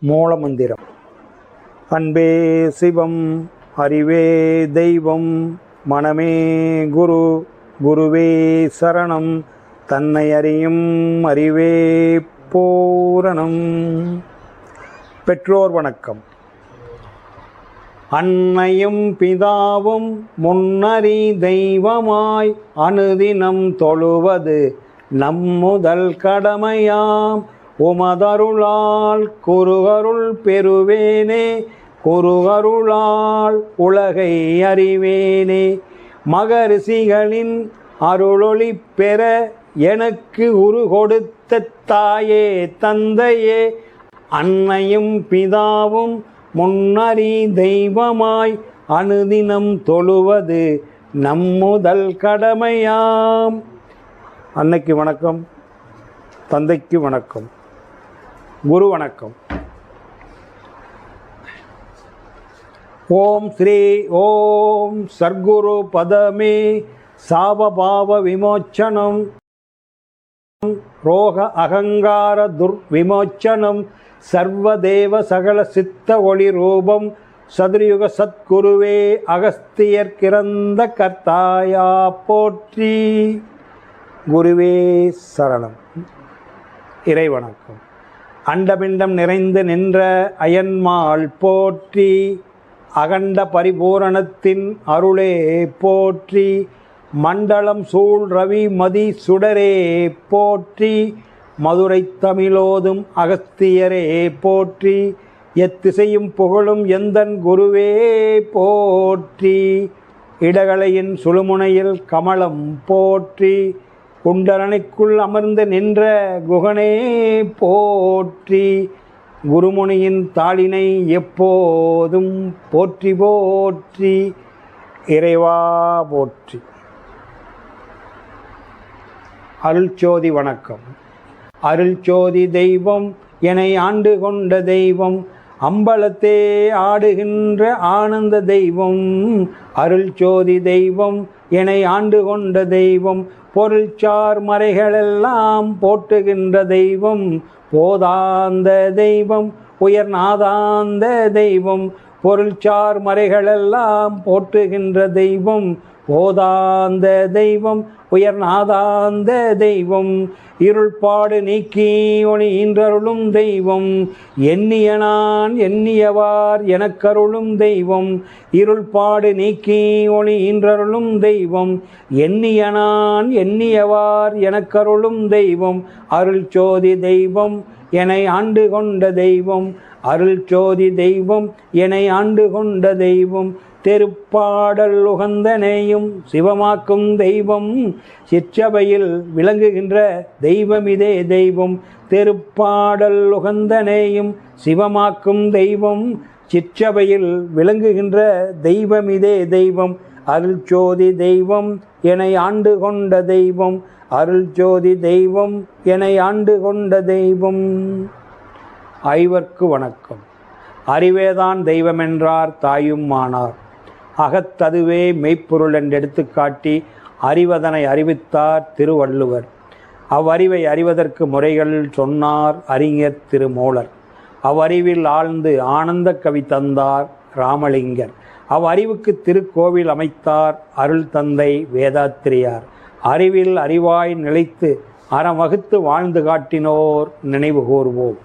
மூலமந்திரம். அன்பே சிவம், அறிவே தெய்வம், மனமே குரு, குருவே சரணம், தன்னை அறியும் அறிவே பூரணம். பெற்றோர் வணக்கம். அன்னையும் பிதாவும் முன்னறி தெய்வமாய் அனுதினம் தொழுவது நம்முதல் கடமையாம். உமதருளால் குருகருள் பெறுவேனே, குருகருளால் உலகை அறிவேனே. மகரிஷிகளின் அருளொளி பெற எனக்கு உரு கொடுத்த தாயே தந்தையே. அன்னையும் பிதாவும் முன்னறி தெய்வமாய் அனுதினம் தொழுவது நம்முதல் கடமையாம். அன்னைக்கு வணக்கம், தந்தைக்கு வணக்கம், குரு வணக்கம். ஓம் ஸ்ரீ ஓம் சர்க்குரு பதமே சாவபாவ விமோச்சனம், ரோக அகங்கார துர்விமோச்சனம், சர்வதேவ சகல சித்த ஒளி ரூபம், சதுர்யுக சத்குருவே அகஸ்தியர் கிறந்த கர்த்தாயா போற்றி. குருவே சரணம். இறைவணக்கம். அண்டபிண்டம் நிறைந்து நின்ற அயன்மாள் போற்றி, அகண்ட பரிபூரணத்தின் அருளே போற்றி, மண்டலம் சூழ் ரவி மதி சுடரே போற்றி, மதுரை தமிழோதும் அகஸ்தியரே போற்றி, எத்திசையும் புகழும் எந்தன் குருவே போற்றி. இடகலையின் சுழுமுனையில் கமலம் போற்றி, குண்டலனைக்குள் அமர்ந்து நின்ற குகனே போற்றி, குருமுனியின் தாளினை எப்போதும் போற்றி போற்றி. இறைவா போற்றி. அருள்சோதி வணக்கம். அருள்சோதி தெய்வம் என்னை ஆண்டு கொண்ட தெய்வம், அம்பலத்தே ஆடுகின்ற ஆனந்த தெய்வம். அருள்சோதி தெய்வம் என்னை ஆண்டு கொண்ட தெய்வம், பொருள்சார் மறைகளெல்லாம் போட்டுகின்ற தெய்வம். போதாந்த தெய்வம், உயர்நாதாந்த தெய்வம், பொருள்சார் மறைகளெல்லாம் போட்டுகின்ற தெய்வம். போதாந்த தெய்வம், உயர்நாதாந்த தெய்வம், இருள்பாடு நீக்கி ஒளி ஈன்றருளும் தெய்வம். எண்ணிய நான் எண்ணியவார் எனக்கருளும் தெய்வம். இருள்பாடு நீக்கி ஒளி ஈன்றருளும் தெய்வம். எண்ணிய நான் எண்ணியவார் எனக்கருளும் தெய்வம். அருள்சோதி தெய்வம் என்னை ஆண்டு கொண்ட தெய்வம். அருள்சோதி தெய்வம் என்னை ஆண்டு கொண்ட தெய்வம். தெருப்பாடல் உகந்தனையும் சிவமாக்கும் தெய்வம், சிற்றபையில் விளங்குகின்ற தெய்வம் இதே தெய்வம். தெருப்பாடல் உகந்தனையும் சிவமாக்கும் தெய்வம், சிற்றபையில் விளங்குகின்ற தெய்வம் இதே தெய்வம். அருள்சோதி தெய்வம் என்னை ஆண்டு கொண்ட தெய்வம். அருள்சோதி தெய்வம் என்னை ஆண்டு கொண்ட தெய்வம். ஐவர்க்கு வணக்கம். அறிவேதான் தெய்வமென்றார் தாயும் ஆனார். அகத்ததுவே மெய்ப்பொருள் என்றெடுத்து காட்டி அறிவதனை அறிவித்தார் திருவள்ளுவர். அவ்வறிவை அறிவதற்கு முறைகள் சொன்னார் அறிஞர் திருமூலர். அவ்வறிவில் ஆழ்ந்து ஆனந்த கவி தந்தார் ராமலிங்கர். அவ்வறிவுக்கு திருக்கோவில் அமைத்தார் அருள் தந்தை வேதாத்திரியார். அறிவில் அறிவாய் நிலைத்து அறம் வகுத்து வாழ்ந்து காட்டினோர் நினைவு கூர்வோம்.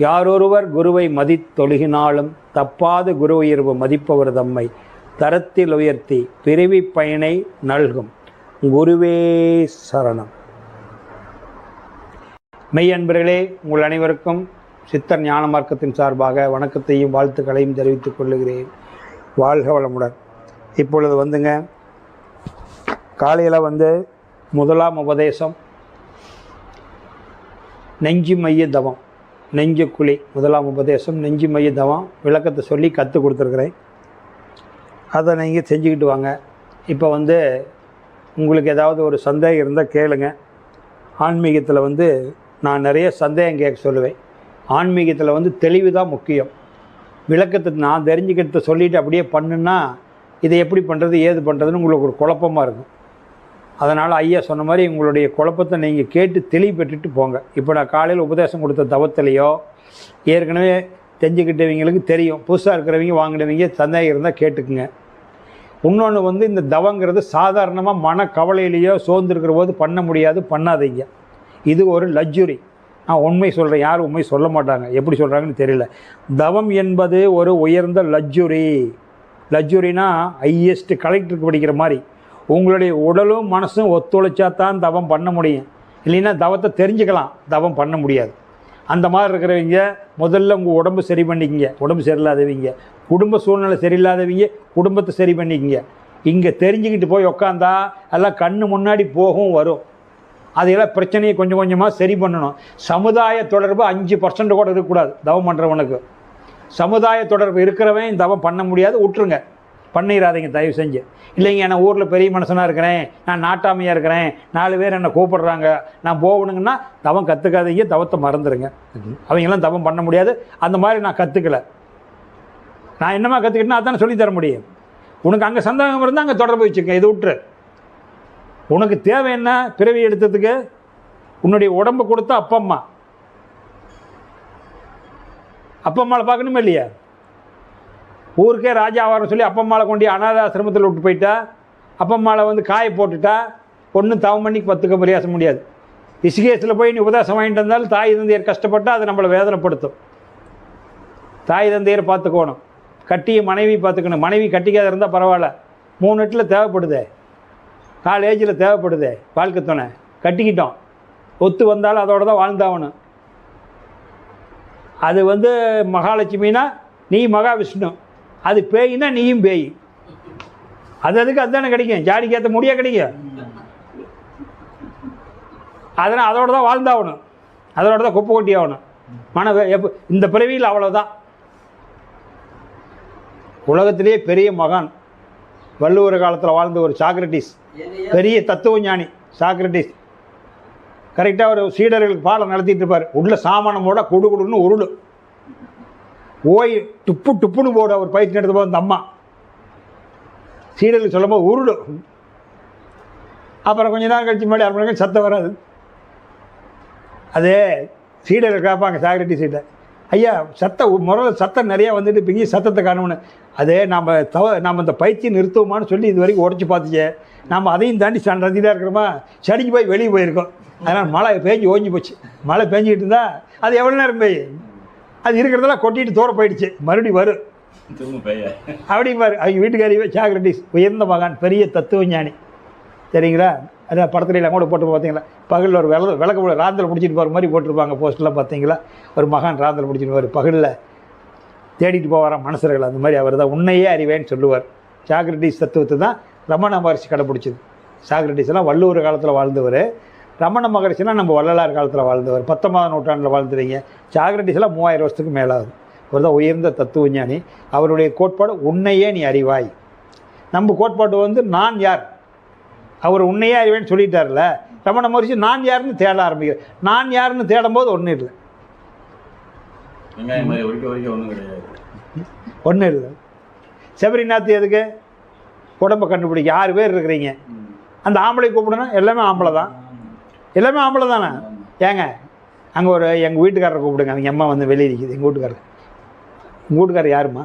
யாரொருவர் குருவை மதித்தொழுகினாலும் தப்பாது குரு உயர்வு மதிப்பவர் தம்மை தரத்தில் உயர்த்தி பிறவி பயனை நல்கும். குருவே சரணம். மெய்யன்பர்களே, உங்கள் அனைவருக்கும் சித்தர் ஞான மார்க்கத்தின் சார்பாக வணக்கத்தையும் வாழ்த்துக்களையும் தெரிவித்துக் கொள்ளுகிறேன். வாழ்க வளமுடன். இப்பொழுது வந்துங்க, காலையில் முதலாம் உபதேசம் நெஞ்சு மைய தவம், நெஞ்சு குழி. முதலாம் உபதேசம் நெஞ்சு மைய தவம் விளக்கத்தை சொல்லி கற்றுக் கொடுத்துருக்குறேன். அதை நீங்கள் செஞ்சுக்கிட்டு வாங்க. இப்போ உங்களுக்கு ஏதாவது ஒரு சந்தேகம் இருந்தால் கேளுங்க. ஆன்மீகத்தில் நான் நிறைய சந்தேகம் கேட்க சொல்லுவேன். ஆன்மீகத்தில் தெளிவு தான் முக்கியம். விளக்கத்தை நான் தெரிஞ்சுக்கிறத சொல்லிவிட்டு அப்படியே பண்ணுன்னா இதை எப்படி பண்ணுறது ஏது பண்ணுறதுன்னு உங்களுக்கு ஒரு குழப்பமாக இருக்கும். அதனால் ஐயா சொன்ன மாதிரி உங்களுடைய குழப்பத்தை நீங்கள் கேட்டு தெளிவு பெற்றுட்டு போங்க. இப்போ நான் காலையில் உபதேசம் கொடுத்த தவத்திலையோ ஏற்கனவே தெரிஞ்சுக்கிட்டவங்களுக்கு தெரியும். புதுசாக இருக்கிறவங்க வாங்கினவங்க சந்தேகம் இருந்தால் கேட்டுக்குங்க. இன்னொன்று வந்து இந்த தவங்கிறது சாதாரணமாக மனக்கவலையிலேயோ சோர்ந்துருக்கிற போது பண்ண முடியாது, பண்ணாதீங்க. இது ஒரு லக்ஸுரி. நான் உண்மை சொல்கிறேன், யாரும் உண்மை சொல்ல மாட்டாங்க, எப்படி சொல்கிறாங்கன்னு தெரியல. தவம் என்பது ஒரு உயர்ந்த லக்ஸுரி. லக்ஸுரினா ஹையஸ்ட் கலெக்டருக்கு படிக்கிற மாதிரி. உங்களுடைய உடலும் மனசும் ஒத்துழைச்சா தான் தவம் பண்ண முடியும். இல்லைன்னா தவத்தை தெரிஞ்சுக்கலாம், தவம் பண்ண முடியாது. அந்த மாதிரி இருக்கிறவங்க முதல்ல உங்கள் உடம்பு சரி பண்ணிக்கிங்க. உடம்பு சரியில்லாதவங்க, குடும்ப சூழ்நிலை சரியில்லாதவங்க குடும்பத்தை சரி பண்ணிக்கிங்க. இங்கே தெரிஞ்சுக்கிட்டு போய் உக்காந்தா எல்லாம் கண்ணு முன்னாடி போகும் வரும். அதையெல்லாம் பிரச்சனையை கொஞ்சம் கொஞ்சமாக சரி பண்ணணும். சமுதாய தொடர்பு 5% கூட இருக்கக்கூடாது தவம் பண்ணுறவனுக்கு. சமுதாய தொடர்பு இருக்கிறவன் தவம் பண்ண முடியாது, விட்டுருங்க, பண்ணிடாதீங்க தயவு செஞ்சு. இல்லைங்க நான் ஊரில் பெரிய மனுஷனாக இருக்கிறேன், நான் நாட்டாமையாக இருக்கிறேன், 4 பேர் என்னை கூப்பிடுறாங்க, நான் போகணுங்கன்னா தவம் கற்றுக்காதீங்க, தவத்தை மறந்துடுங்க. அவங்கெல்லாம் தவம் பண்ண முடியாது. அந்த மாதிரி நான் கற்றுக்கல. நான் என்னமா கற்றுக்கிட்டேன்னா அதான் சொல்லித்தர முடியும். உனக்கு அங்கே சந்தேகம் இருந்தால் அங்கே தொடர்பு வச்சுக்க, இதை விட்டுரு. உனக்கு தேவை என்ன? பிறவி எடுத்ததுக்கு உன்னுடைய உடம்பு கொடுத்த அப்பா அம்மாவை பார்க்கணுமே இல்லையா? ஊருக்கே ராஜா வர சொல்லி அப்பா அம்மாவை கொண்டு அனாத ஆசிரமத்தில் விட்டு போயிட்டா, அப்பா அம்மாவை வந்து காய போட்டுட்டா ஒன்றும் தவம் பண்ணி 10க்கு பிரயாச முடியாது. இசுகேஸில் போய் நீ உபதேசம் வாங்கிட்டு இருந்தாலும் தாய் தந்தையர் கஷ்டப்பட்டால் அது நம்மளை வேதனைப்படுத்தும். தாய் தந்தையரை பார்த்துக்கணும், கட்டிய மனைவி பார்த்துக்கணும். மனைவி கட்டிக்காத இருந்தால் பரவாயில்ல, 3 எட்டில் தேவைப்படுதே, காலேஜில் தேவைப்படுதே வாழ்க்கை துணை. கட்டிக்கிட்டோம், ஒத்து வந்தாலும் அதோட தான் வாழ்ந்தாகணும். அது வந்து மகாலட்சுமினா நீ மகாவிஷ்ணு, அது பேயினா நீயும் பேய். அதுக்கு அதுதானே கிடைக்கும், ஜாடிக்கு ஏற்ற முடியா கிடைக்கும். அதனால் அதோட தான் வாழ்ந்தாகணும், அதோட தான் குப்பை கொட்டி ஆகணும். எப்போ இந்த பிறவியில் அவ்வளோதான். உலகத்திலேயே பெரிய மகான் வள்ளுவர் காலத்தில் வாழ்ந்த ஒரு சாக்ரட்டிஸ், பெரிய தத்துவ ஞானி சாக்ரட்டிஸ். கரெக்டாக ஒரு சீடர்களுக்கு பாடம் நடத்திட்டு இருப்பார். உள்ள சாமானமோட கொடுன்னு உருளு ஓய் துப்பு துப்புன்னு போடு. அவர் பயிற்சி நடத்த போது அந்த அம்மா சீடர்களுக்கு சொல்லும்போது உருளு. அப்புறம் கொஞ்ச நேரம் கழிச்சு முன்னாடி 6 மணி நேரம் சத்தம் வராது. அதே சீடர்கள் கேட்பாங்க சாக்ரட்டிஸ் சீட்டை, ஐயா சத்தம் நிறையா வந்துட்டு பிங்கி சத்தத்தை காணும்னு. அதே நாம் இந்த பயிற்சி நிறுத்துவோமான்னு சொல்லி இது வரைக்கும் உடச்சி பார்த்துச்சே, நம்ம அதையும் தாண்டி நடத்திதான் இருக்கிறோமா, சடிஞ்சு போய் வெளியே போயிருக்கோம். அதனால் மழை பேஞ்சு ஓஞ்சி போச்சு. மழை பேஞ்சிக்கிட்டு இருந்தால் அது எவ்வளோ நேரம் பெய்யும், அது இருக்கிறதெல்லாம் கொட்டிட்டு தூர போயிடுச்சு, மறுபடியும் வரும் அப்படிம்பாரு. அவங்க வீட்டுக்காரியே சாக்ரட்டிஸ் உயர்ந்த மகான், பெரிய தத்துவ ஞானி, சரிங்களா? அதான் படத்துல கூட போட்டு பார்த்தீங்களா, பகலில் ஒரு விளக்கு ராந்தல் பிடிச்சிட்டு போகிற மாதிரி போட்டிருப்பாங்க போஸ்டெலாம் பார்த்தீங்களா? ஒரு மகான் ராந்தல் பிடிச்சிட்டு போவார், பகலில் தேடிட்டு போவாராம் மனுஷர்கள். அந்த மாதிரி அவர் தான் உன்னையே அறிவேன்னு சொல்லுவார். சாக்ரட்டிஸ் தத்துவத்தை தான் ரமண மகர்ஷி கடைப்பிடிச்சது. சாக்ரட்டிஸ்லாம் வள்ளுவர் காலத்தில் வாழ்ந்தவர், ரமண மகர்ஷிலாம் நம்ம வள்ளலார் காலத்தில் வாழ்ந்தவர், 19ஆம் நூற்றாண்டில் வாழ்ந்துவீங்க. சாக்ரட்டிஸ்லாம் 3000 வருஷத்துக்கு மேலாகுது. அவர் தான் உயர்ந்த தத்துவ ஞானி. அவருடைய கோட்பாடு உன்னையே நீ அறிவாய். நம்ம கோட்பாடு வந்து நான் யார், அவர் உன்னையே அறிவேன்னு சொல்லிட்டார்ல. ரமண மகர்ஷி நான் யாருன்னு தேட ஆரம்பிக்கிறேன். நான் யாருன்னு தேடும் போது ஒன்றும் இல்லை, ஒன்றும் இல்லை. சபரிநாத் எதுக்கு? உடம்பை கண்டுபிடிக்க 6 பேர் இருக்கிறீங்க, அந்த ஆம்பளை கூப்பிடுனா எல்லாமே ஆம்பளை தான், எல்லாமே ஆம்பளை தானே. ஏங்க அங்கே ஒரு எங்கள் வீட்டுக்காரரை கூப்பிடுங்க, அவங்க அம்மா வந்து வெளியே இருக்குது, எங்கள் வீட்டுக்காரர் யாருமா?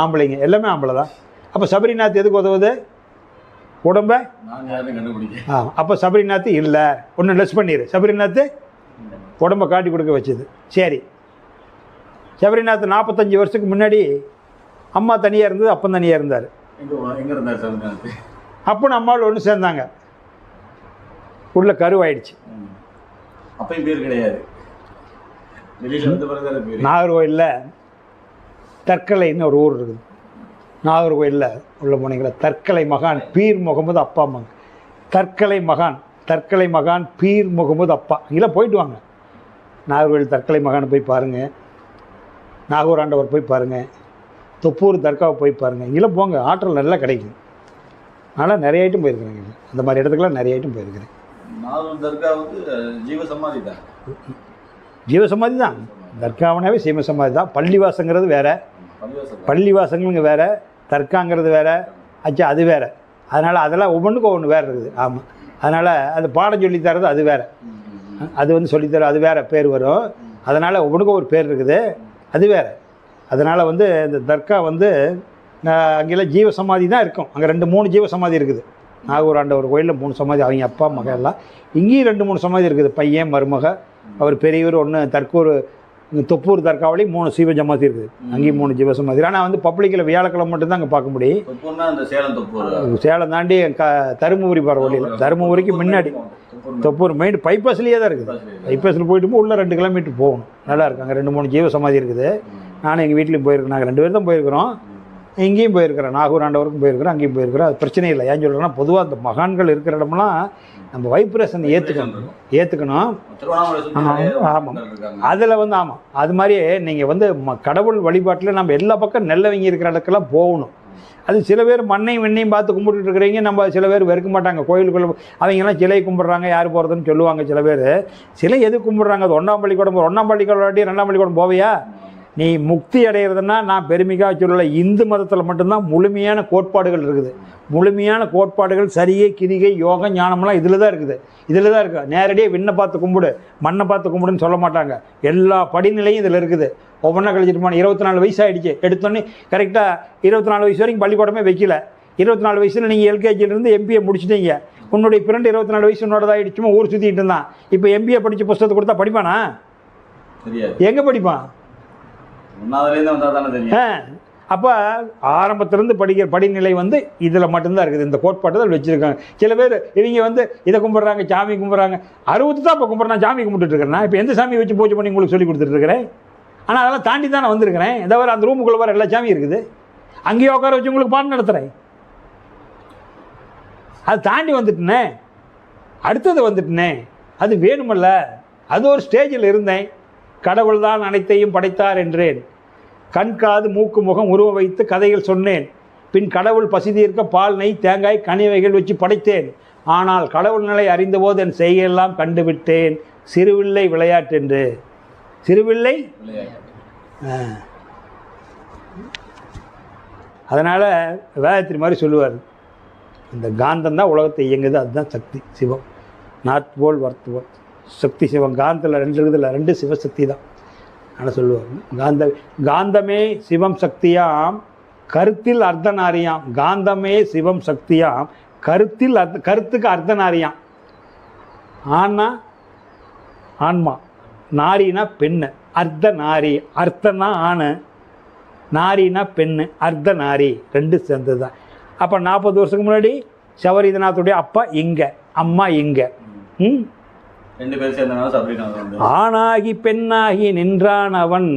ஆம்பளைங்க, எல்லாமே ஆம்பளை தான். அப்போ சபரிநாத் எதுக்கு உதவுது? உடம்பை அப்போ சபரிநாத் இல்லை, ஒன்று லெஸ் பண்ணிடு. சபரிநாத் உடம்பை காட்டி கொடுக்க வச்சது. சரி, சபரிநாத் 45 வருஷத்துக்கு முன்னாடி அம்மா தனியாக இருந்தது, அப்பன் தனியாக இருந்தார். அப்பன்னு அம்மாவில் ஒன்று சேர்ந்தாங்க, உள்ள கருவாயிடுச்சு. நாகர்கோயிலில் தற்கலைன்னு ஒரு ஊர் இருக்குது. நாகர்கோயிலில் உள்ள போனீங்களா, தற்கலை மகான் பீர் முகமது அப்பா அம்மாங்க. தற்கலை மகான் பீர் முகமது அப்பா, இங்கெல்லாம் போயிட்டு வாங்க. நாகர்கோயில் தற்கலை மகானை போய் பாருங்கள், நாகூர் ஆண்டவர் போய் பாருங்கள், தொப்பூர் தர்காவை போய் பாருங்கள். இங்கெல்லாம் போங்க, ஆற்றல் நல்லா கிடைக்கும். அதனால் நிறைய ஐட்டம் போயிருக்கிறேங்க, அந்த மாதிரி இடத்துக்குலாம் நிறைய ஐட்டம் போயிருக்கிறேன். ஜீவசமாதி தான், தர்காவனாவே சீமசமாதி தான். பள்ளிவாசங்கிறது வேறு, பள்ளிவாசங்களுங்க வேறு, தர்காங்கிறது வேறு, ஆச்சா அது வேறு. அதனால் அதெல்லாம் ஒவ்வொன்றுக்கும் ஒன்று வேறு இருக்குது. ஆமாம், அதனால் அது பாடம் சொல்லித்தரது அது வேறு, அது வந்து சொல்லித்தர அது வேறு பேர் வரும். அதனால் ஒவ்வொன்றுக்கும் ஒரு பேர் இருக்குது, அது வேறு. அதனால் வந்து இந்த தர்கா வந்து அங்கெல்லாம் ஜீவ சமாதி தான் இருக்கும். அங்கே 2-3 ஜீவ சமாதி இருக்குது. நாகூர் ஆண்டவர் கோயிலில் 3 சமாதி, அவங்க அப்பா மக எல்லாம். இங்கேயும் 2-3 சமாதி இருக்குது. பையன் மருமக, அவர் பெரியவர் ஒன்று, தர்கூர் தொப்பூர் தர்காவிலையும் 3 சீவ ஜமாதி இருக்குது. அங்கேயும் 3 ஜீவ சமாதி. ஆனால் வந்து பப்ளிக்கில் வியாழக்கிழமை மட்டும்தான் அங்கே பார்க்க முடியும். சேலம் தாண்டி தருமபுரி போகிற வழியில், தருமபுரிக்கு முன்னாடி தொப்பூர் மெயின் பைபாஸ்லேயே தான் இருக்குது. பைபாஸில் போயிட்டு உள்ள 2 கிலோமீட்டர் போகணும். நல்லா இருக்கு. அங்கே 2-3 ஜீவ சமாதி இருக்குது. நானும் எங்கள் வீட்லேயும் போயிருக்கேன். நாங்கள் 2 பேர் தான் போயிருக்கிறோம். இங்கேயும் போயிருக்கிறேன், நாகூர் ஆண்டவருக்கும் போயிருக்கிறோம், அங்கேயும் போயிருக்கிறோம். அது பிரச்சனை இல்லை. ஏன் சொல்கிறேன்னா, பொதுவாக அந்த மகான்கள் இருக்கிற இடம்லாம் நம்ம வைப்ரேஷன் ஏற்றுக்கணும். ஆமாம், அதில் வந்து ஆமாம், அது மாதிரியே நீங்கள் வந்து கடவுள் வழிபாட்டில் நம்ம எல்லா பக்கம் நல்லவங்க இருக்கிற இடத்துக்கெல்லாம் போகணும். அது சில பேர் மண்ணையும் வெண்ணையும் பார்த்து கும்பிட்டுட்டு இருக்கிறீங்க. நம்ம சில பேர் வெறுக்க மாட்டாங்க. கோயிலுக்குள்ள அவங்கெல்லாம் சிலை கும்பிட்றாங்க, யார் போகிறதுன்னு சொல்லுவாங்க. சில பேர் சிலை எது கும்பிட்றாங்க? அது 1ஆம் பள்ளிக்கூடம் 2ஆம் பள்ளிக்கூடம் 2ஆம் பள்ளிக்கூடம் போவையா? நீ முக்தி அடைகிறதுனா, நான் பெருமைக்காக சொல்லலை, இந்து மதத்தில் மட்டும்தான் முழுமையான கோட்பாடுகள் இருக்குது. முழுமையான கோட்பாடுகள் சரியை கிரிகை யோகம் ஞானம்லாம் இதில் தான் இருக்குது. இதில் தான் இருக்குது. நேரடியாக விண்ணை பார்த்து கும்பிடு, மண்ணை பார்த்து கும்பிடுன்னு சொல்ல மாட்டாங்க. எல்லா படிநிலையும் இதில் இருக்குது. ஒவ்வொன்றா கழிச்சிட்டு போனால் 24 வயசு ஆகிடுச்சு. எடுத்தோன்னே கரெக்டாக 24 வயசு வரைக்கும் பள்ளிக்கூடமே வைக்கல. 24 வயசில் நீங்கள் எல்கேஜிலேருந்து எம்பிஏ முடிச்சிட்டீங்க. உன்னுடைய ஃப்ரெண்டு 24 வயசு உன்னோடதாகிடுச்சுமா ஊர் சுற்றிட்டு இருந்தான். இப்போ எம்பிஏ படித்த புஸ்தகத்தை கொடுத்தா படிப்பானா? எங்கே படிப்பான்? அப்போ ஆரம்பத்திலேருந்து படிக்கிற படிநிலை வந்து இதில் மட்டும்தான் இருக்குது. இந்த கோட்பாட்டுதான் வச்சுருக்காங்க. சில பேர் இவங்க வந்து இதை கும்பிட்றாங்க, சாமி கும்பிட்றாங்க. 60 தான் இப்போ கும்பிட்றேன், சாமி கும்பிட்டுட்டு இருக்கிறேன். இப்போ எந்த சாமியை வச்சு பூஜை பண்ணி உங்களுக்கு சொல்லி கொடுத்துட்ருக்கிறேன். ஆனால் அதெல்லாம் தாண்டி தான் நான் வந்திருக்கிறேன். ஏதாவது அந்த ரூமுக்குள்ளே வர எல்லா சாமியும் இருக்குது. அங்கேயே உட்கார வச்சு உங்களுக்கு பாடம் நடத்துகிறேன். அது தாண்டி வந்துட்டுனே, அடுத்தது வந்துட்டுனே. அது வேணுமல்ல. அது ஒரு ஸ்டேஜில் இருந்தேன். கடவுள் தான் அனைத்தையும் படைத்தார் என்றேன். கண் காது மூக்கு முகம் உருவ வைத்து கதைகள் சொன்னேன். பின் கடவுள் பசி தீர்க்க பால் நெய் தேங்காய் கனிவைகள் வச்சு படைத்தேன். ஆனால் கடவுள் நிலை அறிந்தபோது என் செய்கையெல்லாம் கண்டுவிட்டேன். சிறுவில்லை விளையாட்டென்று. சிறுவில்லை. அதனால் வேதத்திரி மாதிரி சொல்லுவார், இந்த காந்தம் தான் உலகத்தை இயங்குது, அதுதான் சக்தி சிவம். நார்த் போல் வர்த் போல் சக்தி சிவம். காந்தத்தில் 2 இருக்குதுல்ல, 2 சிவசக்தி தான். ஆனால் சொல்லுவாங்க, காந்தமே சிவம் சக்தியாம் கருத்தில் அர்த்தநாரியாம். காந்தமே சிவம் சக்தியாம் கருத்தில் கருத்துக்கு அர்த்தநாரியாம். ஆனா ஆன்மா, நாரினா பெண்ணு, அர்த்த நாரி. அர்த்தனா ஆணு, நாரினா பெண்ணு, அர்த்த நாரி. 2 சேர்ந்தது தான். அப்போ 40 வருஷத்துக்கு முன்னாடி சபரிநாத்துடைய அப்பா இங்கே, அம்மா இங்கே. 2 பேர் சேர்ந்தனால ஆணாகி பெண்ணாகி நின்றான் அவன்.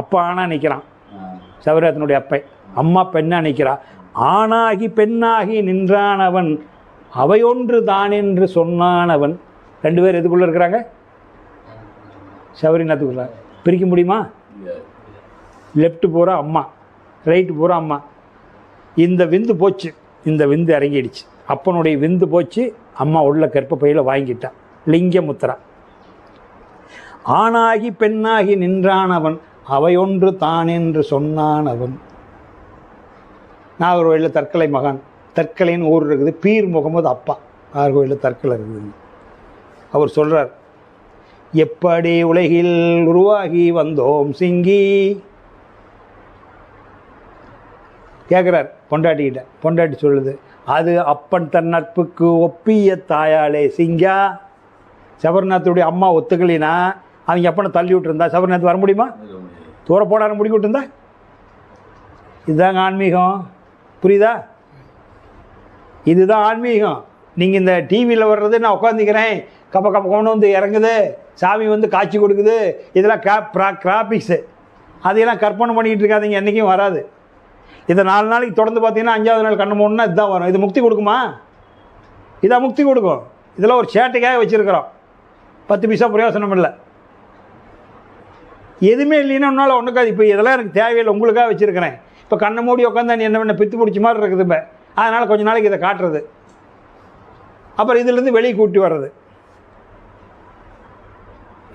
அப்பா ஆணா நிற்கிறான், சபரிநாதனுடைய அப்பை. அம்மா பெண்ணா நிற்கிறான். ஆணாகி பெண்ணாகி நின்றான் அவன், அவையொன்று தான் என்று சொன்னான் அவன். 2 பேர் எதுக்குள்ளே இருக்கிறாங்க? சபரிநாத்துக்குள்ள. பிரிக்க முடியுமா? லெஃப்ட் பூரா அம்மா, ரைட்டு பூரா அம்மா. இந்த விந்து போச்சு, இந்த விந்து இறங்கிடுச்சு. அப்பனுடைய விந்து போச்சு, அம்மா உள்ள கர்ப்பப்பையில் வாங்கிட்டான். லிங்க முத்திரா. ஆணாகி பெண்ணாகி நின்றான் அவன், அவையொன்று தான் என்று சொன்னான் அவன். நாகர்கோயிலில் தற்கலை மகான், தற்கலைன்னு ஊர் இருக்குது. பீர் முகமது அப்பா, நாகர்கோயிலில் தற்கலை இருக்குது. அவர் சொல்கிறார், எப்படி உலகில் உருவாகி வந்தோம் சிங்கி. கேட்குறார் பொண்டாட்டிக்கிட்ட. பொண்டாட்டி சொல்லுது, அது அப்பன் தன் நட்புக்கு ஒப்பிய தாயாளே சிங்கா. சபரிநாத்துடைய அம்மா ஒத்துக்கலினா அவங்க அப்பனை தள்ளி விட்டுருந்தா சபரிநாத் வர முடியுமா? தூர போடாரு முடிக்க விட்டுருந்தா. இதுதாங்க ஆன்மீகம். புரியுதா? இதுதான் ஆன்மீகம். நீங்கள் இந்த டிவியில் வர்றது, நான் உட்காந்துக்கிறேன், கப்ப வந்து இறங்குது, சாமி வந்து காட்சி கொடுக்குது, இதெல்லாம் கிராபிக்ஸு. அதையெல்லாம் கற்பனை பண்ணிக்கிட்டு இருக்காதிங்க, என்றைக்கும் வராது. இதை 4 நாளைக்கு தொடர்ந்து பார்த்தீங்கன்னா 5ஆவது நாள் கண்ணு மூணுன்னா இதுதான் வரும். இது முக்தி கொடுக்குமா? இதான் முக்தி கொடுக்கும். இதெல்லாம் ஒரு சேட்டைக்காக வச்சுருக்கிறோம். 10 பைசா பிரயோசனம் இல்லை. எதுவுமே இல்லைன்னா ஒன்றால் ஒன்றுக்காது. இப்போ இதெல்லாம் எனக்கு தேவையில்லை, உங்களுக்காக வச்சுருக்கிறேன். இப்போ கண்ணை மூடி உட்காந்து நீ என்ன பித்து பிடிச்ச மாதிரி இருக்குது. இப்போ அதனால் கொஞ்ச நாளைக்கு இதை காட்டுறது, அப்புறம் இதிலேருந்து வெளியே கூட்டி வர்றது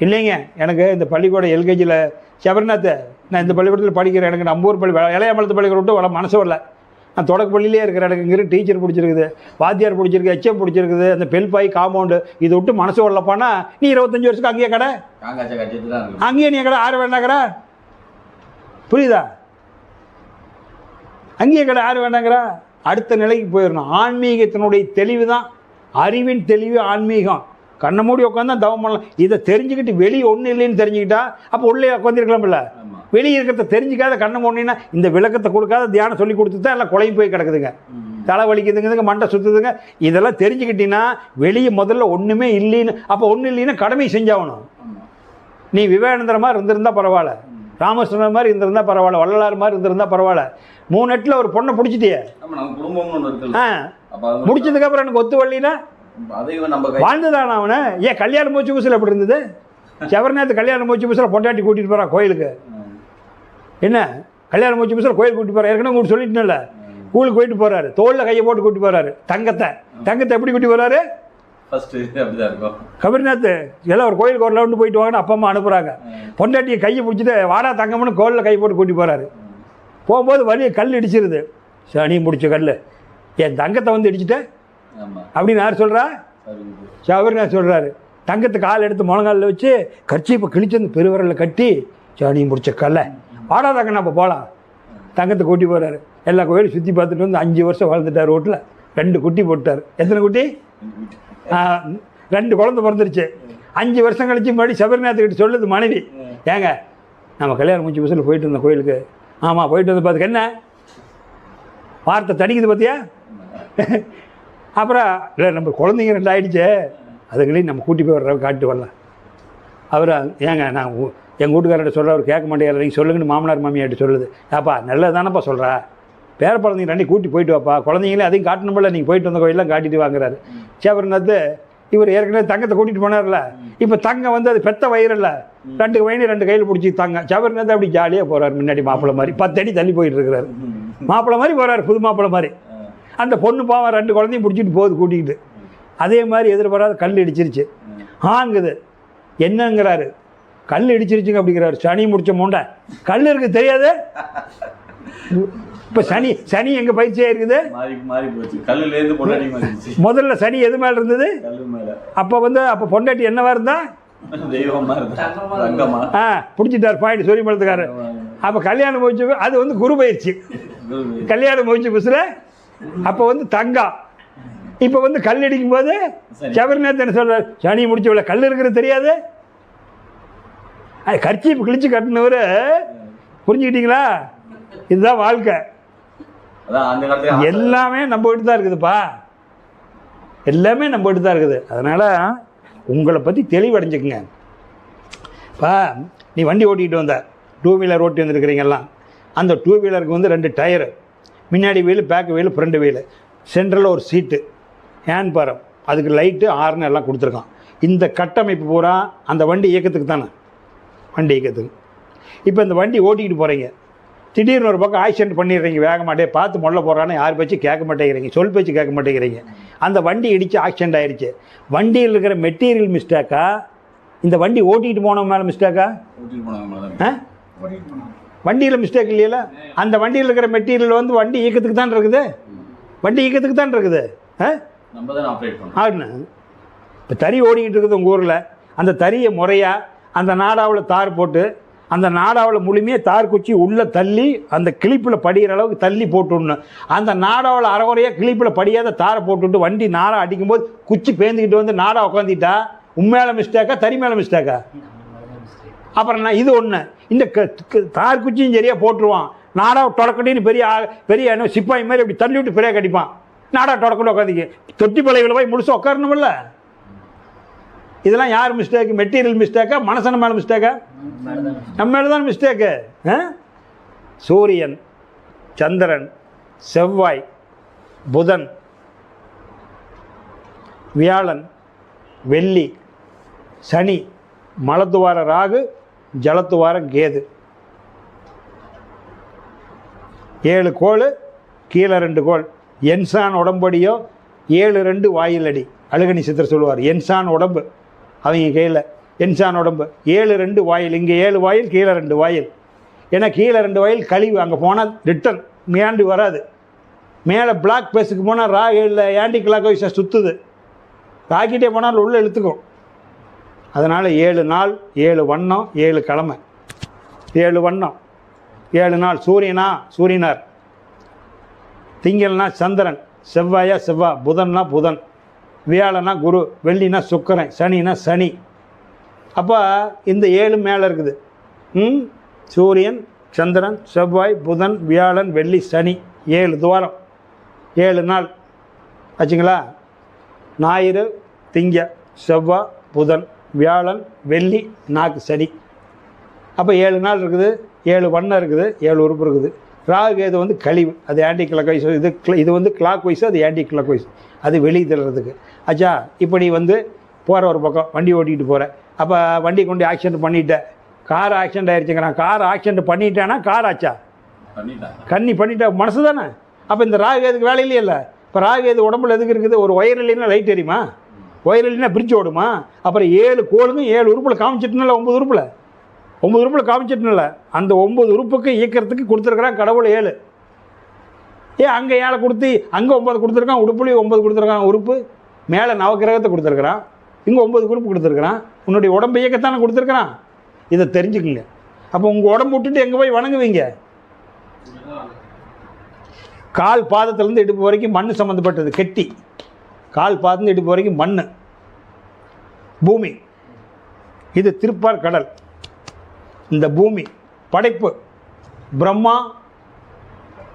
இல்லைங்க. எனக்கு இந்த பள்ளிக்கூடம் எல்கேஜியில் சபரிநாத்தை நான் இந்த பள்ளிக்கூடத்தில் படிக்கிறேன். எனக்கு நம்ம ஊர் இளையமலத்து பள்ளிக்கூடம் விட்டு மனசு வரல. நான் தொடக்க பள்ளியிலே இருக்கிற எனக்கு இங்கே டீச்சர் பிடிச்சிருக்குது, வாத்தியார் பிடிச்சிருக்கு, ஹெச்எம் பிடிச்சிருக்குது, அந்த பெல்பாய் காம்பவுண்டு இதை விட்டு மனசு வரலப்பானா நீ 25 வருஷத்துக்கு அங்கேயே கடை, அங்கேயே நீ கடை 6 வேணா கடை. புரியுதா? அங்கேயே கடை யார் வேண்டாங்கிறா? அடுத்த நிலைக்கு போயிடணும். ஆன்மீகத்தினுடைய தெளிவு தான், அறிவின் தெளிவு ஆன்மீகம். கண்ணை மூடி உட்காந்து தவம் பண்ணலாம். இதை தெரிஞ்சுக்கிட்டு வெளியே ஒன்றும் இல்லைன்னு தெரிஞ்சுக்கிட்டா அப்போ உள்ளே உட்காந்துருக்கலாம்ல. வெளியே இருக்கிறத தெரிஞ்சிக்காத கண்ணை மூடினா இந்த விளக்கத்தை கொடுக்காத தியானம் சொல்லி கொடுத்து தான் எல்லாம் குழம்பு போய் கிடக்குதுங்க. தலை வலிக்குதுங்க, மண்டை சுற்றுதுங்க. இதெல்லாம் தெரிஞ்சுக்கிட்டீங்கன்னா வெளியே முதல்ல ஒன்றுமே இல்லைன்னு. அப்போ ஒன்றும் இல்லைன்னா கடமை செஞ்சாகணும். நீ விவேகானந்தர் மாதிரி இருந்திருந்தா பரவாயில்ல, ராமகிருஷ்ணன் மாதிரி இருந்திருந்தா பரவாயில்ல, வள்ளலார் மாதிரி இருந்திருந்தா பரவாயில்ல. 3 எட்டில் ஒரு பொண்ணை பிடிச்சிட்டியே. முடிச்சதுக்கப்புறம் எனக்கு ஒத்து வரலினா வாழ்ந்துதானே அவனை? ஏன் கல்யாணம் மூச்சு பூசில் எப்படி இருந்தது? செவர்நாத்து கல்யாணம் மூச்சு பூசில் பொண்டாட்டி கூட்டிகிட்டு போகிறான் கோயிலுக்கு. என்ன கல்யாணம் மூச்சு பூசில் கோயில் கூட்டிட்டு போகிறார்? ஏற்கனவே உங்களுக்கு சொல்லிட்டுல, ஸ்கூலுக்கு போயிட்டு போகிறாரு, தோளில் கையை போட்டு கூட்டி போகிறாரு. தங்கத்தை எப்படி கூட்டி போகிறாரு? கபர்நாத் எல்லாம் ஒரு கோயிலுக்கு ஒரு ரவுண்டு போயிட்டு வாங்கன்னு அப்பா அம்மா அனுப்புகிறாங்க. பொண்டாட்டியை கையை பிடிச்சிட்டு வாடா தங்கம்னு கோலில் கை போட்டு கூட்டி போகிறாரு. போகும்போது வழியை கல் இடிச்சிருது. சனி முடிச்ச கல், என் தங்கத்தை வந்து இடிச்சிட்டேன் அப்படின்னு யார் சொல்கிறா? சபர்நாத் சொல்கிறாரு. தங்கத்தை கால் எடுத்து முழங்காலில் வச்சு கர்ச்சீப்பை கிழிச்சு அந்த பெருவரலில் கட்டி சனி முடிச்ச கல்லை வாடா தங்கண்ணா அப்போ போகலாம். தங்கத்தை கூட்டி போகிறாரு. எல்லா கோயிலும் சுற்றி பார்த்துட்டு வந்து 5 வருஷம் வளர்ந்துட்டார். ரோட்டில் 2 குட்டி போட்டார். எத்தனை குட்டி? 2 குழந்தை பிறந்துருச்சு. 5 வருஷம் கழிச்சு முன்னாடி சபரிநாத்துக்கிட்ட சொல்லுது மனைவி, ஏங்க நம்ம கல்யாணம் முடிச்சு பஸ்ஸில் போயிட்டு இருந்தோம் கோயிலுக்கு. ஆமாம் போயிட்டு வந்து பார்த்துக்க என்ன வார்த்தை தடிக்குது பார்த்தியா? அப்புறம் இல்லை நம்ம குழந்தைங்க 2 ஆகிடுச்சு, அதுங்களையும் நம்ம கூட்டி போய் வர்ற காட்டு வரலாம். அவர் ஏங்க நான் எங்கள் வீட்டுக்காரர்கிட்ட சொல்கிற அவர் கேட்க மாட்டேங்கிறார், நீங்கள் சொல்லுங்கன்னு மாமனார் மாமியார்கிட்ட சொல்லுது. ஏப்பா நல்லது தானேப்பா சொல்கிறா, பேர குழந்தைங்க 2 கூட்டி போயிட்டு வாப்பா, குழந்தைங்களே அதையும் காட்டணும்ல, நீங்கள் போயிட்டு வந்த கோயிலெலாம் காட்டிட்டு வாங்குறாரு. சேவரநாத்து இவர் ஏற்கனவே தங்கத்தை கூட்டிகிட்டு போனார்ல, இப்போ தங்கம் வந்து அது பெத்த வயிறில்ல, 2 வயனு 2 கையில் பிடிச்சி தாங்க. சேவரநாத்து அப்படி ஜாலியாக போகிறார். முன்னாடி மாப்பிள்ளை மாதிரி 10 அடி தள்ளி போயிட்டு இருக்கிறாரு. மாப்பிள்ளை மாதிரி போகிறார், புது மாப்பிள்ளை மாதிரி. அந்த பொண்ணு பாவம் 2 குழந்தையும் பிடிச்சிட்டு போகுது கூட்டிக்கிட்டு. அதே மாதிரி எதிர்பாராத கல் இடிச்சிருச்சு. ஆங்குது என்னங்கிறாரு, கல் இடிச்சிருச்சுங்க அப்படிங்கிறாரு. சனி முடிச்ச மூண்டை கல் இருக்கு தெரியாது. இப்போ சனி எங்கே பயிற்சியாக இருக்குது? முதல்ல சனி எது மேலே இருந்தது? அப்போ அப்போ பொண்டாட்டி என்னவா இருந்தா? பிடிச்சிட்டார் பாயிண்ட் சொல்லி மலத்துக்காரு. அப்போ கல்யாணம் முடிச்சு அது குரு பயிற்சி. கல்யாணம் முடிச்சு புதுசில் அப்போ தங்கம். இப்போ கல் அடிக்கும் போது சபரிநாத் என்ன சொல்றாரு, சனி முடிச்ச கல் இருக்கிறது தெரியாது. கர்ச்சீப்பு கிழிச்சு கட்டினவர் புரிஞ்சுக்கிட்டீங்களா? இதுதான் வாழ்க்கை. எல்லாமே நம்ம வீட்டு தான் இருக்குதுப்பா, எல்லாமே நம்ம வீட்டு தான் இருக்குது. அதனால் உங்களை பற்றி தெளிவடைஞ்சுக்குங்க. இப்போ நீ வண்டி ஓட்டிகிட்டு வந்த 2 வீலர் ஓட்டி வந்துருக்கிறீங்கெல்லாம், அந்த 2 வீலருக்கு 2 டயரு, முன்னாடி wheel, back wheel, front wheel, சென்ட்ரலில் ஒரு சீட்டு, ஹேண்ட் பாரம், அதுக்கு லைட்டு, ஹார்ன் எல்லாம் கொடுத்துருக்கான். இந்த கட்டமைப்பு பூரா அந்த வண்டி இயக்கத்துக்கு தானே, வண்டி இயக்கத்துக்கு. இப்போ இந்த வண்டி ஓட்டிக்கிட்டு போகிறீங்க, திடீர்னு ஒரு பக்கம் ஆக்சிடென்ட் பண்ணிடுறீங்க, வேகமாட்டே பார்த்து முள்ள போகிறான்னு யார் பேச்சு கேட்க மாட்டேங்கிறீங்க, சொல் பேச்சு கேட்க மாட்டேங்கிறீங்க. அந்த வண்டி இடித்து ஆக்சிடென்ட் ஆகிடுச்சு. வண்டியில் இருக்கிற மெட்டீரியல் மிஸ்டேக்கா, இந்த வண்டி ஓட்டிகிட்டு போனவங்க மேலே மிஸ்டேக்கா? வண்டியில் மிஸ்டேக் இல்லையில. அந்த வண்டியில் இருக்கிற மெட்டீரியல் வண்டி இயக்கத்துக்கு தான் இருக்குது, வண்டி இயக்கத்துக்கு தான் இருக்குது. இப்போ தறி ஓடிக்கிட்டு இருக்குது உங்கள் ஊரில், அந்த தறியை முறையாக அந்த நாடாவில் தார் போட்டு, அந்த நாடாவில் முழுமையாக தார் குச்சி உள்ளே தள்ளி அந்த கிளிப்பில் படிகிற அளவுக்கு தள்ளி போட்டுடணும். அந்த நாடாவில் அரைகுறையாக கிளிப்பில் படியாத தாரை போட்டுவிட்டு வண்டி நாடா அடிக்கும்போது குச்சி பேந்துக்கிட்டு நாடா உட்காந்துட்டா உண்மையில மிஸ்டேக்கா, தறி மேலே மிஸ்டேக்கா? அப்புறம் நான் இது ஒன்று, இந்த தார் குச்சியும் சரியாக போட்டுருவான், நாடா தொடக்கட்டின்னு பெரிய சிப்பாய் மாதிரி அப்படி தள்ளி விட்டு பெரிய கடிப்பான், நாடா தொடக்கட்டு உட்காந்துக்கு தொட்டி பழையில் போய் முழுசாக உட்காரணுமில்ல. இதெல்லாம் யார் மிஸ்டேக்கு? மெட்டீரியல் மிஸ்டேக்கா, மனசன மேலே மிஸ்டேக்கா? நம்ம மேலே தான் மிஸ்டேக்கு. சூரியன், சந்திரன், செவ்வாய், புதன், வியாழன், வெள்ளி, சனி, மலத்துவார ராகு, ஜலத்துவார கேது, 7 கோள், கீழே 2 கோள். என்சான் உடம்படியோ 7-2 வாயில் அடி. அழுகணி சித்தர் சொல்லுவார், என்சான் உடம்பு அவங்க கையில், என்சான் உடம்பு 7-2 வாயில். இங்கே 7 வாயில், கீழே 2 வாயில். ஏன்னா கீழே 2 வாயில் கழிவு, அங்கே போனால் ரிட்டன் மேண்டு வராது. மேலே பிளாக் பேஸுக்கு போனால் இல்லை ஆன்டி கிளாக் வைஸாக சுற்றுது, ராக்கிட்டே போனால் உள்ளே இழுத்துக்கும். அதனால் 7 நாள், 7 வண்ணம், 7 கிழமை, 7 வண்ணம். 7 நாள். சூரியனா சூரியனார், திங்கள்னா சந்திரன், செவ்வாயா செவ்வாய், புதன்னா புதன், வியாழனா குரு, வெள்ளினா சுக்கிரன், சனினா சனி. அப்போ இந்த 7 மேலே இருக்குது. சூரியன், சந்திரன், செவ்வாய், புதன், வியாழன், வெள்ளி, சனி, 7 துவாரம், 7 நாள் ஆச்சுங்களா. ஞாயிறு, திங்க, செவ்வாய், புதன், வியாழன், வெள்ளி, நாக்கு, சனி. அப்போ 7 நாள் இருக்குது, 7 வண்ணம் இருக்குது, 7 உறுப்பு இருக்குது. ராகு கேது வந்து கழிவு, அது ஆன்டி கிளாக் வைஸ். இது வந்து கிளாக் வைஸ், அது ஆன்டி கிளாக் வைஸ், அது வெளியே தள்ளுறதுக்கு. ஆச்சா. இப்போ நீ வந்து போகிற ஒரு பக்கம் வண்டி ஓட்டிகிட்டு போகிற, அப்போ வண்டி கொண்டு ஆக்சிடென்ட் பண்ணிட்டேன், கார் ஆக்சிடென்ட் ஆகிடுச்சுங்கிறான். கார் ஆக்சிடென்ட் பண்ணிட்டேன்னா கார் ஆச்சா? பண்ணிட்டா மனசு தானே. அப்போ இந்த ராகு கேதுக்கு வேலையிலே இல்லை. இப்போ ராகு கேது உடம்புல எதுக்கு இருக்குது? ஒரு ஒயர் இல்லைன்னா லைட் எரியுமா? ஒயர் இல்லைன்னா பிரிட்ஜ் ஓடுமா? அப்புறம் 7 கோளுக்கும் 7 உறுப்பில் காமிச்சிட்டுனால 9 உறுப்பில் 9 உறுப்பில் காமிச்சிட்டுனால அந்த 9 உறுப்புக்கு இயக்கிறதுக்கு கொடுத்துருக்குறான் கடவுள் 7. அங்கே 7 கொடுத்து அங்கே 9 கொடுத்துருக்கான், உடுப்புலையும் 9 கொடுத்துருக்கான். உறுப்பு மேலே நவக்கிரகத்தை கொடுத்துருக்குறான், இங்கே 9 உறுப்பு கொடுத்துருக்குறான். உன்னுடைய உடம்பு இயக்கத்தானே கொடுத்துருக்குறான். இதை தெரிஞ்சுக்குங்க. அப்போ உங்கள் உடம்பு விட்டுட்டு எங்கே போய் வணங்குவீங்க? கால் பாதத்திலேருந்து இடுப்பு வரைக்கும் மண் சம்மந்தப்பட்டது. கெட்டி கால் பாதத்துலேருந்து இடுப்பு வரைக்கும் மண், பூமி. இது திருப்பார் கடல். இந்த பூமி படைப்பு பிரம்மா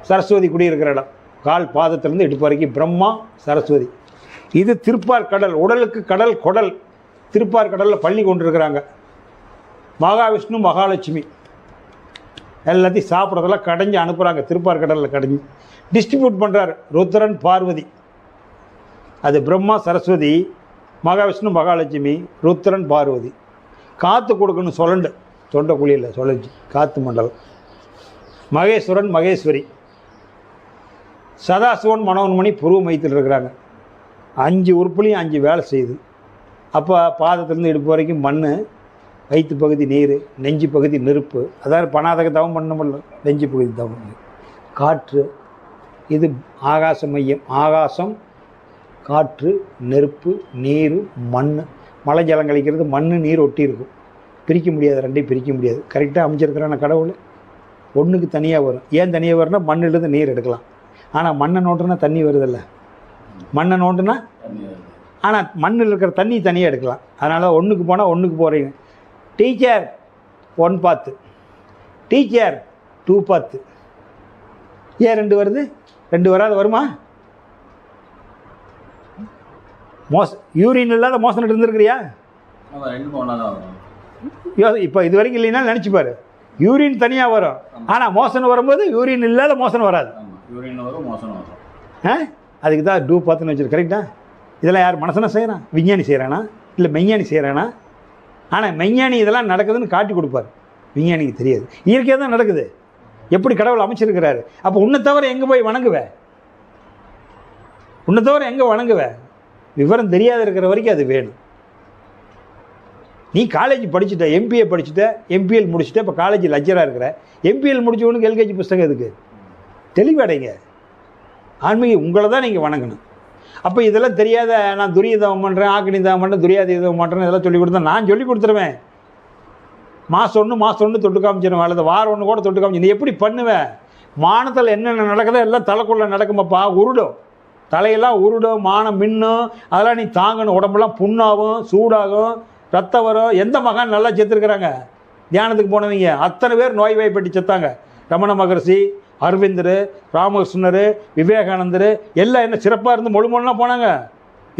சரஸ்வதி குடியிருக்கிற இடம். கால் பாதத்திலேருந்து இடுப்பு வரைக்கும் பிரம்மா சரஸ்வதி. இது திருப்பார் கடல். உடலுக்கு கடல் குடல். திருப்பார் கடலில் பள்ளி கொண்டிருக்கிறாங்க. மகாவிஷ்ணு மகாலட்சுமி எல்லாத்தையும் சாப்பிட்றதெல்லாம் கடைஞ்சி அனுப்புகிறாங்க. திருப்பார் கடலில் கடைஞ்சி டிஸ்ட்ரிபியூட் பண்ணுறாரு ருத்ரன் பார்வதி. அது பிரம்மா சரஸ்வதி, மகாவிஷ்ணு மகாலட்சுமி, ருத்ரன் பார்வதி. காற்று கொடுக்கணும் சொல்லண்டு, தொண்டை குழியில் சொல்லி காற்று மண்டலம். மகேஸ்வரன் மகேஸ்வரி, சதாசிவன் மனோன்மணி புருவ மையத்தில் இருக்கிறாங்க. 5 உறுப்புலையும் 5 வேலை செய்யுது. அப்போ பாதத்திலேருந்து இடுப்பு வரைக்கும் மண், வயிற்று பகுதி நீர், நெஞ்சு பகுதி நெருப்பு. அதாவது பணாதக தவம் பண்ண முடியல, நெஞ்சு பகுதி தவம். காற்று இது ஆகாச மையம். ஆகாசம், காற்று, நெருப்பு, நீர், மண். மழை ஜலம் கழிக்கிறது மண் நீர் ஒட்டி இருக்கும். பிரிக்க முடியாது, ரெண்டையும் பிரிக்க முடியாது. கரெக்டாக அமைச்சிருக்கிறான கடவுள். ஒன்றுக்கு தனியாக வரும். ஏன் தனியாக வரும்னா மண்ணிலிருந்து நீர் எடுக்கலாம். ஆனால் மண்ணை நோண்டுனா தண்ணி வருதில்ல. மண்ணை நோண்டுனா ஆனால் மண்ணில் இருக்கிற தண்ணி தனியாக எடுக்கலாம். அதனால் ஒன்றுக்கு போனால் ஒன்றுக்கு போகிறீங்க. டீச்சர் 1 பாத்து, டீச்சர் 2 பாத்து. ஏன் 2 வருது? 2 வராது வருமா? யூரின் இல்லாத மோசன் இருந்துருக்கிறியா? இப்போ இது வரைக்கும் இல்லைன்னா நினச்சிப்பாரு. யூரின் தனியாக வரும், ஆனால் மோசன் வரும்போது யூரின் இல்லாத மோசன் வராது. அதுக்கு தான் 2 பாத்துன்னு வச்சுரு. கரெக்டா? இதெல்லாம் யார் மனசனை செய்கிறான்? விஞ்ஞானி செய்கிறானா இல்லை மெய்ஞானி செய்கிறானா? ஆனால் மெய்ஞானி இதெல்லாம் நடக்குதுன்னு காட்டி கொடுப்பார். விஞ்ஞானிக்கு தெரியாது, இயற்கையாக தான் நடக்குது. எப்படி கடவுள் அமைச்சிருக்கிறாரு. அப்போ உன்னை தவிர எங்கே போய் வணங்குவேன்? உன்னை தவிர எங்கே வணங்குவேன்? விவரம் தெரியாத இருக்கிற வரைக்கும் அது வேணும். நீ காலேஜ் படிச்சுட்ட, எம்பிஏ படிச்சுட்ட, எம்பிஎல் முடிச்சுட்ட, இப்போ காலேஜ் லெக்சராக இருக்கிற. எம்பிஎல் முடிச்சவனுக்கு எல்கேஜி புஸ்தகம் எதுக்கு? தெளிவடைங்க. ஆன்மீக உங்களை தான் நீங்கள் வணங்கணும். அப்போ இதெல்லாம் தெரியாத நான் துரியதவம் பண்ணுறேன், ஆக்கினி தவம் பண்ணுறேன், துரியாதீதம் பண்ணுறேன், இதெல்லாம் சொல்லிக் கொடுத்தா நான் சொல்லிக் கொடுத்துருவேன். மாதம் ஒன்று தொட்டு காமிச்சிடுவேன். அல்லது வாரம் 1 கூட தொட்டு காமிச்சு. நீ எப்படி பண்ணுவேன்? மானத்தில் என்னென்ன நடக்குதோ எல்லாம் தலைக்குள்ளே நடக்குமாப்பா. உருடும், தலையெல்லாம் உருடும், மானம் மின்னும். அதெல்லாம் நீ தாங்கணும். உடம்பெல்லாம் புண்ணாகும், சூடாகும், ரத்தம் வரும். எந்த மகான் நல்லா செத்துருக்குறாங்க? தியானத்துக்கு போனவங்க அத்தனை பேர் நோய் வாய்ப்பட்டு செத்தாங்க. ரமண மகர்ஷி, அரவிந்தர், ராமகிருஷ்ணர், விவேகானந்தர் எல்லாம் என்ன சிறப்பாக இருந்து மொழிமொழிலாம் போனாங்க.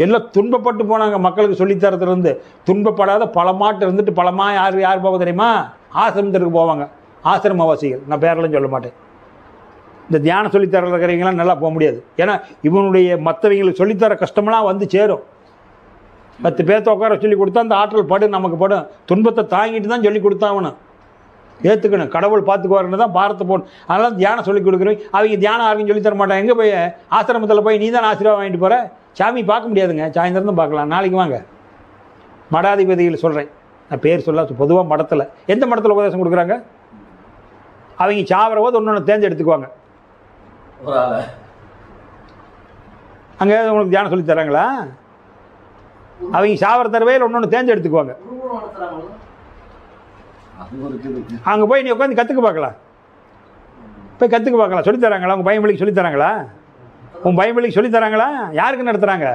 எல்லாம் துன்பப்பட்டு போனாங்க. மக்களுக்கு சொல்லித்தரத்துலேருந்து துன்பப்படாத பலமாட்டு இருந்துட்டு பலமா யார் போக தெரியுமா? ஆசிரமத்திற்கு போவாங்க. ஆசிரமவாசிகள். நான் பேரெல்லாம் சொல்ல மாட்டேன். இந்த தியானம் சொல்லித்தர இருக்கிறவங்களாம் நல்லா போக முடியாது. ஏன்னா இவனுடைய மற்றவங்களுக்கு சொல்லித்தர கஷ்டமெல்லாம் வந்து சேரும். 10 பேர்த்த உட்கார சொல்லி கொடுத்தா அந்த ஆற்றல் படும், நமக்கு படும். துன்பத்தை தாங்கிட்டு தான் சொல்லி கொடுத்தாவணும். ஏற்றுக்கணும். கடவுள் பார்த்துக்குவாருன்னு தான் பாரத்தை போகணும். அதனால தியானம் சொல்லிக் கொடுக்குறவங்க அவங்க தியானம் யாருக்கும் சொல்லித்தர மாட்டாங்க. எங்கே போய் ஆசிரமத்தில் போய் நீ தான் ஆசீர்வாதம் வாங்கிட்டு போகிற? சாமி பார்க்க முடியாதுங்க, சாயந்தரம் தான் பார்க்கலாம். நாளைக்கு வாங்க. மடாதிபதிகள் சொல்கிறேன், நான் பேர் சொல்ல. பொதுவாக மடத்தில் எந்த மடத்தில் உபதேசம் கொடுக்குறாங்க? அவங்க சாவர போது ஒன்று தேர்ந்தெடுத்துக்குவாங்க. அங்கே உங்களுக்கு தியானம் சொல்லி தராங்களா? அவங்க சாவர தரவையில் ஒன்று தேர்ந்தெடுத்துக்குவாங்க. அங்கே போய் நீ உட்காந்து கற்றுக்க பார்க்கலாம். போய் கற்றுக்க பார்க்கலாம். சொல்லித்தராங்களா? உங்கள் பையன் சொல்லித்தராங்களா? உன் பையன் சொல்லித்தராங்களா? யாருக்கு நடத்துகிறாங்க?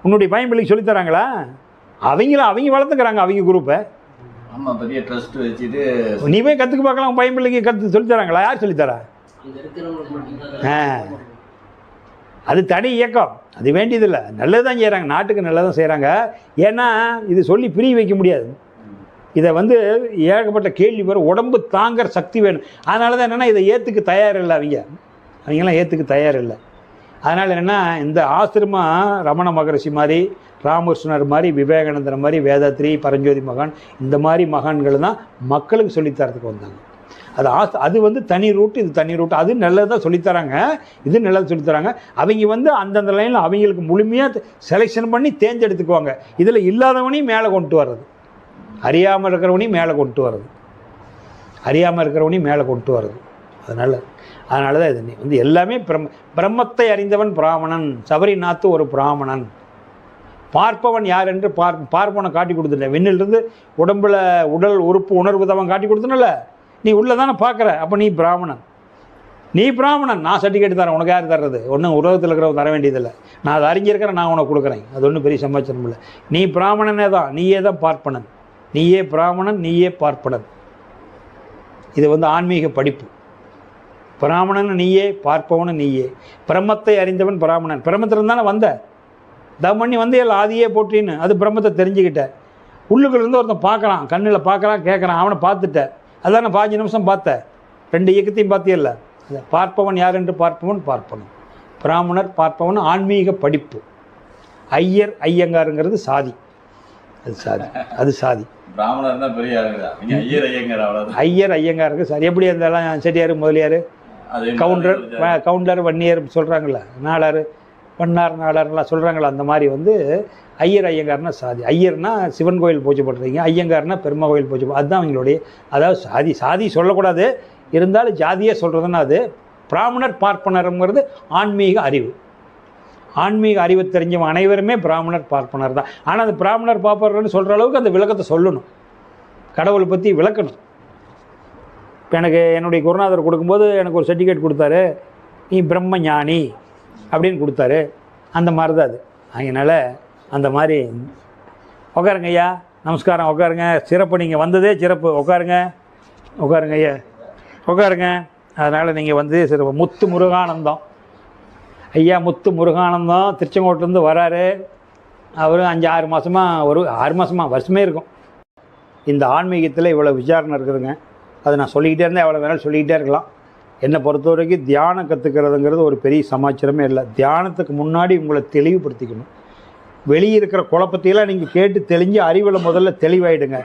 உன்னுடைய பையன் சொல்லித்தராங்களா? அவங்க வளர்த்துக்கிறாங்க அவங்க குரூப்பை. ஆமாம், பெரிய ட்ரஸ்ட் வச்சுட்டு நீ போய் கற்றுக்க பார்க்கலாம். உன் பையன் கற்று சொல்லித்தராங்களா? யார் சொல்லித்தரா? அது தனி இயக்கம், அது வேண்டியதில்லை. நல்லது தான் செய்கிறாங்க, நாட்டுக்கு நல்லது தான் செய்கிறாங்க. ஏன்னா இது சொல்லி பிரிய வைக்க முடியாது. இதை வந்து ஏகப்பட்ட கேள்வி வரும். உடம்பு தாங்கிற சக்தி வேணும். அதனால தான் என்னென்னா இதை ஏற்றுக்கு தயார் இல்லை. அவங்கெல்லாம் ஏற்றுக்கு தயார் இல்லை. அதனால் என்னென்னா இந்த ஆசிரமம் ரமண மகரிஷி மாதிரி, ராமகிருஷ்ணர் மாதிரி, விவேகானந்தர் மாதிரி, வேதாத்ரி, பரஞ்சோதி மகான், இந்த மாதிரி மகான்கள் தான் மக்களுக்கு சொல்லித்தரத்துக்கு வந்தாங்க. அது வந்து தனி ரூட்டு, இது தனி ரூட்டு. அது நல்லது தான் சொல்லித்தராங்க, இது நல்லது சொல்லித்தராங்க. அவங்க வந்து அந்தந்த லைனில் அவங்களுக்கு முழுமையாக செலெக்ஷன் பண்ணி தேர்ந்தெடுத்துக்குவாங்க. இதில் இல்லாதவனையும் மேலே கொண்டு வர்றது, அறியாமல் இருக்கிறவனையும் மேலே கொண்டு வர்றது, அதனால தான் இது வந்து எல்லாமே பிரம்மத்தை அறிந்தவன் பிராமணன். சபரிநாத் ஒரு பிராமணன். பார்ப்பவன் யார் என்று பார்ப்பவனை காட்டி கொடுத்துட்டேன். விண்ணிலிருந்து உடம்புல உடல் உறுப்பு உணர்வு தான் காட்டி கொடுத்தனல, நீ உள்ளே தானே பார்க்குற. அப்போ நீ பிராமணன். நான் சர்டிஃபிகேட் தரேன். உனக்கு யார் தர்றது? ஒன்றும் உலகத்தில் இருக்கிறவங்க தர வேண்டியதில்லை. நான் அதை அறிஞ்சிருக்கிறேன், நான் உனக்கு கொடுக்குறேன். அது ஒன்றும் பெரிய சமாச்சாரம் இல்லை. நீ பிராமணனே தான், நீயே தான் பார்ப்பனன். நீயே பிராமணன், நீயே பார்ப்பனன். இது வந்து ஆன்மீக படிப்பு. பிராமணன் நீயே, பார்ப்பவனு நீயே. பிரம்மத்தை அறிந்தவன் பிராமணன். பிரம்மத்திலிருந்து தானே வந்த, தம் பண்ணி வந்து எல்லாம் ஆதியே போட்டின்னு அது பிரம்மத்தை தெரிஞ்சுக்கிட்ட. உள்ளுக்குள்ளேருந்து ஒருத்தன் பார்க்குறான், கண்ணில் பார்க்குறான், கேட்குறான், அவனை பார்த்துட்ட. அதான் 5 நிமிஷம் பார்த்தேன், 2 இயக்கத்தையும் பார்த்தியல்ல. பார்ப்பவன் யார் என்று பார்ப்பவன். பிராமணர், பார்ப்பவன் ஆன்மீக படிப்பு. ஐயர் ஐயங்காருங்கிறது சாதி. அது சாதி. பிராமணர் தான் பெரிய ஐயர் ஐயங்காருக்கு சாரி. எப்படி இருந்தாலும் செட்டியார், முதலியார், கவுண்டர், வன்னியர் சொல்கிறாங்கள, நாடார், பண்ணார், நாடார்லாம் சொல்கிறாங்களா, அந்த மாதிரி வந்து ஐயர் ஐயங்கார்னா சாதி. ஐயர்னா சிவன் கோயில் பூஜை பண்ணுறீங்க, ஐயங்கார்னா பெருமா கோயில் பூஜை. அதுதான் அவங்களுடைய, அதாவது சாதி சொல்லக்கூடாது, இருந்தாலும் ஜாதியே சொல்கிறதுன்னா அது. பிராமணர் பார்ப்பனருங்கிறது ஆன்மீக அறிவு தெரிஞ்சவங்க அனைவருமே பிராமணர் பார்ப்பனர் தான். ஆனால் அந்த பிராமணர் பார்ப்பனர்னு சொல்கிற அளவுக்கு அந்த விளக்கத்தை சொல்லணும், கடவுளை பற்றி விளக்கணும். இப்போ எனக்கு என்னுடைய குருநாதர் கொடுக்கும்போது எனக்கு ஒரு சர்டிஃபிகேட் கொடுத்தாரு, நீ பிரம்ம ஞானி அப்படின்னு கொடுத்தாரு. அந்த மாதிரி தான் அது. அதனால் அந்த மாதிரி உட்காருங்க ஐயா, நமஸ்காரம், உட்காருங்க. சிறப்பு, நீங்கள் வந்ததே சிறப்பு. உட்காருங்க ஐயா, உட்காருங்க. அதனால் நீங்கள் வந்து சிறப்பு. முத்து முருகானந்தம் ஐயா, முத்து முருகானந்தம் திருச்செங்கோட்டிலேருந்து வராரு. அவரும் 5-6 மாதமாக, 6 மாதமாக, வருஷமே இருக்கும். இந்த ஆன்மீகத்தில் இவ்வளோ விசாரணை இருக்குதுங்க. அதை நான் சொல்லிக்கிட்டே இருந்தேன், எவ்வளோ வேணாலும் சொல்லிக்கிட்டே இருக்கலாம். என்னை பொறுத்த வரைக்கும் தியானம் கற்றுக்கிறதுங்கிறது ஒரு பெரிய சமாச்சாரமே இல்லை. தியானத்துக்கு முன்னாடி உங்களை தெளிவுபடுத்திக்கணும். வெளியே இருக்கிற குழப்பத்தையெல்லாம் நீங்கள் கேட்டு தெளிஞ்சு அறிவில் முதல்ல தெளிவாயிடுங்க.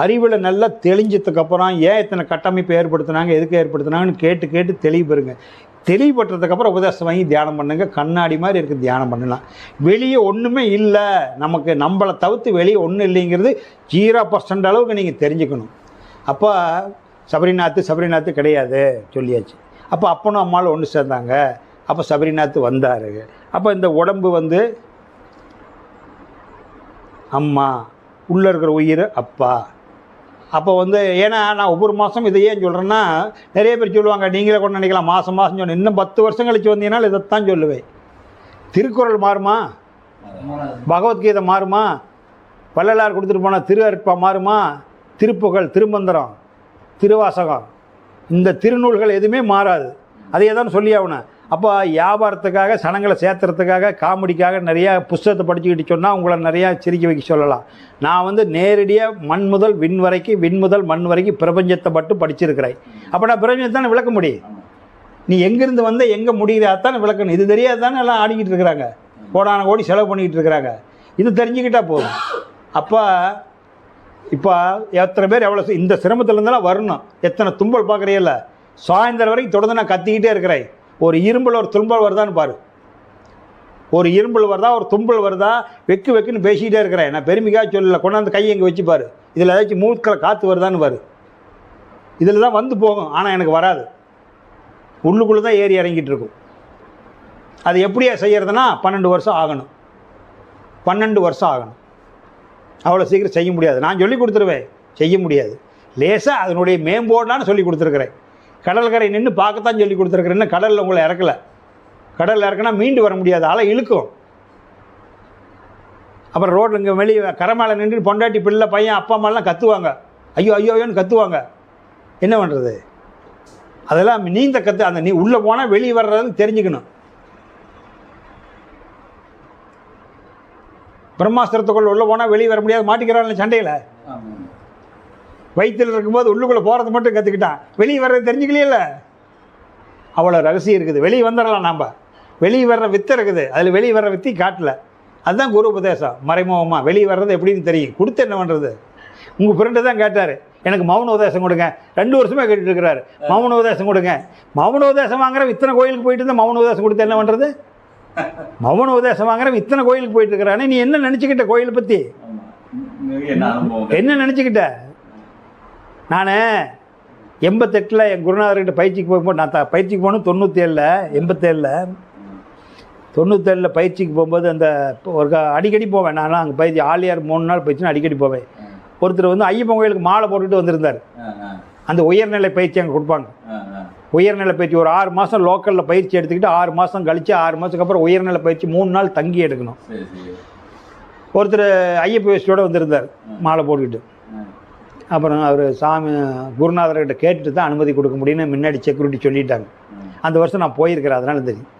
அறிவில் நல்லா தெளிஞ்சதுக்கப்புறம் ஏன் இத்தனை கட்டமைப்பு ஏற்படுத்தினாங்க, எதுக்கு ஏற்படுத்தினாங்கன்னு கேட்டு தெளிவு பெறுங்க. தெளிவுபட்டதுக்கப்புறம் உபதேசம் வாங்கி தியானம் பண்ணுங்கள். கண்ணாடி மாதிரி இருக்குது, தியானம் பண்ணலாம். வெளியே ஒன்றுமே இல்லை, நம்மளை தவிர்த்து வெளியே ஒன்றும் இல்லைங்கிறது 0% அளவுக்கு நீங்கள் தெரிஞ்சுக்கணும். அப்போ சபரிநாத் கிடையாது சொல்லியாச்சு. அப்போ அப்பனும் அம்மாவும் ஒன்று சேர்ந்தாங்க. அப்போ சபரிநாத் வந்தார். அப்போ இந்த உடம்பு வந்து அம்மா, உள்ளே இருக்கிற உயிர் அப்பா. அப்போ வந்து ஏன்னா நான் ஒவ்வொரு மாதம் இதை ஏன் சொல்கிறேன்னா, நிறைய பேர் சொல்லுவாங்க, நீங்களே கூட நினைக்கலாம் மாதம் சொன்னேன். இன்னும் 10 வருஷம் கழிச்சு வந்தீங்கன்னா இதைத்தான் சொல்லுவேன். திருக்குறள் மாறுமா? பகவத்கீதை மாறுமா? வள்ளலார் கொடுத்துட்டு போனால் திரு அருட்பா மாறுமா? திருப்புகழ், திருமந்திரம், திருவாசகம், இந்த திருநூல்கள் எதுவுமே மாறாது. அதையே தான் சொல்லி ஆகணும். அப்போ வியாபாரத்துக்காக, சனங்களை சேர்த்துறதுக்காக, காமெடிக்காக நிறையா புஸ்தகத்தை படிச்சுக்கிட்டு சொன்னால் உங்களை நிறையா சிரிக்க வைக்க சொல்லலாம். நான் வந்து நேரடியாக மண் முதல் விண் வரைக்கும், விண் முதல் மண் வரைக்கும் பிரபஞ்சத்தை மட்டும் படிச்சிருக்கிறேன். அப்போ நான் பிரபஞ்சத்தை தானே விளக்க முடியும். நீ எங்கேருந்து வந்து எங்கே முடிகிறதானே விளக்கணும். இது தெரியாது தானே எல்லாம் ஆடிக்கிட்டு இருக்கிறாங்க, கோடான கோடி செலவு பண்ணிக்கிட்டு இருக்கிறாங்க. இது தெரிஞ்சுக்கிட்டால் போதும். அப்போ இப்போ எத்தனை பேர் எவ்வளோ இந்த சிரமத்தில் இருந்தாலும் வரணும். எத்தனை தும்பல் பார்க்குறையில்ல, சாயந்தரம் வரைக்கும் தொடர்ந்து நான் கத்திக்கிட்டே இருக்கிறேன். ஒரு இரும்பல் ஒரு தும்பல் வருதான்னு பாரு. ஒரு இரும்பல் வருதா, ஒரு தும்பல் வருதா, வெக்குன்னு பேசிக்கிட்டே இருக்கிறேன். நான் பெருமைக்காக சொல்லலை, கொண்டாந்து கையை எங்கே வச்சு பாரு. இதில் ஏதாச்சும் மூக்கில் காற்று வருதான்னு பாரு. இதில் தான் வந்து போகும், ஆனால் எனக்கு வராது. உள்ளுக்குள்ளே தான் ஏறி இறங்கிட்டு இருக்கும். அது எப்படியா செய்கிறதுனா 12 வருஷம் ஆகணும். 12 வருஷம் ஆகணும். அவ்வளோ சீக்கிரம் செய்ய முடியாது. நான் சொல்லி கொடுத்துருவேன், செய்ய முடியாது. லேசாக அதனுடைய மேம்போடான்னு சொல்லி கொடுத்துருக்குறேன். கடற்கரை நின்று பார்க்கத்தான் சொல்லி கொடுத்துருக்குறேன்னு கடலில் உங்களை இறக்கலை. கடலில் இறக்குனா மீண்டு வர முடியாது, அலை இழுக்கும். அப்புறம் ரோட்டில் இங்கே வெளியே கரை மேலே நின்று பொண்டாட்டி பிள்ளை பையன் அப்பா அம்மாலாம் கத்துவாங்க, ஐயோ ஐயோன்னு கத்துவாங்க. என்ன பண்ணுறது? அதெல்லாம் நீந்த அந்த நீ உள்ளே போனால் வெளியே வர்றதுன்னு தெரிஞ்சுக்கணும். பிரம்மாஸ்திரத்துக்குள்ள உள்ளே போனால் வெளியே வர முடியாது, மாட்டிக்கிறான் சண்டையில். வயிற்றில் இருக்கும்போது உள்ளுக்குள்ளே போகிறது மட்டும் கற்றுக்கிட்டான், வெளியே வர்றது தெரிஞ்சுக்கலையில. அவ்வளோ ரகசியம் இருக்குது. வெளியே வந்துடலாம் நாம், வெளியே வர்ற வித்தை இருக்குது, அதில் வெளியே வர்ற வித்தி காட்டல. அதுதான் குரு உபதேசம். மறைமுகமாக வெளியே வர்றது எப்படின்னு தெரியும். கொடுத்து என்ன பண்ணுறது? உங்கள் ஃப்ரெண்டு தான் கேட்டார், எனக்கு மௌன உபதேசம் கொடுங்க. 2 வருஷமாக கேட்டுட்டு இருக்கிறாரு, மௌன உபதேசம் கொடுங்க. மௌன உபதேசம் வாங்குற இத்தனை கோயிலுக்கு போயிட்டு இருந்தால் மௌன உபதேசம் கொடுத்து என்ன பண்ணுறது? மௌன உபதேசம் வாங்குற இத்தனை கோயிலுக்கு போயிட்டு இருக்கிறானே, நீ என்ன நினச்சிக்கிட்ட கோயிலை பற்றி? என்ன நினச்சிக்கிட்ட? நான் 88 என் குருநாதர்கிட்ட பயிற்சிக்கு போகும்போது, நான் பயிற்சிக்கு போகணும் 97 பயிற்சிக்கு போகும்போது அந்த ஒரு அடிக்கடி போவேன். நான் அங்கே பயிற்சி ஆலியார் 3 நாள் பயிற்சின்னு அடிக்கடி போவேன். ஒருத்தர் வந்து ஐயப்பன் கோயிலுக்கு மாலை போட்டுக்கிட்டு வந்திருந்தார். அந்த உயர்நிலை பயிற்சி அங்கே கொடுப்பாங்க. உயர்நிலை பயிற்சி ஒரு 6 மாதம் லோக்கலில் பயிற்சி எடுத்துக்கிட்டு 6 மாதம் கழித்து 6 மாதத்துக்கு அப்புறம் உயர்நிலை பயிற்சி 3 நாள் தங்கி எடுக்கணும். ஒருத்தர் ஐயப்ப வேஷ்டியோடு வந்திருந்தார் மாலை போட்டுக்கிட்டு. அப்புறம் அவர் சாமி குருநாதர்கிட்ட கேட்டுட்டு தான் அனுமதி கொடுக்க முடியும்னு முன்னாடி செக்யூரிட்டி சொல்லிட்டாங்க. அந்த வருஷம் நான் போயிருக்கிறேன், அதனால தெரியும்.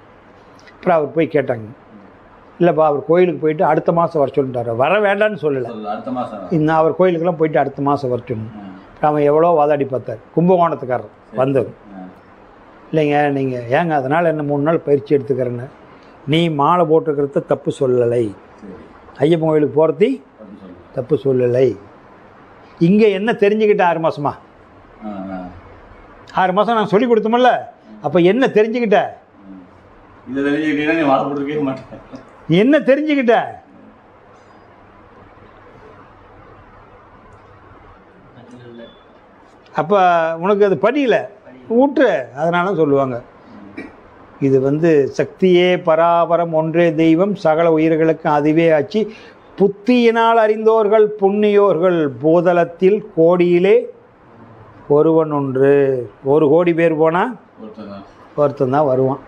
அப்புறம் அவர் போய் கேட்டாங்க, இல்லைப்பா அவர் கோயிலுக்கு போயிட்டு அடுத்த மாதம் வர சொல்லிட்டார். வர வேண்டான்னு சொல்லலை, இன்னும் அவர் கோயிலுக்கெல்லாம் போயிட்டு அடுத்த மாதம் வர சொல்லணும். அவன் எவ்வளோ வாதாடி பார்த்தார். கும்பகோணத்துக்காரர் வந்தவர். இல்லைங்க நீங்கள் ஏங்க அதனால் என்ன 3 நாள் பயிற்சி எடுத்துக்கிறேன்னு, நீ மாலை போட்டுக்கிறத தப்பு சொல்லலை, ஐயப்பன் கோயிலுக்கு போகிறதி தப்பு சொல்லலை. இங்கே என்ன தெரிஞ்சுக்கிட்ட 6 மாதமா? 6 மாதம் நான் சொல்லி கொடுத்தோம்ல, அப்போ என்ன தெரிஞ்சுக்கிட்ட? என்ன தெரிஞ்சுக்கிட்ட? அப்போ உனக்கு அது படியல ஊற்று, அதனால சொல்லுவாங்க. இது வந்து சக்தியே பராபரம் ஒன்றே தெய்வம் சகல உயிர்களுக்கு அதுவே ஆச்சு புத்தியினால் அறிந்தோர்கள் புண்ணியோர்கள் பூதலத்தில் கோடியிலே ஒருவன் ஒன்று. 1 கோடி பேர் போனால் ஒருத்தன் தான் வருவான்,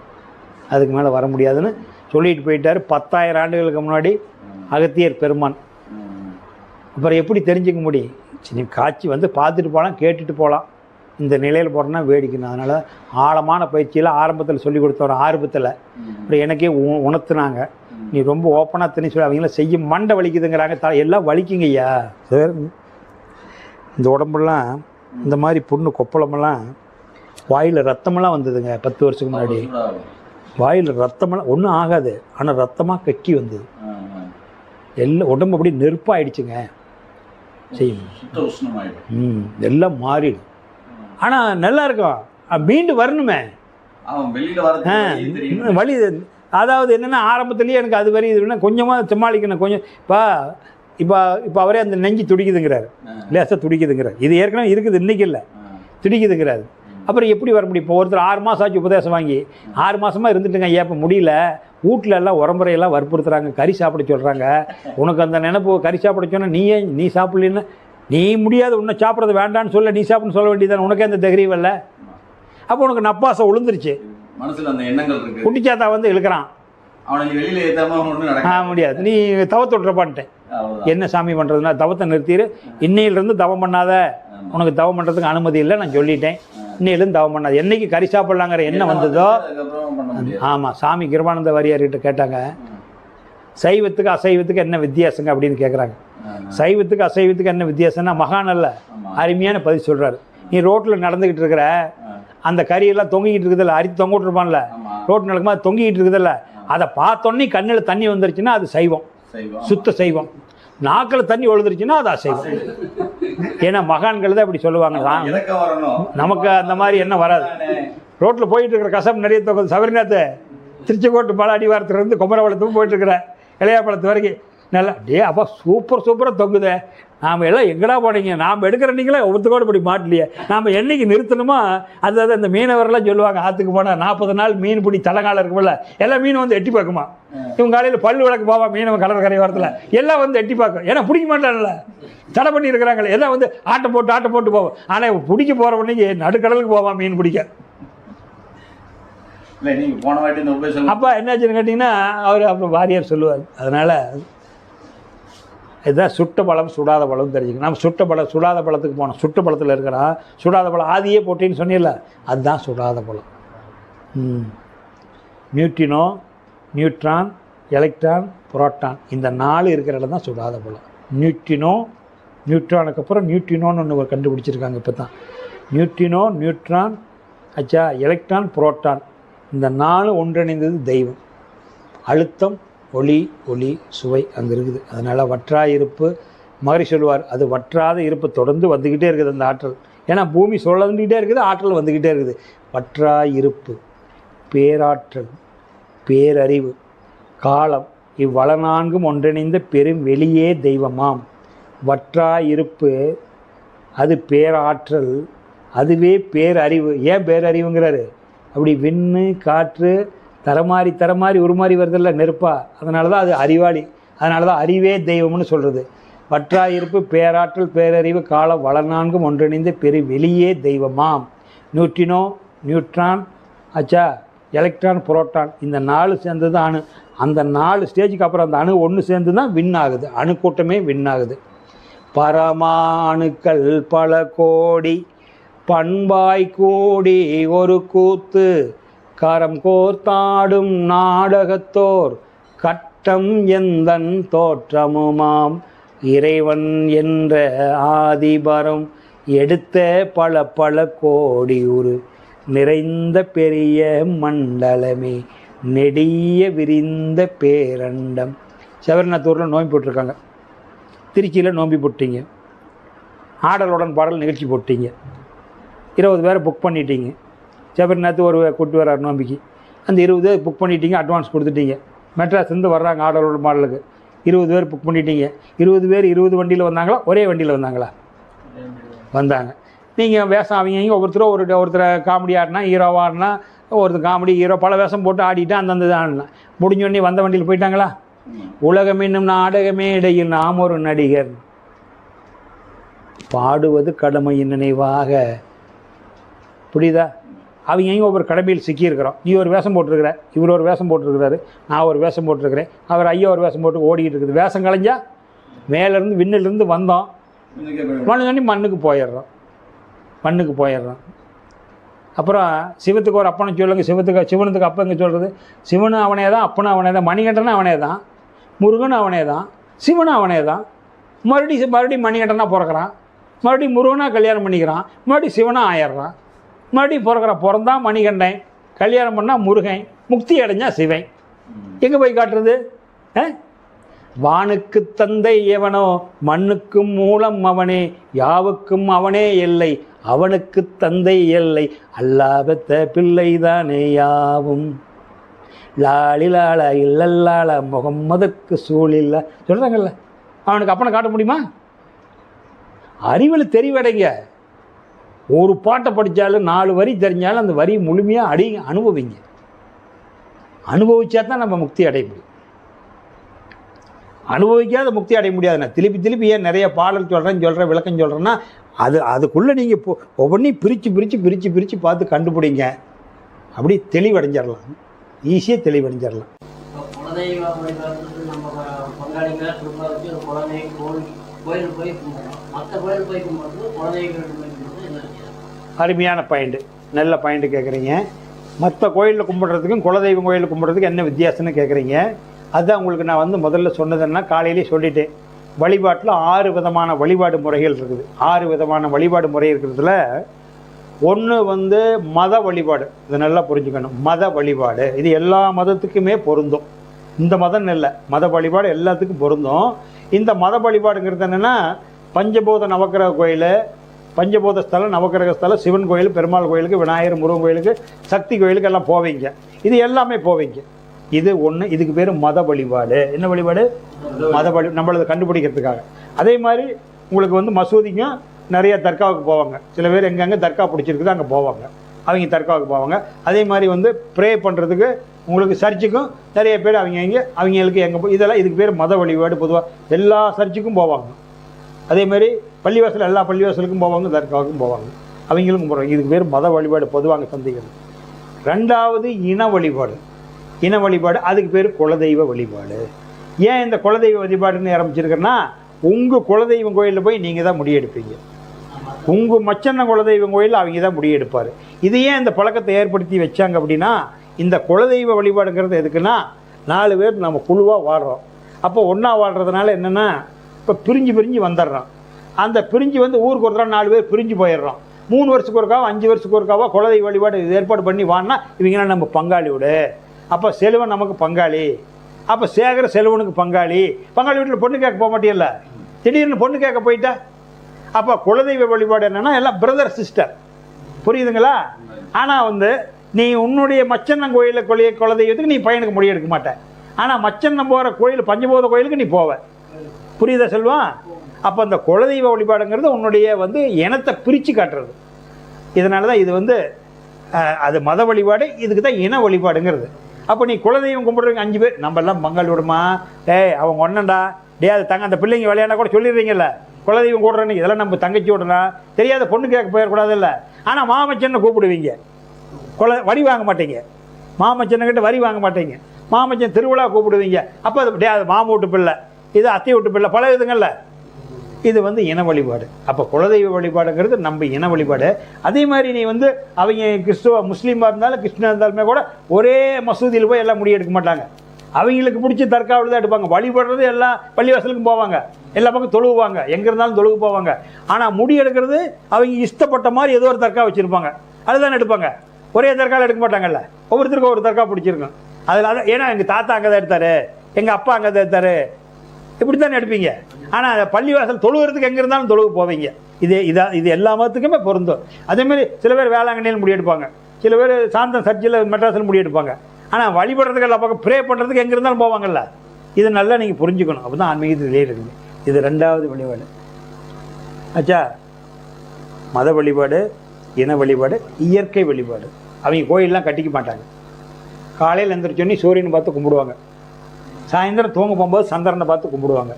அதுக்கு மேலே வர முடியாதுன்னு சொல்லிட்டு போயிட்டார். 10,000 ஆண்டுகளுக்கு முன்னாடி அகத்தியர் பெருமான். அப்புறம் எப்படி தெரிஞ்சுக்க முடியும்? சரி, காட்சி வந்து பார்த்துட்டு போகலாம், கேட்டுட்டு போகலாம். இந்த நிலையில் போகிறோன்னா வேடிக்கணும். அதனால் ஆழமான பயிற்சியில் ஆரம்பத்தில் சொல்லி கொடுத்தோம். ஆரம்பத்தில் அப்புறம் எனக்கே உணர்த்துனாங்க, நீ ரொம்ப ஓப்பனாக தண்ணி சொல்லி அவங்களாம் செய்ய மண்டை வலிக்குதுங்கிறாங்க. எல்லாம் வலிக்குங்க ஐயா சார். இந்த உடம்புலாம் இந்த மாதிரி புண்ணு கொப்பளமெல்லாம் வாயில் ரத்தமெல்லாம் வந்ததுங்க 10 வருஷத்துக்கு முன்னாடி. வாயில் ரத்தமெல்லாம் ஒன்றும் ஆகாது, ஆனால் ரத்தமாக கக்கி வந்தது. எல்லாம் உடம்பு அப்படி நெருப்பாயிடுச்சுங்க. செய்யும் எல்லாம் மாறிடும். ஆனால் நல்லா இருக்கும், மீண்டு வரணுமே. வலி அதாவது என்னென்னா ஆரம்பத்துலேயே எனக்கு அது வரை இதுன்னா கொஞ்சமாக சமாளிக்கணும். கொஞ்சம் இப்போ அவரே அந்த நெஞ்சு துடிக்குதுங்கிறாரு, லேசாக துடிக்குதுங்கிறார். இது ஏற்கனவே இருக்குது, இன்றைக்கி இல்லை, துடிக்குதுங்கிறாரு. அப்புறம் எப்படி வர முடியும்? இப்போ ஒருத்தர் 6 மாதம் ஆச்சு உபதேசம் வாங்கி 6 மாதமாக இருந்துட்டுங்க. ஐயா இப்போ முடியல, வீட்டில் எல்லாம் உரம்புறையெல்லாம் வற்புறுத்துறாங்க, கறி சாப்பிட சொல்கிறாங்க. உனக்கு அந்த நினைப்பு கறி சாப்பிட சொன்னால் நீ சாப்பிட்லன்னா நீ முடியாது, உன்னை சாப்பிட்றது வேண்டான்னு சொல்ல, நீ சாப்பிட்னு சொல்ல வேண்டியதானே. உனக்கே அந்த தைரியம் இல்லை. அப்போ உனக்கு நப்பாசை விழுந்துருச்சு, மனசில் அந்த எண்ணங்கள் இருக்கு. குட்டிச்சாத்தா வந்து இழுக்கிறான், அவனை வெளியில் ஏற்றாம முடியாது. நீ தவத்தை விட்டுறப்பான்ட்டேன். என்ன சாமி பண்ணுறதுன்னா தவத்தை நிறுத்திடு, இன்னையிலேருந்து தவம் பண்ணாத, உனக்கு தவம் பண்ணுறதுக்கு அனுமதி இல்லை, நான் சொல்லிட்டேன். இன்னையிலேருந்து தவம் பண்ணாது. என்னைக்கு கறி சாப்பிட்லாங்கிற எண்ணம் வந்ததோ, ஆமாம். சாமி கிருபானந்த வாரியார்கிட்ட கேட்டாங்க, சைவத்துக்கு அசைவத்துக்கு என்ன வித்தியாசங்க அப்படின்னு கேட்குறாங்க. சைவத்துக்கு அசைவத்துக்கு என்ன வித்தியாசம்னா மகான் அல்ல, அருமையான பதில் சொல்கிறாரு. நீ ரோட்டில் நடந்துக்கிட்டு இருக்கிற அந்த கறியெல்லாம் தொங்கிக்கிட்டு இருக்குதில்ல, அரித்து தொங்க விட்டுருப்பான்ல, ரோட்டு நடக்கும்போது தொங்கிக்கிட்டு இருக்குதில்ல, அதை பார்த்தோன்னே கண்ணில் தண்ணி வந்துருச்சுன்னா அது சைவம், சுத்த சைவம். நாக்கில் தண்ணி ஒழுதுருச்சுன்னா அது அசைவம். ஏன்னா மகான்கள் தான் இப்படி சொல்லுவாங்க. நமக்கு அந்த மாதிரி என்ன வராது. ரோட்டில் போயிட்டு இருக்கிற கசம் நிறைய தொகுது. சபரிநாத் திருச்செங்கோட்டு பால அடிவாரத்துலேருந்து குமரவளத்துக்கும் போயிட்டுருக்கிறேன், இளையாப்பழத்து வரைக்கும் நல்லா டே அப்பா சூப்பராக தொங்குதே. நாம் எல்லாம் எங்கடா போனீங்க, நாம் எடுக்கிற நீங்களே ஒவ்வொருத்தரோடு இப்படி மாட்டலையே, நாம் என்றைக்கு நிறுத்தணுமோ. அதாவது அந்த மீனவரெல்லாம் சொல்லுவாங்க, ஆற்றுக்கு போனால் 40 நாள் மீன் பிடி தலைகாலம் இருக்கும்ல, எல்லா மீனும் வந்து எட்டி பார்க்குமா. இவங்க காலையில் பல்லு விளக்கு போவா மீனவன் கடற்கரை வரத்தில் எல்லாம் வந்து எட்டி பார்க்கும். ஏன்னா பிடிக்க மாட்டான்ல, தடை பண்ணி இருக்கிறாங்களே, எல்லாம் வந்து ஆட்டை போட்டு போவோம். ஆனால் பிடிக்க போகிற உடனே நடுக்கடலுக்கு போவான் மீன் பிடிக்க. அப்போ என்னாச்சுன்னு கேட்டிங்கன்னா அவர் அப்புறம் வாரியார் சொல்லுவார். அதனால் இதுதான் சுட்ட பழம் சுடாத பழம் தெரிஞ்சுக்கணும். நம்ம சுடாத பழத்துக்கு போனோம். சுட்ட பழத்தில் இருக்கிறா சுடாத பழம் ஆதியே போட்டின்னு சொன்னீங்கள, அதுதான் சுடாத பழம். நியூட்ரினோ, நியூட்ரான், எலக்ட்ரான், புரோட்டான், இந்த 4 இருக்கிற இடம் தான் சுடாத பழம். நியூட்ரினோ, நியூட்ரானுக்கு அப்புறம் நியூட்ரினோன்னு ஒன்று கண்டுபிடிச்சிருக்காங்க இப்போ தான். நியூட்ரினோ, நியூட்ரான், எலக்ட்ரான், புரோட்டான், இந்த 4 ஒன்றிணைந்தது தெய்வம். அழுத்தம், ஒளி, சுவை அங்கே இருக்குது. அதனால் வற்றா இருப்பு மகரிஷி சொல்லுவார், அது வற்றாத இருப்பு தொடர்ந்து வந்துக்கிட்டே இருக்குது அந்த ஆற்றல். ஏன்னா பூமி சொல்லிக்கிட்டே இருக்குது, ஆற்றல் வந்துக்கிட்டே இருக்குது. வற்றா இருப்பு, பேராற்றல், பேரறிவு, காலம், இவ்வள 4ம் ஒன்றிணைந்த பெரும் வெளியே தெய்வமாம். வற்றா இருப்பு அது பேராற்றல், அதுவே பேரறிவு. ஏன் பேரறிவுங்கிறாரு? அப்படி விண்ணு காற்று தரமாறி உருமாறி வருதில்ல நெருப்பா, அதனால தான் அது அறிவாளி. அதனால தான் அறிவே தெய்வம்னு சொல்கிறது. வற்றாயிருப்பு, பேராற்றல், பேரறிவு, காலம், வள 4ம் ஒன்றிணைந்த பெரு வெளியே தெய்வமாம். நியூட்ரினோ, நியூட்ரான், எலக்ட்ரான், புரோட்டான், இந்த 4 சேர்ந்து தான் அணு. அந்த 4 ஸ்டேஜுக்கு அப்புறம் அந்த அணு ஒன்று சேர்ந்து தான் வின் ஆகுது. அணு கூட்டமே வின் ஆகுது. பரமாணுக்கள் பல கோடி பண்பாய் கூடி ஒரு கூத்து, கரம் கோர்த்தாடும் நாடகத்தோர் கட்டம் எந்தன் தோற்றமுமாம். இறைவன் என்ற ஆதிபரம் எடுத்த பல கோடி ஒரு நிறைந்த பெரிய மண்டலமே நெடிய விரிந்த பேரண்டம். செவரநாத்தூரில் நோம்பி போட்டிருக்காங்க, திருச்சியில் நோம்பி போட்டீங்க, ஆடலுடன் பாடல் நிகழ்ச்சி போட்டீங்க, 20 பேரை புக் பண்ணிட்டீங்க. செவரநாத்து ஒரு கூட்டு வர்றார் நோம்பிக்கு, அந்த 20 பேர் புக் பண்ணிட்டீங்க, அட்வான்ஸ் கொடுத்துட்டீங்க. மெட்ராஸ்லேருந்து வர்றாங்க ஆடலோட மாடலுக்கு, 20 பேர் புக் பண்ணிட்டீங்க. 20 பேர் 20 வண்டியில் வந்தாங்களா, ஒரே வண்டியில் வந்தாங்களா? வந்தாங்க. நீங்கள் வேஷம் அவங்க ஒருத்தரை காமெடி ஆடினா, ஹீரோவாக ஆடினா, ஒருத்தர் காமெடி ஹீரோ பல வேஷம் போட்டு ஆடிட்டு அந்தந்த ஆடினா முடிஞ்சோடனே வந்த வண்டியில் போயிட்டாங்களா? உலகம் என்னும் நாடகமே இடையில் நாம் ஒரு நடிகர், பாடுவது கடமையின் நினைவாக. புரியுதா? அவங்க எங்கே ஒவ்வொரு கடமையில் சிக்கியிருக்கிறோம். நீ ஒரு வேஷம் போட்டிருக்கிற, இவர் ஒரு வேஷம் போட்டிருக்கிறாரு, நான் ஒரு வேஷம் போட்டிருக்கிறேன், அவர் ஐயா ஒரு வேஷம் போட்டு ஓடிக்கிட்டு இருக்குது. வேஷம் கலைஞ்சா மேலேருந்து விண்ணிலிருந்து வந்தோம், மண்ணுக்கு போயிடுறோம். அப்புறம் சிவத்துக்கு ஒரு அப்பனை சொல்லுங்க, சிவனுக்கு அப்போ எங்கே சொல்கிறது? சிவனும் அவனே தான், அப்பனும் அவனே தான், மணிகண்டனும் அவனே தான், முருகனும் அவனே தான், சிவனும் அவனே தான். மறுபடியும் மணிகண்டனாக பிறக்கிறான், மறுபடியும் முருகனாக கல்யாணம் பண்ணிக்கிறான், மறுபடியும் சிவனாக ஆயிடுறான், மறுபடியும் பிறந்தான் மணிகண்டன், கல்யாணம் பண்ணால் முருகன், முக்தி அடைஞ்சா சிவன். எங்கே போய் காட்டுறது? வானுக்கு தந்தை எவனோ, மண்ணுக்கும் மூலம் அவனே, யாவுக்கும் அவனே எல்லை, அவனுக்கு தந்தை எல்லை, அல்லாபத்த பிள்ளைதானே யாவும். லாலிலால இல்லல்லால முகம்மதுக்கு சூழில்ல சொல்கிறாங்கல்ல. அவனுக்கு அப்பனை காட்ட முடியுமா? அறிவில் தெரிவடைங்க. ஒரு பாட்டை படித்தாலும் 4 வரி தெரிஞ்சாலும் அந்த வரி முழுமையாக அனுபவிங்க. அனுபவிச்சா தான் நம்ம முக்தி அடைய முடியும். அனுபவிக்காத முக்தி அடைய முடியாது. நான் திருப்பி ஏன் நிறைய பாடல் சொல்கிறேன் விளக்கம் சொல்கிறேன்னா, அதுக்குள்ளே நீங்கள் ஒவ்வொன்றையும் பிரித்து பார்த்து கண்டுபிடிங்க. அப்படி தெளிவடைஞ்சிடலாம், ஈஸியாக தெளிவடைஞ்சிடலாம். அருமையான பாயிண்ட்டு, நல்ல பாயிண்ட்டு கேட்குறீங்க. மற்ற கோயிலில் கும்பிட்றதுக்கும் குலதெய்வம் கோயிலில் கும்பிட்றதுக்கும் என்ன வித்தியாசம்னு கேட்குறீங்க. அதுதான் உங்களுக்கு நான் முதல்ல சொன்னதுன்னா காலையிலே சொல்லிட்டேன். வழிபாட்டில் 6 விதமான வழிபாடு முறைகள் இருக்குது. 6 விதமான வழிபாடு முறை இருக்கிறதுல ஒன்று மத வழிபாடு. இதை நல்லா புரிஞ்சுக்கணும். மத வழிபாடு இது எல்லா மதத்துக்குமே பொருந்தும். இந்த மதம் இல்லை, மத வழிபாடு எல்லாத்துக்கும் பொருந்தும். இந்த மத வழிபாடுங்கிறது என்னென்னா, பஞ்சபூத நவக்கிரக கோயில், பஞ்சபூத ஸ்தலம், நவக்கிரக ஸ்தலம், சிவன் கோயில், பெருமாள் கோயிலுக்கு, விநாயகர், முருகன் கோயிலுக்கு, சக்தி கோயிலுக்கு எல்லாம் போவீங்க. இது எல்லாமே போவீங்க. இது ஒன்று. இதுக்கு பேர் மத வழிபாடு. என்ன வழிபாடு? மத நம்மளதை கண்டுபிடிக்கிறதுக்காக. அதே மாதிரி உங்களுக்கு வந்து மசூதிக்கும் நிறைய தர்காவுக்கு போவாங்க. சில பேர் எங்கெங்கே தர்கா பிடிச்சிருக்குதோ அங்கே போவாங்க, அவங்க தர்காவுக்கு போவாங்க. அதே மாதிரி வந்து ப்ரே பண்ணுறதுக்கு உங்களுக்கு சர்ச்சுக்கும் நிறைய பேர் அவங்களுக்கு எங்கே போய் இதெல்லாம் இதுக்கு பேர் மத வழிபாடு. பொதுவாக எல்லா சர்ச்சுக்கும் போவாங்க. அதேமாதிரி பள்ளிவாசல் எல்லா பள்ளிவாசலுக்கும் போவாங்க, தர்காவுக்கும் போவாங்க, அவங்களுக்கும் போகிறாங்க. இதுக்கு பேர் மத வழிபாடு பொதுவாக சந்திக்கிறது. ரெண்டாவது இன வழிபாடு. இன வழிபாடு அதுக்கு பேர் குலதெய்வ வழிபாடு. ஏன் இந்த குலதெய்வ வழிபாடுன்னு ஆரம்பிச்சிருக்கேன்னா, உங்கள் குலதெய்வம் கோயிலில் போய் நீங்கள் தான் முடியெடுப்பீங்க. உங்கள் மச்சன்ன குலதெய்வம் கோயிலில் அவங்க தான் முடியெடுப்பார். இது ஏன் இந்த பழக்கத்தை ஏற்படுத்தி வச்சாங்க அப்படின்னா, இந்த குலதெய்வ வழிபாடுங்கிறது எதுக்குன்னா, 4 பேர் நம்ம குழுவாக வாழ்கிறோம். அப்போ ஒன்றா வாழ்கிறதுனால என்னென்னா, இப்போ பிரிஞ்சு வந்துடுறோம். அந்த பிரிஞ்சு வந்து ஊருக்கு ஒரு தடவை 4 பேர் பிரிஞ்சு போயிடுறோம். 3 வருஷத்துக்கு ஒருக்காவோ 5 வருஷத்துக்கு ஒருக்காவோ குலதெய்வ வழிபாடு ஏற்பாடு பண்ணி வாங்கினா இவங்கன்னா நம்ம பங்காளி விடு. அப்போ செல்வன் நமக்கு பங்காளி. அப்போ சேகர செல்வனுக்கு பங்காளி. பங்காளி வீட்டில் பொண்ணு கேட்க போக மாட்டியல்ல, திடீர்னு பொண்ணு கேட்க போயிட்டா. அப்போ குலதெய்வ வழிபாடு என்னென்னா எல்லாம் பிரதர் சிஸ்டர், புரியுதுங்களா? ஆனால் வந்து நீ உன்னுடைய மச்சன்னம் கோயிலில் குலதெய்வத்துக்கு நீ பையனுக்கு முடியெடுக்க மாட்டேன். ஆனால் மச்சன்னம் போகிற கோயில் பஞ்சபோத கோயிலுக்கு நீ போவ. புரியுதா செல்வம்? அப்போ அந்த குலதெய்வ வழிபாடுங்கிறது உன்னுடைய வந்து இனத்தை பிரித்து காட்டுறது. இதனால தான் இது வந்து அது மத வழிபாடு, இதுக்கு தான் இன வழிபாடுங்கிறது. அப்போ நீ குலதெய்வம் கும்பிட்றவங்க 5 பேர், நம்மெல்லாம் பங்காளி விடுமா, அவங்க ஒன்னண்டா அது அந்த பிள்ளைங்க விளையாண்டா கூட சொல்லிடுறீங்கல்ல, குலதெய்வம் கூடுறேன்னு. இதெல்லாம் நம்ம தங்கச்சி விடனா தெரியாத பொண்ணு கேட்க போயிடக்கூடாதுல்ல. ஆனால் மாமச்சனை கூப்பிடுவீங்க, வரி வாங்க மாட்டீங்க. மாமச்சன்கிட்ட வரி வாங்க மாட்டீங்க. மாமச்சன் திருவிழா கூப்பிடுவீங்க. அப்போ அது மாம வீட்டு பிள்ளை, இது அத்தை வீட்டு பிள்ளை, பல இதுங்கள்ல. இது வந்து இன வழிபாடு. அப்போ குலதெய்வ வழிபாடுங்கிறது நம்ம இன வழிபாடு. அதே மாதிரி நீ வந்து அவங்க கிறிஸ்துவ முஸ்லீமாக இருந்தாலும் கிறிஸ்டினாக இருந்தாலுமே கூட ஒரே மசூதியில் போய் எல்லாம் முடியெடுக்க மாட்டாங்க. அவங்களுக்கு பிடிச்சி தர்காவில் தான் எடுப்பாங்க. வழிபடுறது எல்லா பள்ளிவாசலுக்கும் போவாங்க, எல்லா பக்கம் தொழுவாங்க, எங்கே இருந்தாலும் தொழுகு போவாங்க. ஆனால் முடி எடுக்கிறது அவங்க இஷ்டப்பட்ட மாதிரி ஏதோ ஒரு தர்கா வச்சுருப்பாங்க, அதுதானே எடுப்பாங்க. ஒரே தர்காவில் எடுக்க மாட்டாங்கல்ல, ஒவ்வொருத்தருக்கும் ஒரு தர்கா பிடிச்சிருக்கும். அதில் அதான் ஏன்னா எங்கள் தாத்தா அங்கே தான் எடுத்தார், எங்கள் அப்பா அங்கே தான் எடுத்தார், இப்படி தானே எடுப்பீங்க. ஆனால் பள்ளிவாசல் தொழுகிறதுக்கு எங்கே இருந்தாலும் தொழுகு போவீங்க. இது எல்லா மதத்துக்குமே பொருந்தும். அதேமாதிரி சில பேர் வேளாங்கண்ணியில் முடியெடுப்பாங்க, சில பேர் சாந்தம் சர்ச்சில் மெட்ராஸில் முடியெடுப்பாங்க. ஆனால் வழிபடுறதுக்கு எல்லா பக்கம் ப்ரே பண்ணுறதுக்கு எங்கே இருந்தாலும் போவாங்கல்ல. இது நல்லா நீங்கள் புரிஞ்சுக்கணும். அப்போ தான் ஆன்மீகத்திலே இருக்குது. இது 2வது வழிபாடு. ஆச்சா, மத வழிபாடு, இன வழிபாடு, இயற்கை வழிபாடு. அவங்க கோயிலெலாம் கட்டிக்க மாட்டாங்க. காலையில் எழுந்திரிச்சோன்னே சூரியனை பார்த்து கும்பிடுவாங்க, சாயந்தரம் தூங்க போகும்போது சந்திரனை பார்த்து கும்பிடுவாங்க.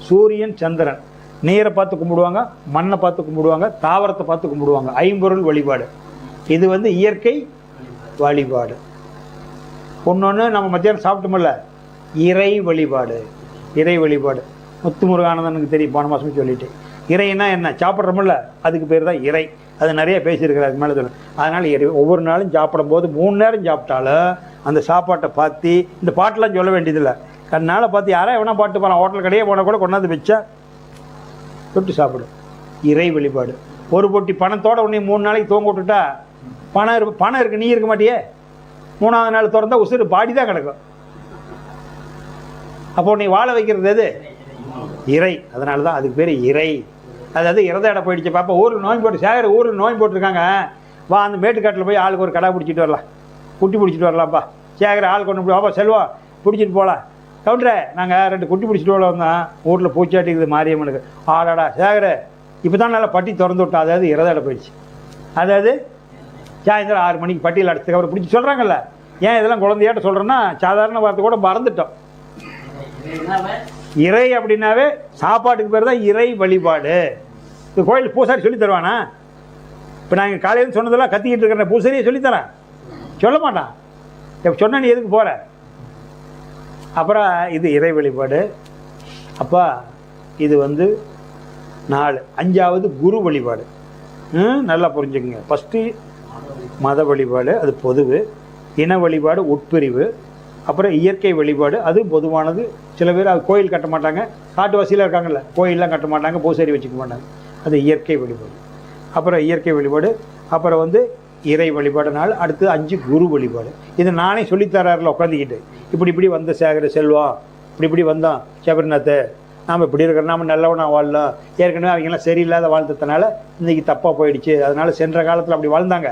சூரியன் சந்திரன், நீரை பார்த்து கும்பிடுவாங்க, மண்ணை பார்த்து கும்பிடுவாங்க, தாவரத்தை பார்த்து கும்பிடுவாங்க. 5 வழிபாடு. இது வந்து இயற்கை வழிபாடு. ஒன்று நம்ம மத்தியானம் சாப்பிட்டோமில்ல, இறை வழிபாடு. இறை வழிபாடு முத்துமுருகானந்தனுக்கு தெரியும், போன மாதமே சொல்லிட்டு. இறைன்னா என்ன, சாப்பிட்றோமில்ல, அதுக்கு பேர் தான் இறை. அது நிறைய பேசியிருக்கிறார், அதுக்கு மேலே சொல்லணும். அதனால் ஒவ்வொரு நாளும் சாப்பிடும்போது 3 நேரம் சாப்பிட்டாலும் அந்த சாப்பாட்டை பார்த்து, இந்த பாட்டெலாம் சொல்ல வேண்டியதில்லை, கண்ணால் பார்த்து யாரா எவனா பாட்டு போகிறான், ஹோட்டல் கடையே போனால் கூட கொண்டாந்து வச்சா தொட்டு சாப்பிடும். இறை வழிபாடு. ஒரு பொட்டி பணத்தோடு உடனே 3 நாளைக்கு தூங்க விட்டுட்டா பணம் இருக்குது, நீ இருக்க மாட்டியே. 3ஆவது நாள் திறந்தா உசுறு பாடி தான் கிடக்கும். அப்போ நீ வாழ வைக்கிறது எது? இறை. அதனால தான் அதுக்கு பேர் இறை. அதாவது இறந்த இடம் போயிடுச்சு. பாப்பா ஊரில் நோய் போட்டு, சேகர ஊரில் நோய் போட்டிருக்காங்க, வா அந்த மேட்டுக்காட்டில் போய் ஆளுக்கு ஒரு கடை பிடிச்சிட்டு வரலாம், குட்டி பிடிச்சிட்டு வரலாம்ப்பா. சேகர ஆள் கொண்டு போய் வாப்பா செல்வம் பிடிச்சிட்டு போகலாம். கவுண்டரே நாங்கள் 2 குட்டி பிடிச்சிட்டு போல வந்தோம், ஊரில் பூச்சாட்டிக்குது மாரியம்மனுக்கு. ஆடாடா சேகர இப்போ தான் நல்லா பட்டி திறந்து விட்டோம். அதாவது இறந்த இடம் போயிடுச்சு. அதாவது சாயந்தரம் 6 மணிக்கு பட்டியில் அடிச்சதுக்கு அப்புறம் பிடிச்சி சொல்கிறாங்கல்ல. ஏன் இதெல்லாம் குழந்தையாட்ட சொல்கிறேன்னா, சாதாரண வார்த்தை கூட மறந்துட்டோம். இறை அப்படின்னாவே சாப்பாட்டுக்கு பேர் தான் இறை வழிபாடு. இந்த கோயில் பூசாரி சொல்லி தருவானா? இப்போ நாங்கள் காலையில் சொன்னதெல்லாம் கத்திக்கிட்டு இருக்கிற பூசாரியை சொல்லித்தரேன்? சொல்ல மாட்டான். இப்போ சொன்ன நீ எதுக்கு போகிற? அப்புறம் இது இறை வழிபாடு. அப்போ இது வந்து 4. 5வது குரு வழிபாடு. நல்லா புரிஞ்சுக்குங்க. ஃபஸ்ட்டு மத வழிபாடு, அது பொதுவு. இன வழிபாடு உட்பிரிவு. அப்புறம் இயற்கை வழிபாடு, அது பொதுவானது. சில பேர் அது கோயில் கட்ட மாட்டாங்க, காட்டுவாசியில் இருக்காங்கல்ல, கோயிலெலாம் கட்ட மாட்டாங்க, பூசாரி வச்சுக்க மாட்டாங்க, அது இயற்கை வழிபாடு. அப்புறம் இயற்கை வழிபாடு. அப்புறம் வந்து இறை வழிபாடுனால அடுத்து 5 குரு வழிபாடு. இது நானே சொல்லித்தராரில் உட்காந்துக்கிட்டு, இப்படி வந்த சேகர செல்வம், இப்படி வந்தோம் சேபரிநாத், நாம் இப்படி இருக்கிற நாம் நல்லவனா வாழலாம். ஏற்கனவே அவங்கெல்லாம் சரியில்லாத வாழ்ந்ததுனால இன்றைக்கி தப்பாக போயிடுச்சு. அதனால் சென்ற காலத்தில் அப்படி வாழ்ந்தாங்க,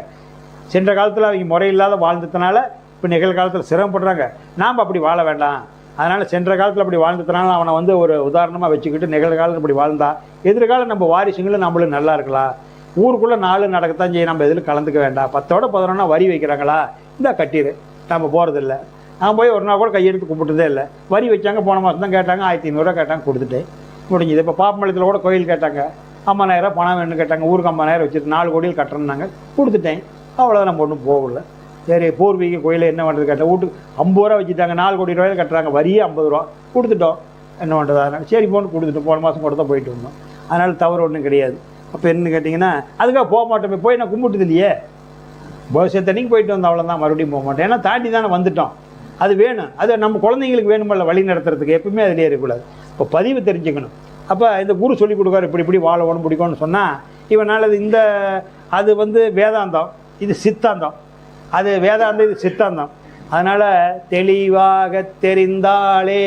சென்ற காலத்தில் அவங்க முறையில்லாத வாழ்ந்ததுனால இப்போ நிகழ்காலத்தில் சிரமப்படுறாங்க. நாம் அப்படி வாழ வேண்டாம். அதனால் சென்ற காலத்தில் அப்படி வாழ்ந்ததுனால அவனை வந்து ஒரு உதாரணமாக வச்சுக்கிட்டு நிகழ்காலத்தில் இப்படி வாழ்ந்தா எதிர்காலம் நம்ம வாரிசுங்களும் நம்மளும் நல்லா இருக்கலாம். ஊருக்குள்ளே 4 நடக்கத்தான் செய்ய, நம்ம எதில் கலந்துக்க வேண்டாம். 10ஓட 11 வரி வைக்கிறாங்களா, இந்த கட்டிடு, நம்ம போகிறதில்ல. நான் போய் ஒரு நாள் கூட கையெடுத்து கும்பிட்டதே இல்லை. வரி வச்சாங்க, போன மாதம் தான் கேட்டாங்க, 1500 கேட்டாங்க, கொடுத்துட்டேன், முடிஞ்சுது. இப்போ பாப்பமளத்தில் கூட கோயில் கேட்டாங்க, 50,000 பணம் வேணும்னு கேட்டாங்க, ஊருக்கு 50,000 வச்சுட்டு 4 கோடியில் கட்டுறேன்னாங்க, கொடுத்துட்டேன். அவ்வளோதான், நம்ம ஒன்றும் போகல. சரி, பூர்வீக கோயிலில் என்ன பண்ணுறது கேட்டால் வீட்டுக்கு 50 ரூபா வச்சுட்டாங்க, 4 கோடி ரூபாயில் கட்டுறாங்க, வரியே 50 ரூபா கொடுத்துட்டோம், என்ன பண்ணுறது. அதனால் சரி போன்னு கொடுத்துட்டோம். போன மாதம் கூட தான் போயிட்டு வந்தோம். அதனால் தவறு ஒன்றும் கிடையாது. அப்போ என்ன கேட்டிங்கன்னா, அதுக்காக போக மாட்டோமே, போய் நான் கும்பிட்டுது இல்லையே, பவிஷத்தன்னைக்கு போயிட்டு வந்தோம், அவ்வளோதான், மறுபடியும் போக மாட்டேன். ஏன்னா தாண்டி தானே வந்துட்டோம், அது வேணும். அது நம்ம குழந்தைங்களுக்கு வேணுமில்ல, வழி நடத்துறதுக்கு எப்பவுமே அதிலே இருக்கக்கூடாது. இப்போ பதிவு தெரிஞ்சுக்கணும். அப்போ இந்த குரு சொல்லிக் கொடுக்காரு, இப்படி வாழணும் பிடிக்கணும்னு சொன்னால் இவனால் அது வந்து வேதாந்தம், இது சித்தாந்தம். அது வேதாந்தம், இது சித்தாந்தம். அதனால் தெளிவாக தெரிந்தாலே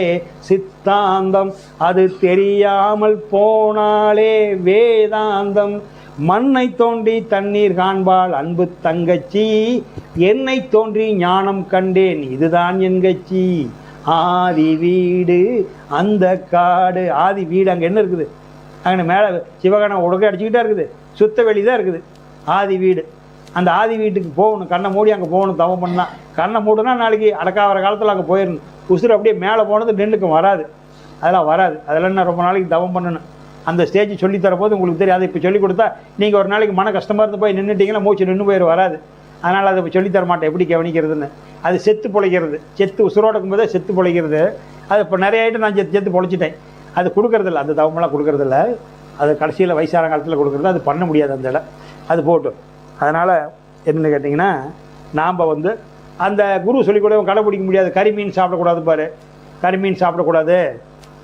சித்தாந்தம், அது தெரியாமல் போனாலே வேதாந்தம். மண்ணை தோண்டி தண்ணீர் காண்பாள் அன்பு தங்கச்சி, என்னை தோன்றி ஞானம் கண்டேன் இதுதான் என் கட்சி. ஆதி வீடு அந்த காடு, ஆதி வீடு அங்கே என்ன இருக்குது, அங்கே மேலே சிவகானம் உடக்க அடிச்சுக்கிட்டே இருக்குது, சுத்த வெளி தான் இருக்குது ஆதி வீடு. அந்த ஆதி வீட்டுக்கு போகணும், கண்ணை மூடி அங்கே போகணும். தவம் பண்ணால் கண்ணை மூடுனா நாளைக்கு அடக்காகிற காலத்தில் அங்கே போயிடணும். உசுறு அப்படியே மேலே போனது நெல்லுக்கும் வராது, அதெல்லாம் வராது. அதெல்லாம் நான் ரொம்ப நாளைக்கு தவம் பண்ணணும். அந்த ஸ்டேஜ் சொல்லித்தரப்போது உங்களுக்கு தெரியும். அதை இப்போ சொல்லிக் கொடுத்தா நீங்கள் ஒரு நாளைக்கு மன கஷ்டமாக இருந்து போய் நின்றுட்டிங்கன்னா மூச்சு நின்று போயிட வராது. அதனால் அதை இப்போ சொல்லித்தர மாட்டேன் எப்படி கவனிக்கிறதுன்னு. அது செத்து பொழைக்கிறது, செத்து உசுரோடு இருக்கும்போதே செத்து பொழைக்கிறது. அது இப்போ நிறைய ஆகிட்டு நான் செத்து பொழைச்சிட்டேன். அது கொடுக்குறதில்ல, அந்த தவமெல்லாம் கொடுக்குறதில்ல. அது கடைசியில் வயசான காலத்தில் கொடுக்குறது, அது பண்ண முடியாது அந்த இடம், அது போட்டும். அதனால் என்னென்னு கேட்டிங்கன்னா, நாம் வந்து அந்த குரு சொல்லிக்கூட கடைப்பிடிக்க முடியாது. கறிமீன் சாப்பிடக்கூடாது பாரு, கறிமீன் சாப்பிடக்கூடாது.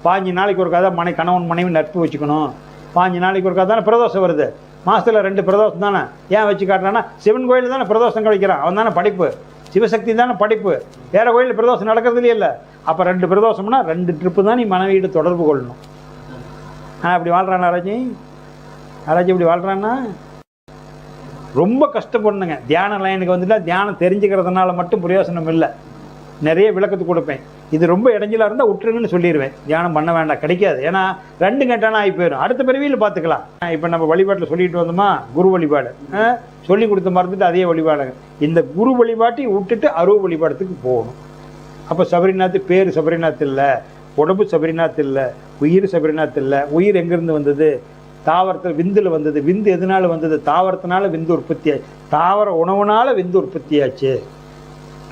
5 நாளைக்கு ஒரு கதை கணவன் மனைவி நட்பு வச்சுக்கணும். 5 நாளைக்கு ஒரு கதை தானே பிரதோஷம் வருது, மாதத்தில் 2 பிரதோஷம் தானே. ஏன் வச்சு காட்டுறான்னா, சிவன் கோயில் தானே பிரதோஷம் கழிக்கிறான், அவன் தானே படிப்பு, சிவசக்தி தானே படிப்பு. வேறு கோயில் பிரதோஷம் நடக்கிறதுலையே இல்லை. அப்போ 2 பிரதோஷம்னா 2 ட்ரிப்பு தான் நீ மனைவியிட்டு தொடர்பு கொள்ளணும். அப்படி வாழ்கிறான் ஆராய்ச்சி, இப்படி வாழ்கிறான்னா ரொம்ப கஷ்டப்படணுங்க. தியான லைனுக்கு வந்துட்டால் தியானம் தெரிஞ்சுக்கிறதுனால மட்டும் பிரயோசனம் இல்லை. நிறைய விளக்கத்து கொடுப்பேன். இது ரொம்ப இடைஞ்சலாக இருந்தால் விட்டுருங்கன்னு சொல்லிடுவேன். தியானம் பண்ண வேண்டாம், கிடைக்காது. ஏன்னா 2 கட்டானா ஆகி போயிடும், அடுத்த பிறவியில் பார்த்துக்கலாம். இப்போ நம்ம வழிபாட்டில் சொல்லிட்டு வந்தோமா, குரு வழிபாடு சொல்லி கொடுத்த மறந்துட்டு அதே வழிபாடுங்க. இந்த குரு வழிபாட்டை விட்டுட்டு அருவ வழிபாடத்துக்கு போகணும். அப்போ சபரிநாத் பேர் சபரிநாத் இல்லை, உடம்பு சபரிநாத் இல்லை, உயிர் சபரிநாத் இல்லை. உயிர் எங்கேருந்து வந்தது, தாவரத்தில் விந்தில் வந்தது. விந்து எதனால வந்தது, தாவரத்தினால விந்து உற்பத்தி ஆச்சு. தாவர உணவுனால விந்து உற்பத்தி ஆச்சு.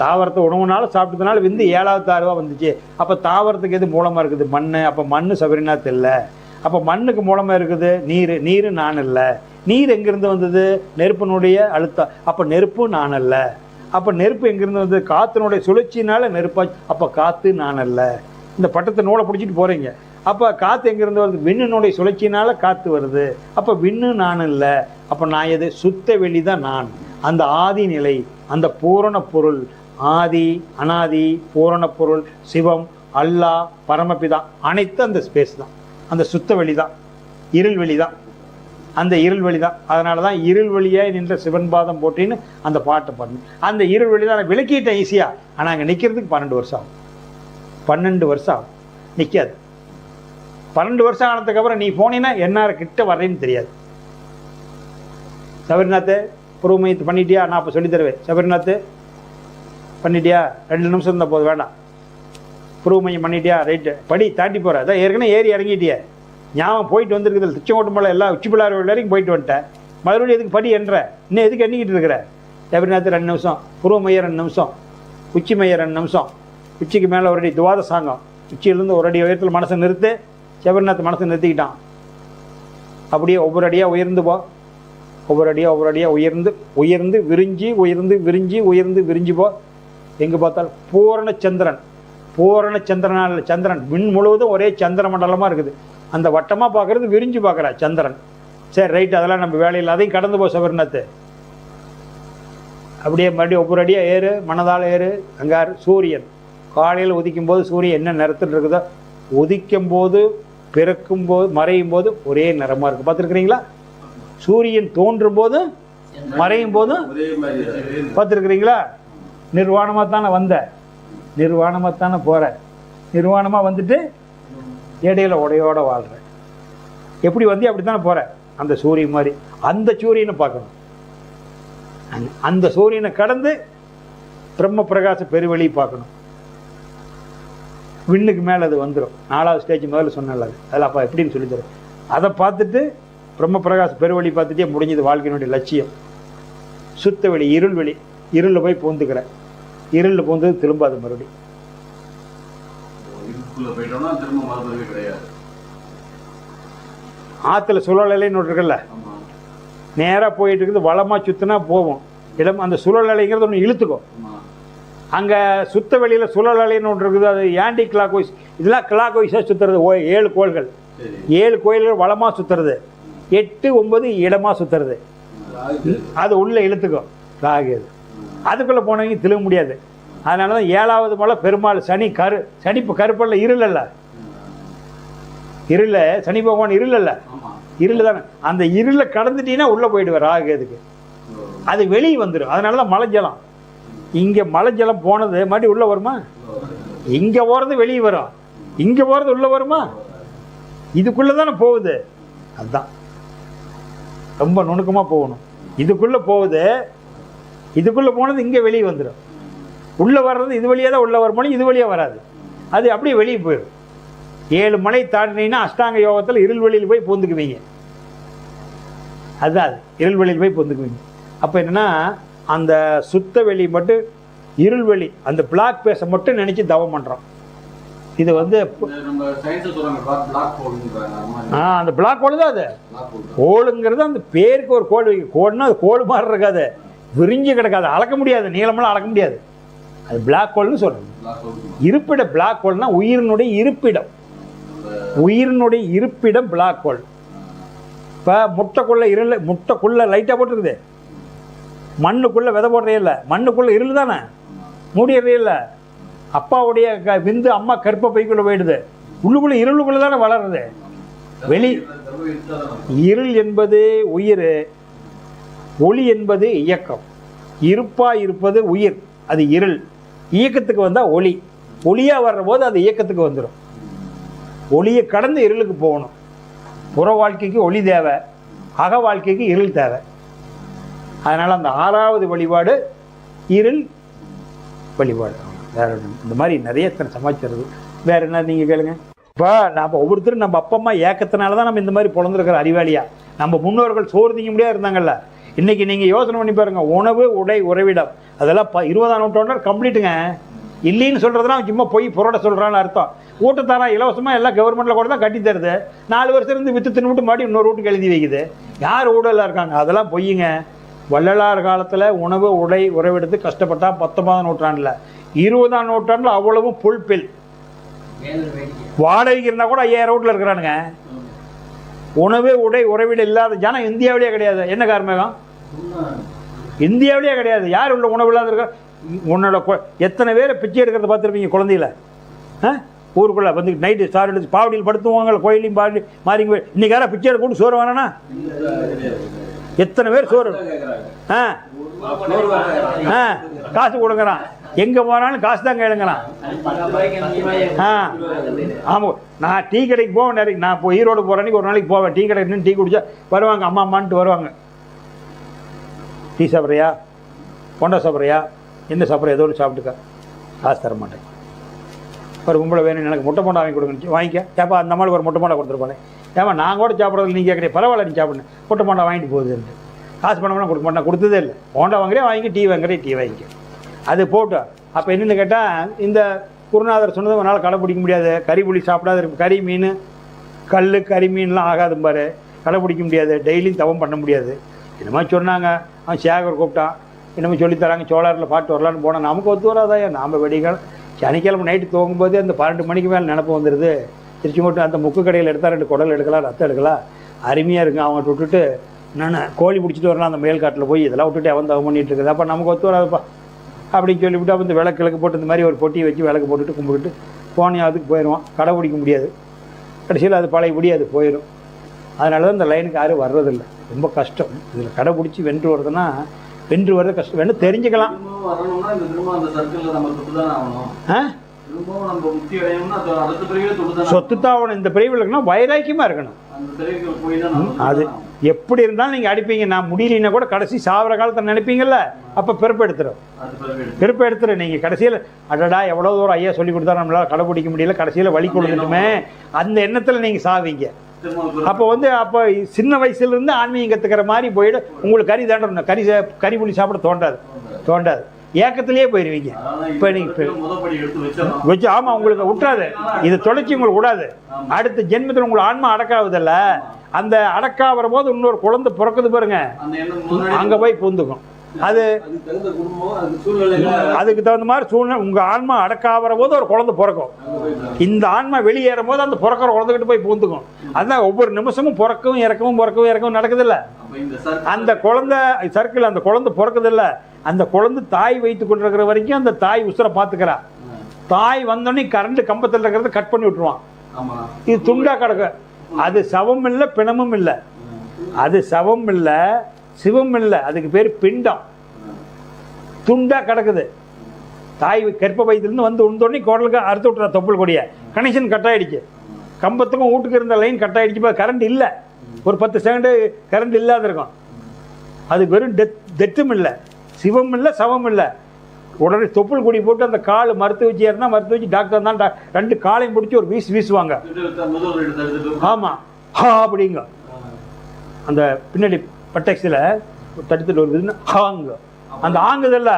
தாவரத்தை உணவுனால சாப்பிட்டதுனால விந்து 7வது தாரவாக வந்துச்சு. அப்போ தாவரத்துக்கு எது மூலமாக இருக்குது, மண். அப்போ மண் சபரிநாத் இல்லை. அப்போ மண்ணுக்கு மூலமாக இருக்குது நீர். நீர் நான் இல்லை. நீர் எங்கேருந்து வந்தது, நெருப்பினுடைய அழுத்தம். அப்போ நெருப்பு நான் அல்ல. அப்போ நெருப்பு எங்கேருந்து வந்தது, காற்றினுடைய சுழற்சினால நெருப்பாச்சு. அப்போ காற்று நான் அல்ல. இந்த பட்டத்தை நூலை பிடிச்சிட்டு போகிறீங்க. அப்போ காற்று எங்கேருந்து வருது, விண்ணினுடைய சுழற்சினால் காற்று வருது. அப்போ விண்ணு நான் இல்லை. அப்போ நான் எது, சுத்த வெளி தான் நான். அந்த ஆதி நிலை, அந்த பூரண பொருள், ஆதி அனாதி பூரண பொருள், சிவம், அல்லாஹ், பரமபிதா, அனைத்து அந்த ஸ்பேஸ் தான், அந்த சுத்த வெளி தான், இருள் வெளி தான், அந்த இருள் வெளி தான். அதனால தான் இருள் வழியாக நின்ற சிவன் பாதம் போட்டின்னு அந்த பாட்டை பண்ணு. அந்த இருள் வெளி தான் விளக்கிட்டேன் ஈஸியாக. ஆனால் அங்கே நிற்கிறதுக்கு 12 வருஷம் ஆகும். 12 வருஷம் ஆகும், நிற்காது. 12 வருஷம் ஆனதுக்கப்புறம் நீ போனீங்கன்னா என்னார கிட்ட வர்றேன்னு தெரியாது. சபரிநாத் புருவமயத்து பண்ணிட்டியா, நான் அப்போ சொல்லித்தருவேன். சபரிநாத் பண்ணிட்டியா, 2 நிமிஷம் இருந்தால் போதும், வேண்டாம். புருவமயம் பண்ணிட்டியா, ரைட்டு, படி தாண்டி போகிற. அதான் ஏற்கனவே ஏறி இறங்கிட்டியே, ஞாபகம் போயிட்டு வந்துருக்குது. திருச்செங்கோட்டு மலை எல்லாம் உச்சி பிள்ளார் வரைக்கும் போயிட்டு வந்துட்டேன். மறுபடியும் எதுக்கு படி என்ற, இன்னும் எதுக்கு எண்ணிக்கிட்டு இருக்கிற. சபரிநாத் 2 நிமிஷம், புருவமையம் 2 நிமிஷம், உச்சி மையம் 2 நிமிஷம், உச்சிக்கு மேலே ஒரு அடி துவாத சாங்கம், உச்சியிலேருந்து ஒரு அடி உயரத்தில் மனசை நிறுத்து. சபரிநாத் மனசை நிறுத்திக்கிட்டான். அப்படியே ஒவ்வொரு அடியாக உயர்ந்து போ, ஒவ்வொரு அடியாக உயர்ந்து உயர்ந்து விரிஞ்சு உயர்ந்து விரிஞ்சு உயர்ந்து விரிஞ்சு போ. எங்கே பார்த்தாலும் பூரண சந்திரன், பூரண சந்திரனால் சந்திரன் விண் முழுவதும் ஒரே சந்திர மண்டலமாக இருக்குது. அந்த வட்டமாக பார்க்குறது விரிஞ்சு பார்க்குறா சந்திரன். சரி ரைட்டு, அதெல்லாம் நம்ம வேலையில், அதையும் கடந்து போ சபரிநாத். அப்படியே மறுபடியும் ஒவ்வொரு அடியாக ஏறு, மனதால் ஏறு. அங்கே சூரியன் காலையில் உதிக்கும் போது சூரியன் என்ன நிறத்தில் இருக்குதோ, உதிக்கும் போது பிறக்கும் போது மறையும் போது ஒரே நிறமாக இருக்குது. பார்த்துருக்குறீங்களா? சூரியன் தோன்றும் போது மறையும் போது பார்த்துருக்குறீங்களா? நிர்வாணமாக தானே வந்த, நிர்வாணமாக தானே போகிற, நிர்வாணமாக வந்துட்டு இடையில உடையோட வாழ்கிற. எப்படி வந்து அப்படி தானே போகிற. அந்த சூரியன் மாதிரி அந்த சூரியனை பார்க்கணும். அந்த சூரியனை கடந்து பிரம்ம பிரகாச பெருவெளி பார்க்கணும். விண்ணுக்கு மேலே அது வந்துடும். 4வது ஸ்டேஜ் முதல்ல சொன்னல அது. அதில் அப்போ எப்படின்னு சொல்லித்தரேன். அதை பார்த்துட்டு பிரம்ம பிரகாச பெருவெளி பார்த்துட்டே முடிஞ்சது வாழ்க்கையினுடைய லட்சியம். சுத்த வெளி, இருள் வெளி. இருளில் போய் பூந்துக்கிற. இருளில் பூந்தது திரும்பாது மறுபடியும். ஆற்றுல சுழலைன்னு ஒன்று இருக்குல்ல, நேராக போயிட்டு இருக்குது. வளமாக சுற்றினா போவோம் இடம். அந்த சுழல் அலைங்கிறது ஒன்று இழுத்துக்கும். அங்கே சுத்த வெளியில் சுழல் அலைன்னு ஒன்று இருக்குது. அது ஆன்டி கிளாக் வைஸ். இதெல்லாம் கிளாக் வைஸாக சுற்றுறது. 7 கோள்கள், 7 கோயில்கள் வளமாக சுற்றுறது, 8, 9 இடமாக சுற்றுறது. அது உள்ளே இழுத்துக்கும் ராகு. அதுக்குள்ளே போனவங்க திரும்ப முடியாது. அதனால தான் 7வது மலை பெருமாள் சனி சனி இப்போ கருப்பல்ல, இருள் அல்ல. இருள சனி பகவான் இருள் அல்ல, இருள் தானே. அந்த இருளை கடந்துட்டீங்கன்னா உள்ளே போயிடுவார் ராகு. அதுக்கு அது வெளியே வந்துடும். அதனால தான் மலை ஜலம். இங்கே மலை ஜலம் போனது மறுபடியும் உள்ளே வருமா? இங்கே போகிறது வெளியே வரும், இங்கே போகிறது உள்ளே வருமா? இதுக்குள்ளே தானே போகுது. அதுதான் ரொம்ப நுணுக்கமாக போகணும். இதுக்குள்ளே போகுது, இதுக்குள்ளே போனது இங்கே வெளியே வந்துடும். உள்ளே வர்றது இது வழியாக தான் உள்ளே வரணும், இது வழியாக வராது. அது அப்படியே வெளியே போயிடும். 7 மலை தாண்டினீங்கன்னா அஷ்டாங்க யோகத்தில் இருள் வெளியில் போய் பூந்துக்குவீங்க. அதுதான் அது, இருள் வெளியில் போய் பூந்துக்குவீங்க. அப்போ என்னென்னா அந்த சுத்த வெளி மட்டும் இருள் வெளி, அந்த பிளாக் பேஸை மட்டும் நினச்சி தவம் பண்ணுறோம். இது வந்து அந்த பிளாக் கோல் தான். அது கோளுங்கிறது அந்த பேருக்கு ஒரு கோல் வைக்கும். கோல்னா அது கோல் மாதிரி இருக்காது, விரிஞ்சு கிடக்காது, அளக்க முடியாது, நீளமெல்லாம் அளக்க முடியாது. அது பிளாக் ஹோல்னு சொல்கிறது. இருப்பிடம் பிளாக் ஹோல்னா உயிரினுடைய இருப்பிடம். உயிரினுடைய இருப்பிடம் பிளாக் ஹோல். இப்போ முட்டைக்குள்ளே இருள், முட்டைக்குள்ளே லைட்டாக போட்டுருக்குது, மண்ணுக்குள்ளே விதை போடுறே இல்லை, மண்ணுக்குள்ளே இருள் தானே, மூடிடுறே இல்லை. அப்பாவுடைய விந்து அம்மா கற்ப பைக்குள்ளே போயிடுது, உள்ளுக்குள்ளே இருளுக்குள்ளே தானே வளருது. வெளி இருள் என்பது உயிர், ஒளி என்பது இயக்கம். இருப்பாக இருப்பது உயிர், அது இருள். இயக்கத்துக்கு வந்தால் ஒளி, ஒளியாக வர்ற போது அது இயக்கத்துக்கு வந்துடும். ஒளியை கடந்து இருளுக்கு போகணும். புற வாழ்க்கைக்கு ஒளி தேவை, அக வாழ்க்கைக்கு இருள் தேவை. அதனால் அந்த 6வது வழிபாடு இருள் வழிபாடு. வேறு இந்த மாதிரி நிறைய சமாச்சாரம். வேறு என்ன நீங்கள் கேளுங்க. இப்போ நம்ம ஒவ்வொருத்தரும் நம்ம அப்பா அம்மா ஏக்கத்தினால தான் நம்ம இந்த மாதிரி பிறந்திருக்கிற அறிவாளியாக. நம்ம முன்னோர்கள் சோறு திங்க முடியாது இருந்தாங்கல்ல. இன்றைக்கி நீங்கள் யோசனை பண்ணி பாருங்கள். உணவு, உடை, உறைவிடம், அதெல்லாம் 20ஆம் நூற்றாண்டு கம்ப்ளீட்டுங்க. இல்லைன்னு சொல்கிறதுலாம் சும்மா போய் புரோட சொல்கிறான்னு அர்த்தம். ஊட்டத்தாரா இலவசமாக எல்லாம் கவர்மெண்ட்டில் கூட தான் கட்டி தருது. 4 வருஷம் இருந்து விற்று தின்னுட்டு மாட்டி இன்னொரு வீட்டுக்கு எழுதி வைக்குது. யார் ஊழலாக இருக்காங்க? அதெல்லாம் பொய்யுங்க. வள்ளலார் காலத்தில் உணவு, உடை, உறைவிடத்து கஷ்டப்பட்டா 19ஆம் நூற்றாண்டில். 20ஆம் நூற்றாண்டில் அவ்வளவும் புல் பில். வாடகைக்கு இருந்தால் கூட 5000 வீட்டில் இருக்கிறானுங்க. உணவு, உடை, உறைவிடம் இல்லாத ஜனம் இந்தியாவிலேயே கிடையாது. என்ன காரணம்? இந்தியாவிலேயே கிடையாது. யார் உள்ள உணவு இல்லாத இருக்கா? உன்னோட எத்தனை பேரை பிச்சை எடுக்கிறத பார்த்துருப்பீங்க குழந்தையில. ஊருக்குள்ளே வந்து நைட்டு சார் எடுத்து பாவடியில் படுத்துவாங்க, கோயிலையும் பாடி மாறிங்க. இன்றைக்கி யாரா பிச்சை எடுக்க கூட சோறு வேணாண்ணா? எத்தனை பேர் சோறு? காசு கொடுக்குறான். எங்கே போனாலும் காசு தான் கேளுங்கிறான். ஆமாம், நான் டீ கடைக்கு போவேன் நிறைய. நான் இப்போ ஈரோடு போகிற அன்றைக்கி ஒரு நாளைக்கு போவேன். டீ கடைக்கு நின்று டீ குடித்தா வருவாங்க, அம்மா அம்மான்ட்டு வருவாங்க. டீ சாப்பிட்றியா, போண்டா சாப்பிட்றியா, என்ன சாப்பிட்ற, ஏதோ ஒன்று சாப்பிட்டுக்க, காசு தர மாட்டேன். ஒரு கும்பலை வேணும், எனக்கு முட்டை போண்டா வாங்கி கொடுங்க. வாங்கிக்க. ஏப்பா அந்த மாதிரி ஒரு முட்டை போண்டா கொடுத்துருப்பானே. ஏமா நான் கூட சாப்பிட்றது நீங்கள் கிடையாது, பரவாயில்ல நீ சாப்பிடுங்க, முட்டை போண்டா வாங்கிட்டு போகுதுன்ட்டு. காசு பணம்லாம் கொடுக்க மாட்டேன், கொடுத்ததே இல்லை. போண்டா வாங்குறேன் வாங்கி, டீ வாங்குறேன் டீ வாங்கிக்க. அது போட்டோம். அப்போ என்னென்னு கேட்டால், இந்த குருநாதர் சொன்னது அவனால் கடைப்பிடிக்க முடியாது. கறி புளி சாப்பிடாத இருக்கு, கறி மீன், கல், கறி மீன்லாம் ஆகாதும் பாரு, கடைப்பிடிக்க முடியாது. டெய்லியும் தவம் பண்ண முடியாது. என்னமோ சொன்னாங்க. அவன் சேகர் கூப்பிட்டான், என்னமோ சொல்லித்தராங்க, சோழரில் பாட்டு வரலான்னு போனால் நமக்கு ஒத்து வராதாயா. நாம் வெடிக்காலம் சனிக்கிழமை நைட்டு தூங்கும்போது அந்த 12 மணிக்கு மேலே நினப்பு வந்துடுது. திருச்சி மட்டும் அந்த முக்கு கடையில் எடுத்தால் 2 குடல் எடுக்கலாம், ரத்தம் எடுக்கலாம், அருமையாக இருக்குங்க. அவங்க விட்டுட்டு நான் கோழி பிடிச்சிட்டு வரலாம் அந்த மேல்காட்டில் போய், இதெல்லாம் விட்டுட்டு அவன் தவம் பண்ணிகிட்டு இருக்குது. அப்போ நமக்கு ஒத்து வராதுப்பா அப்படின்னு சொல்லிவிட்டு அப்போ இந்த விளக்கு போட்டு இந்த மாதிரி ஒரு பொட்டியை வச்சு விளக்கு போட்டுட்டு கும்பிட்டுட்டு போனியாவதுக்கு போயிடுவான். கடை பிடிக்க முடியாது. கடைசியில் அது பழையபடி அது போயிடும். அதனால தான் இந்த லைனுக்கு யாரும் வர்றதில்லை. ரொம்ப கஷ்டம். இதில் கடை பிடிச்சி வென்று வருதுன்னா வென்று வர்றது கஷ்டம், வேணும் தெரிஞ்சுக்கலாம். திரும்பவும் வரணும்னா இந்த திரும்ப அந்த சர்க்கிள்ல நம்ம தொட்டு தானே ஆகணும். திரும்பவும் நம்ம முக்தி அடையணும்னா அடுத்த பிறவியில தொட்டு தானே சொத்து தாவணும். இந்த பிரிவில் இருக்கணும், வைராக்கியமாக இருக்கணும். அந்த பிறவிக்கு போய் தான் அது எப்படி இருந்தாலும் நீங்கள் அடிப்பீங்க. நான் முடியலைன்னா கூட கடைசி சாவர காலத்தில் நினைப்பீங்கல்ல, அப்போ பிறப்பு எடுத்துரும். பிறப்பு எடுத்துரும். நீங்கள் கடைசியில் அடடா எவ்வளோ தூரம் ஐயா சொல்லி கொடுத்தா நம்மளால் கடைப்பிடிக்க முடியல, கடைசியில் வழி கொடுக்கணுமே அந்த எண்ணத்தில் நீங்கள் சாவீங்க. அப்போ அப்போ சின்ன வயசுலேருந்து ஆன்மீகம் கற்றுக்கிற மாதிரி போயிடு. உங்களுக்கு கறி தாண்டணும், கறி புளி சாப்பிட தோண்டாது, ஏக்கத்திலேயே போயிடுவீங்க. இப்போ நீங்கள் வச்சு ஆமாம் உங்களுக்கு விட்டுறாது, இது தொலைச்சி உங்களுக்கு விடாது. அடுத்த ஜென்மத்தில் உங்களுக்கு ஆன்மா அடக்காவதில்ல, அந்த அடக்காகிற போது இன்னொரு குழந்தை பிறக்குது பாருங்க, அங்கே போய் பூந்துக்கும். அது அதுக்கு தகுந்த மாதிரி சூழ்நிலை. உங்கள் ஆன்மா அடக்காகிற போது ஒரு குழந்தை பிறக்கும், இந்த ஆன்மா வெளியேறும் போது அந்த பிறக்கிற குழந்தைகிட்ட போய் பூந்துக்கும். அதுதான் ஒவ்வொரு நிமிஷமும் பிறக்கவும் இறக்கவும் நடக்குதில்ல. அந்த குழந்தை சர்க்கிள், அந்த குழந்தை பிறக்குதில்ல, அந்த குழந்தை தாய் வைத்து கொண்டிருக்கிற வரைக்கும் அந்த தாய் உசுரை பார்த்துக்கிறா. தாய் வந்தோடனே கரண்ட் கம்பத்தில் இருக்கிறத கட் பண்ணி விட்டுருவான். இது துண்டா கிடக்கு. அது சவம் இல்லை, பிணமும் இல்லை. அது சவம் இல்லை, சிவம் இல்லை, அதுக்கு பேர் பிண்டம். துண்டா கிடக்குது. தாய் கற்ப வயதுலேருந்து வந்து உண்டோடனே குடலுக்கு அறுத்து விட்டுறா தொப்புள் கொடிய. கனெக்ஷன் கட் ஆகிடுச்சு, கம்பத்துக்கும் வீட்டுக்கு இருந்த லைன் கட் ஆகிடுச்சு. இப்போ கரண்ட் இல்லை, ஒரு 10 செகண்டு கரண்ட் இல்லாத இருக்கும். அது வெறும் டெத்தும் இல்லை, சிவம் இல்லை, சவம் இல்லை. உடனே தொப்புள் கொடி போட்டு அந்த கால் மறுத்து வச்சு ஏறினா மறுத்து வச்சு டாக்டர் தான் 2 காலையும் பிடிச்சி ஒரு வீசுவாங்க. ஆமாம், அப்படிங்க அந்த பின்னாடி பட்டெக்ஸில் தடுத்துட்டு வருதுன்னு ஆங்கு அந்த ஆங்குதில்ல.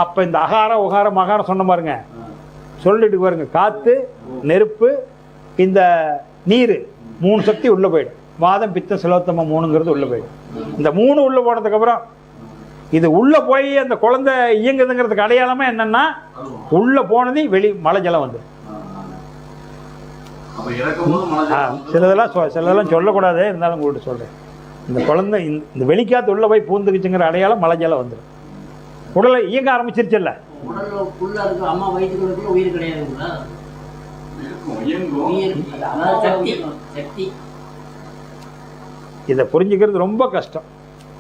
அப்போ இந்த அகாரம் உகாரம் மகாரம் சொன்ன பாருங்க, சொல்லிட்டு பாருங்க. காற்று, நெருப்பு, இந்த நீர், 3 சக்தி உள்ளே போயிடும். வாதம் பித்தம் சிலோத்தமம் 3ங்கிறது உள்ளே போயிடும். இந்த 3 உள்ளே போனதுக்கப்புறம் இது உள்ளே போய் அந்த குழந்தை இயங்குதுங்கிறதுக்கு அடையாளமாக என்னென்னா, உள்ளே போனதையும் வெளி மழை ஜலம் வந்துடும். சிலதெல்லாம் சொல்லக்கூடாது, இருந்தாலும் உங்கள்கிட்ட சொல்கிறேன். இந்த குழந்தை இந்த வெளிக்காத்து உள்ளே போய் பூந்துக்குச்சுங்கிற அடையாளம் மழை ஜலம் வந்துடும். உடலை இயங்க ஆரம்பிச்சிருச்சுல்ல. இதை புரிஞ்சுக்கிறது ரொம்ப கஷ்டம்.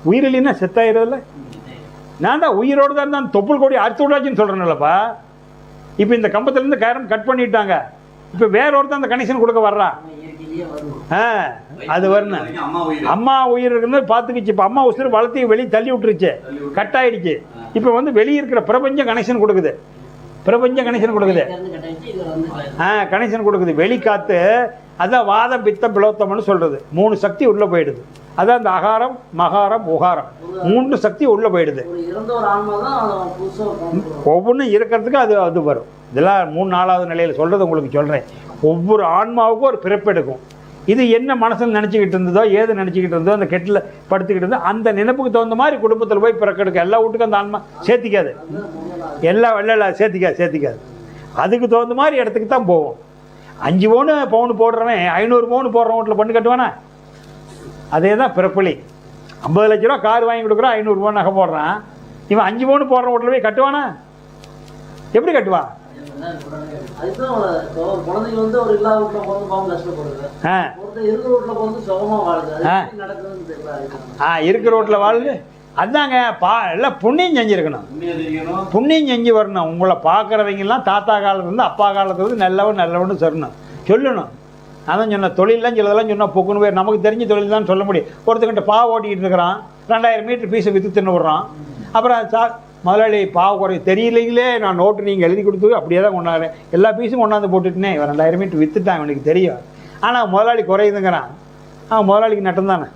உயிரில்லைன்னா செத்தாயிரதில்ல. நான் தான் உயிரோடு தான் இருந்தால் தொப்புள் கொடி அறுத்து விடாச்சுன்னு சொல்கிறேன்லப்பா. இப்போ இந்த கம்பத்துலேருந்து கரண்ட் கட் பண்ணிட்டாங்க, இப்போ வேற ஒருத்தர் அந்த கனெக்ஷன் கொடுக்க வர்றான். அது வரணும். அம்மா உயிர் இருக்குன்னு பார்த்துக்கிச்சு. இப்போ அம்மா உசுறு வளர்த்தி வெளியே தள்ளி விட்டுருச்சு, கட் ஆகிடுச்சு. இப்போ வெளியே இருக்கிற பிரபஞ்சம் கனெக்ஷன் கொடுக்குது, கனெக்ஷன் கொடுக்குது. வெளிக்காத்து அதான் வாதம் பித்தம் பிளோத்தம்னு சொல்கிறது. 3 சக்தி உள்ளே போயிடுது. அதான் அந்த அகாரம் மகாரம் உகாரம் 3 சக்தி உள்ளே போயிடுது. ஒவ்வொன்றும் இருக்கிறதுக்கு அது வரும். இதெல்லாம் 3-4வது நிலையில் சொல்கிறது உங்களுக்கு சொல்கிறேன். ஒவ்வொரு ஆன்மாவுக்கும் ஒரு பிறப்பு எடுக்கும். இது என்ன மனசில் நினச்சிக்கிட்டு இருந்ததோ, ஏது நினச்சிக்கிட்டு இருந்ததோ, அந்த கெட்டில் படுத்துக்கிட்டு இருந்தோ, அந்த நினைப்புக்கு தகுந்த மாதிரி குடும்பத்தில் போய் பிறக்கெடுக்க. எல்லா வீட்டுக்கும் அந்த ஆன்மா சேர்த்திக்காது, சேர்த்திக்காது. அதுக்கு தகுந்த மாதிரி இடத்துக்கு தான் போவோம். 5 பவுன் போடுறவன் 500 பவுன் போடுறவன் வீட்டில் பண்ணு கட்டுவானா? அதே தான் பிறப்பலி. 50 லட்ச ரூபா கார் வாங்கி கொடுக்குறான், 500 பவுன் நகை போடுறான். இவன் 5 பவுன் போடுற வீட்டில் போய் கட்டுவானா? எப்படி கட்டுவான்? இருக்கிற வீட்டில் வாழுது. அதாங்க எல்லாம் புண்ணியம் செஞ்சுருக்கணும், புண்ணியம் செஞ்சு வரணும். உங்களை பார்க்குறவங்கெல்லாம் தாத்தா காலத்துலேருந்து அப்பா காலத்துலேருந்து நல்லவன்னு சொல்லணும். அதான் சொன்ன தொழிலெலாம் சிலதெல்லாம் சொன்னால் பொக்குன்னு போய் நமக்கு தெரிஞ்ச தொழில் தான் சொல்ல முடியும். ஒருத்தக்கிட்ட பாவை ஓட்டிக்கிட்டு இருக்கிறான், 2000 மீட்டர் பீஸை விற்று தின்னு விட்றான். அப்புறம் முதலாளி பாவை குறை தெரியலைங்களே, நான் நோட்டு நீங்கள் எழுதி கொடுத்து அப்படியே தான் கொண்டாடுறேன், எல்லா பீஸும் கொண்டாந்து போட்டுட்டுனே இவன் 2000 மீட்டர் விற்றுட்டான், எனக்கு தெரியும். ஆனால் முதலாளி குறையுதுங்கிறான். முதலாளிக்கு நட்டம் தானே.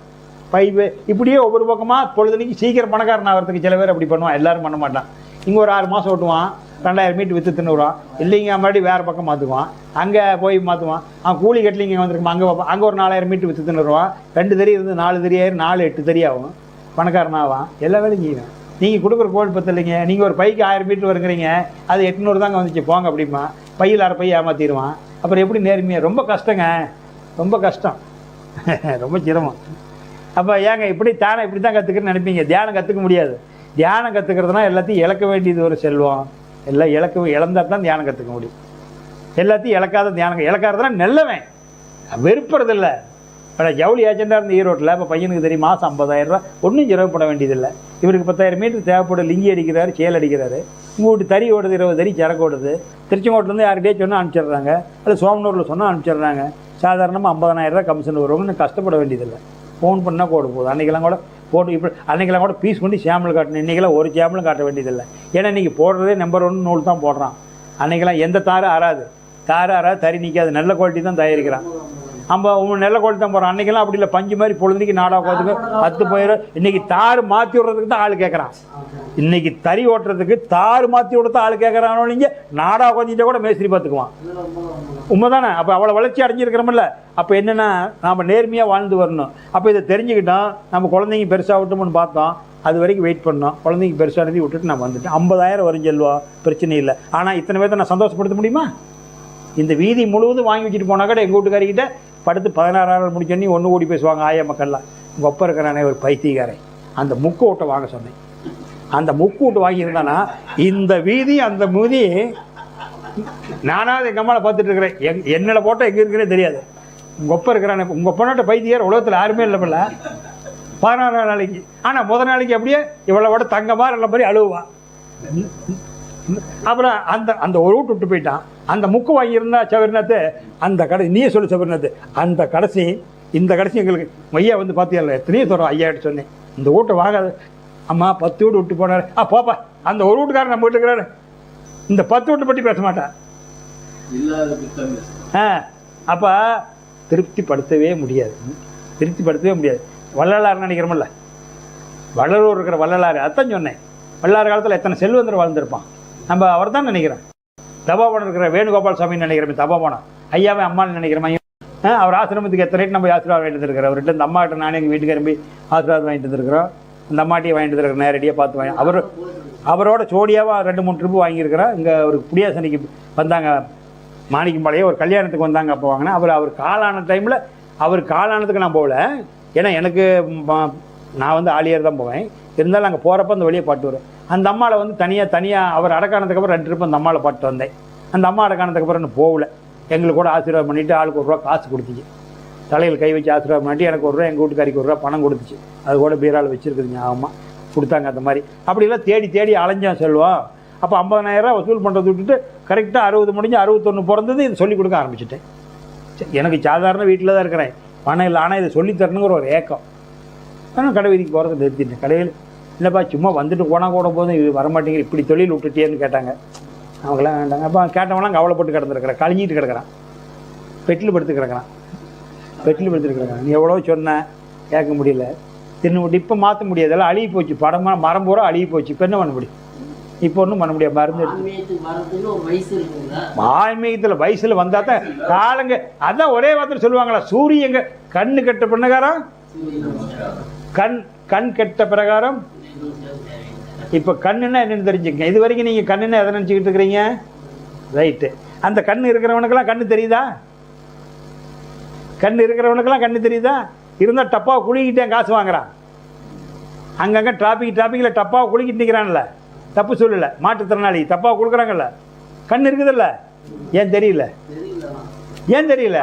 பைப்பு இப்படியே ஒவ்வொரு பக்கமாக பொழுதுனைக்கு சீக்கிரம் பணக்காரன் ஆகிறதுக்கு சில பேர் அப்படி பண்ணுவான், எல்லோரும் பண்ண மாட்டான். இங்கே ஒரு 6 மாதம் ஓட்டுவான், 2000 மீட்டர் விற்று தின்னுறான். இல்லைங்க மறுபடியும் வேறு பக்கம் மாற்றுவான், அங்கே போய் மாற்றுவான். கூலி கட்டலிங்க வந்துருக்குமா, அங்கே ஒரு 4000 மீட்டர் விற்று தின்னுருவான். 2 தறி இருந்து 4 தறியாயிரம், 4 8 தறி ஆகும், பணக்காரனாவான். எல்லா வேலையும் செய்வேன். நீங்கள் கொடுக்குற கோல் பத்து இல்லைங்க, நீங்கள் ஒரு பைக்கு 1000 மீட்டர் வருங்கிறீங்க, அது 800 தாங்க வந்துச்சு போங்க அப்படிமா. பையில் 1/2 பை ஏமாற்றிடுவான். அப்புறம் எப்படி நேர்மையாக? ரொம்ப கஷ்டங்க, ரொம்ப கஷ்டம், ரொம்ப சிரமம். அப்போ ஏங்க இப்படி தானே இப்படி தான் கற்றுக்கிறேன்னு நினைப்பீங்க. தியானம் கற்றுக்க முடியாது. தியானம் கற்றுக்கிறதுனா எல்லாத்தையும் இழக்க வேண்டியது ஒரு செல்வம். எல்லாம் இழந்தால் தான் தியானம் கற்றுக்க முடியும். எல்லாத்தையும் இழக்காத தியானம் இழக்காததுனா நல்லவன், வெறுப்புறதில்லை. இப்போ ஜவுளி ஏஜெண்டாக இருந்த ஈரோட்டில் இப்போ பையனுக்கு தெரியும் மாதம் 50,000 ரூபா ஒன்றும் செலவுப்பட வேண்டியதில்லை. இவருக்கு 10,000 மீட்டர் தேவைப்படும், லிங்கி அடிக்கிறாரு, சேல் அடிக்கிறாரு, உங்கள் வீட்டு தறி ஓடுது, 20 தறி சரக்கு ஓடுது, திருச்செங்கோட்டிலேருந்து யார்கிட்டயே சொன்னால் அனுப்பிச்சிடுறாங்க, அது சோமனூரில் சொன்னால் அனுப்பிச்சிடுறாங்க. சாதாரணமாக 50,000 ரூபா கமிஷன் வருவாங்கன்னு கஷ்டப்பட வேண்டியதில்லை. ஃபோன் பண்ணால் கோடு போகுது. அன்றைக்கெல்லாம் கூட போட்டு இப்போ அன்றைக்கெல்லாம் கூட பீஸ் பண்ணி சேம்பிள் காட்டணும். இன்றைக்கெல்லாம் ஒரு சேம்பிளும் காட்ட வேண்டியதில்லை. ஏன்னா இன்றைக்கி போடுறதே நம்பர் 1 நூல் தான் போடுறான். அன்றைக்கெல்லாம் எந்த தாரும் ஆறாது, தறி நிற்காது, நல்ல குவாலிட்டி தான் தயாரிக்கிறான். நம்ம நல்ல குவாலிட்டி தான் போடுறான். அன்றைக்கெல்லாம் அப்படி இல்லை, பஞ்சு மாதிரி பொழுதுக்கு நாடாக போகிறதுக்கு 10 போயிடும். இன்றைக்கி தார் மாற்றி விடுறதுக்கு தான் ஆள் கேட்குறான். இன்றைக்கி தறி ஓட்டுறதுக்கு தார் மாற்றி விடுறது ஆள் கேட்குறானோ நீங்கள் நாடாக கொஞ்சம் கூட மேஸ்திரி பார்த்துக்குவான். உண்மை தானே? அப்போ அவ்வளோ வளர்ச்சி அடைஞ்சிருக்கிறோமில்ல. அப்போ என்னென்னா நாம் நேர்மையாக வாழ்ந்து வரணும். அப்போ இதை தெரிஞ்சுக்கிட்டோம். நம்ம குழந்தைங்க பெருசாகட்டும்னு பார்த்தோம், அது வரைக்கும் வெயிட் பண்ணோம். குழந்தைங்க பெருசானதையும் விட்டுட்டு நான் வந்துட்டேன். 50,000 வரும் செல்வா, பிரச்சனை இல்லை. ஆனால் இத்தனை பேர்த்த நான் சந்தோஷப்படுத்த முடியுமா? இந்த வீதி முழுவதும் வாங்கி வச்சுட்டு போனால் கூட எங்கள் வீட்டுக்காரிக்கிட்ட படுத்து 16,000 முடிச்சோன்னே ஒன்று கூடி பேசுவாங்க ஆயா மக்கள்லாம். உங்கள் அப்பா இருக்கிறானே ஒரு பைத்தியக்காரன், அந்த முக்கு ஓட்டை வாங்க சொன்னேன். அந்த முக்கு விட்டு வாங்கியிருந்தானா இந்த வீதி அந்த மூதி நானாவது எங்கள் அம்மாவை பார்த்துட்டு இருக்கிறேன். என்னில் போட்டால் எங்கே இருக்கிறே தெரியாது. உங்கள் அப்பா இருக்கிறானே, உங்கள் பொண்ணாட்ட பைத்தியார் உலகத்தில் யாருமே இல்லைப்பில்ல. 16 நாளைக்கு. ஆனால் முதல் நாளைக்கு அப்படியே இவ்வளோ விட தங்கமாக நல்ல மாதிரி அழுவான். அப்புறம் அந்த அந்த ஒரு வீட்டு விட்டு போயிட்டான். அந்த முக்கு வாங்கியிருந்தா சபரிநாத்து, அந்த கடைசி நீயே சொல்லு சபரிநாத்து, அந்த கடைசி இந்த கடைசி எங்களுக்கு ஐயா வந்து பார்த்தியல்ல எத்தனையோ தரோம் ஐயாட்ட சொன்னேன், இந்த வீட்டை வாங்காது. அம்மா 10 வீடு விட்டு போனார். போப்பா, அந்த ஒரு வீட்டுக்காரர் நம்ம வீட்டுக்கிறாரு, இந்த 10 வீட்டை பற்றி பேச மாட்டான். அப்போ திருப்திப்படுத்தவே முடியாது, திருப்திப்படுத்தவே முடியாது. வள்ளலார் நினைக்கிறோமில்ல, வள்ளலூர் இருக்கிற வள்ளலார், அதான் சொன்னேன். வள்ளலார் காலத்தில் எத்தனை செல்வந்தர் வாழ்ந்திருப்பான். நம்ம அவர் தான் நினைக்கிறேன். தபாபனம் இருக்கிற வேணுகோபால் சாமின்னு நினைக்கிறேன். தபாபனம் ஐயாவே அம்மான்னு நினைக்கிறேன். அவர் ஆசிரமத்துக்கு எத்தனை நம்ம ஆசீர்வாதம் வாங்கிட்டு இருக்கிறோம். அவர்கிட்ட இந்த அம்மா கிட்ட நானே எங்கள் வீட்டுக்கு போய் ஆசீர்வாதம் வாங்கிட்டு இருக்கிறோம். இந்த அம்மாட்டியை வாங்கிட்டு இருக்கிற நேரடியாக பார்த்து வாங்கி அவரோட ஜோடியாவாக 2-3 ட்ரிப்பு வாங்கியிருக்கிறோம். இங்கே ஒரு குடியாசனைக்கு வந்தாங்க, மாணிக்கம்பாளையம் ஒரு கல்யாணத்துக்கு வந்தாங்க. அப்போ வாங்கினேன். அவர் காலான டைமில், அவர் காலானதுக்கு நான் போகல. ஏன்னா எனக்கு நான் வந்து ஆலியார் தான் போவேன். இருந்தாலும் அங்கே போகிறப்ப அந்த வழியை பாட்டு வரும். அந்த அம்மாவில் வந்து தனியாக அவர் அடக்கானதுக்கப்புறம் 2 ட்ரிப்பு அந்த அம்மாவில் பாட்டு வந்தேன். அந்த அம்மா அடக்கானதுக்கப்புறம் நான் போகல. எங்களுக்கு கூட ஆசீர்வாதம் பண்ணிவிட்டு ஆளுக்கு 1 ரூபா காசு கொடுத்துச்சு. தலையில் கை வச்சு ஆசீர்வாதம் பண்ணிட்டு எனக்கு 1 ரூபா, எங்கள் வீட்டுக்காரிக்கு 1 ரூபா பணம் கொடுத்துச்சு. அது கூட பீரால் வச்சுருக்குது ஞாபகமாக கொடுத்தாங்க. அந்த மாதிரி அப்படிலாம் தேடி அலைஞ்சான் செல்வம். அப்போ 50,000 ரூபா வசூல் பண்ணுறது விட்டுட்டு கரெக்டாக 60 முடிஞ்சு 61 பிறந்தது இது சொல்லிக் கொடுக்க ஆரம்பிச்சிட்டேன். எனக்கு சாதாரண வீட்டில் தான் இருக்கிறேன், பணம் இல்லை. ஆனால் இதை சொல்லித்தரணுங்கிற ஒரு ஏக்கம். ஆனால் கடை வீதிக்கு போகிறத நிறுத்திட்டேன். கடையில் இல்லைப்பா சும்மா வந்துட்டு போனால் கூட போதும், இது வரமாட்டேங்கிற, இப்படி தொழில் விட்டுட்டேன்னு கேட்டாங்க. அவங்களாம் வேண்டாங்க. அப்போ கேட்டவங்களாம் கவலைப்பட்டு கிடந்துருக்கிறேன், கழிஞ்சிட்டு கிடக்கிறான், பெட்டில் படுத்து கிடக்கிறான், பெட்டில் படுத்துட்டு கிடக்கிறான். நீ எவ்வளோ சொன்ன கேட்க முடியல, தின்னு இப்போ மாற்ற முடியாது, எல்லாம் அழுகி போச்சு. படமாக மரம் பூரா அழுகி போச்சு. இப்போ என்ன பண்ண முடியும்? இப்போ ஒன்றும் பண்ண முடியாது. மருந்து ஆன்மீகத்தில் வயசில் வந்தால் தான் காலங்க. அதான் ஒரே வார்த்தை சொல்லுவாங்களா, சூரியங்க கண்ணு கெட்ட பிரகாரம், கண் கெட்ட பிரகாரம். இப்போ கண்ணுன்னா என்னென்னு தெரிஞ்சுக்கங்க. இது வரைக்கும் நீங்கள் கண்ணுன்னா எதை நினச்சிக்கிட்டு இருக்கிறீங்க? ரைட்டு. அந்த கண் இருக்கிறவனுக்கெல்லாம் கண்ணு தெரியுதா? கண் இருக்கிறவனுக்கெல்லாம் கண்ணு தெரியுதா? இருந்தால் டப்பாவை குளிக்கிட்டேன் காசு வாங்குறான். அங்கங்கே டிராஃபிக்கில் டப்பாவை குளிக்கிட்டு நிற்கிறான்ல, தப்பு சொல்லலை. மாற்றுத்திறனாளி தப்பாவை கொடுக்குறாங்கல்ல, கண் இருக்குதில்ல, ஏன் தெரியல? ஏன் தெரியல?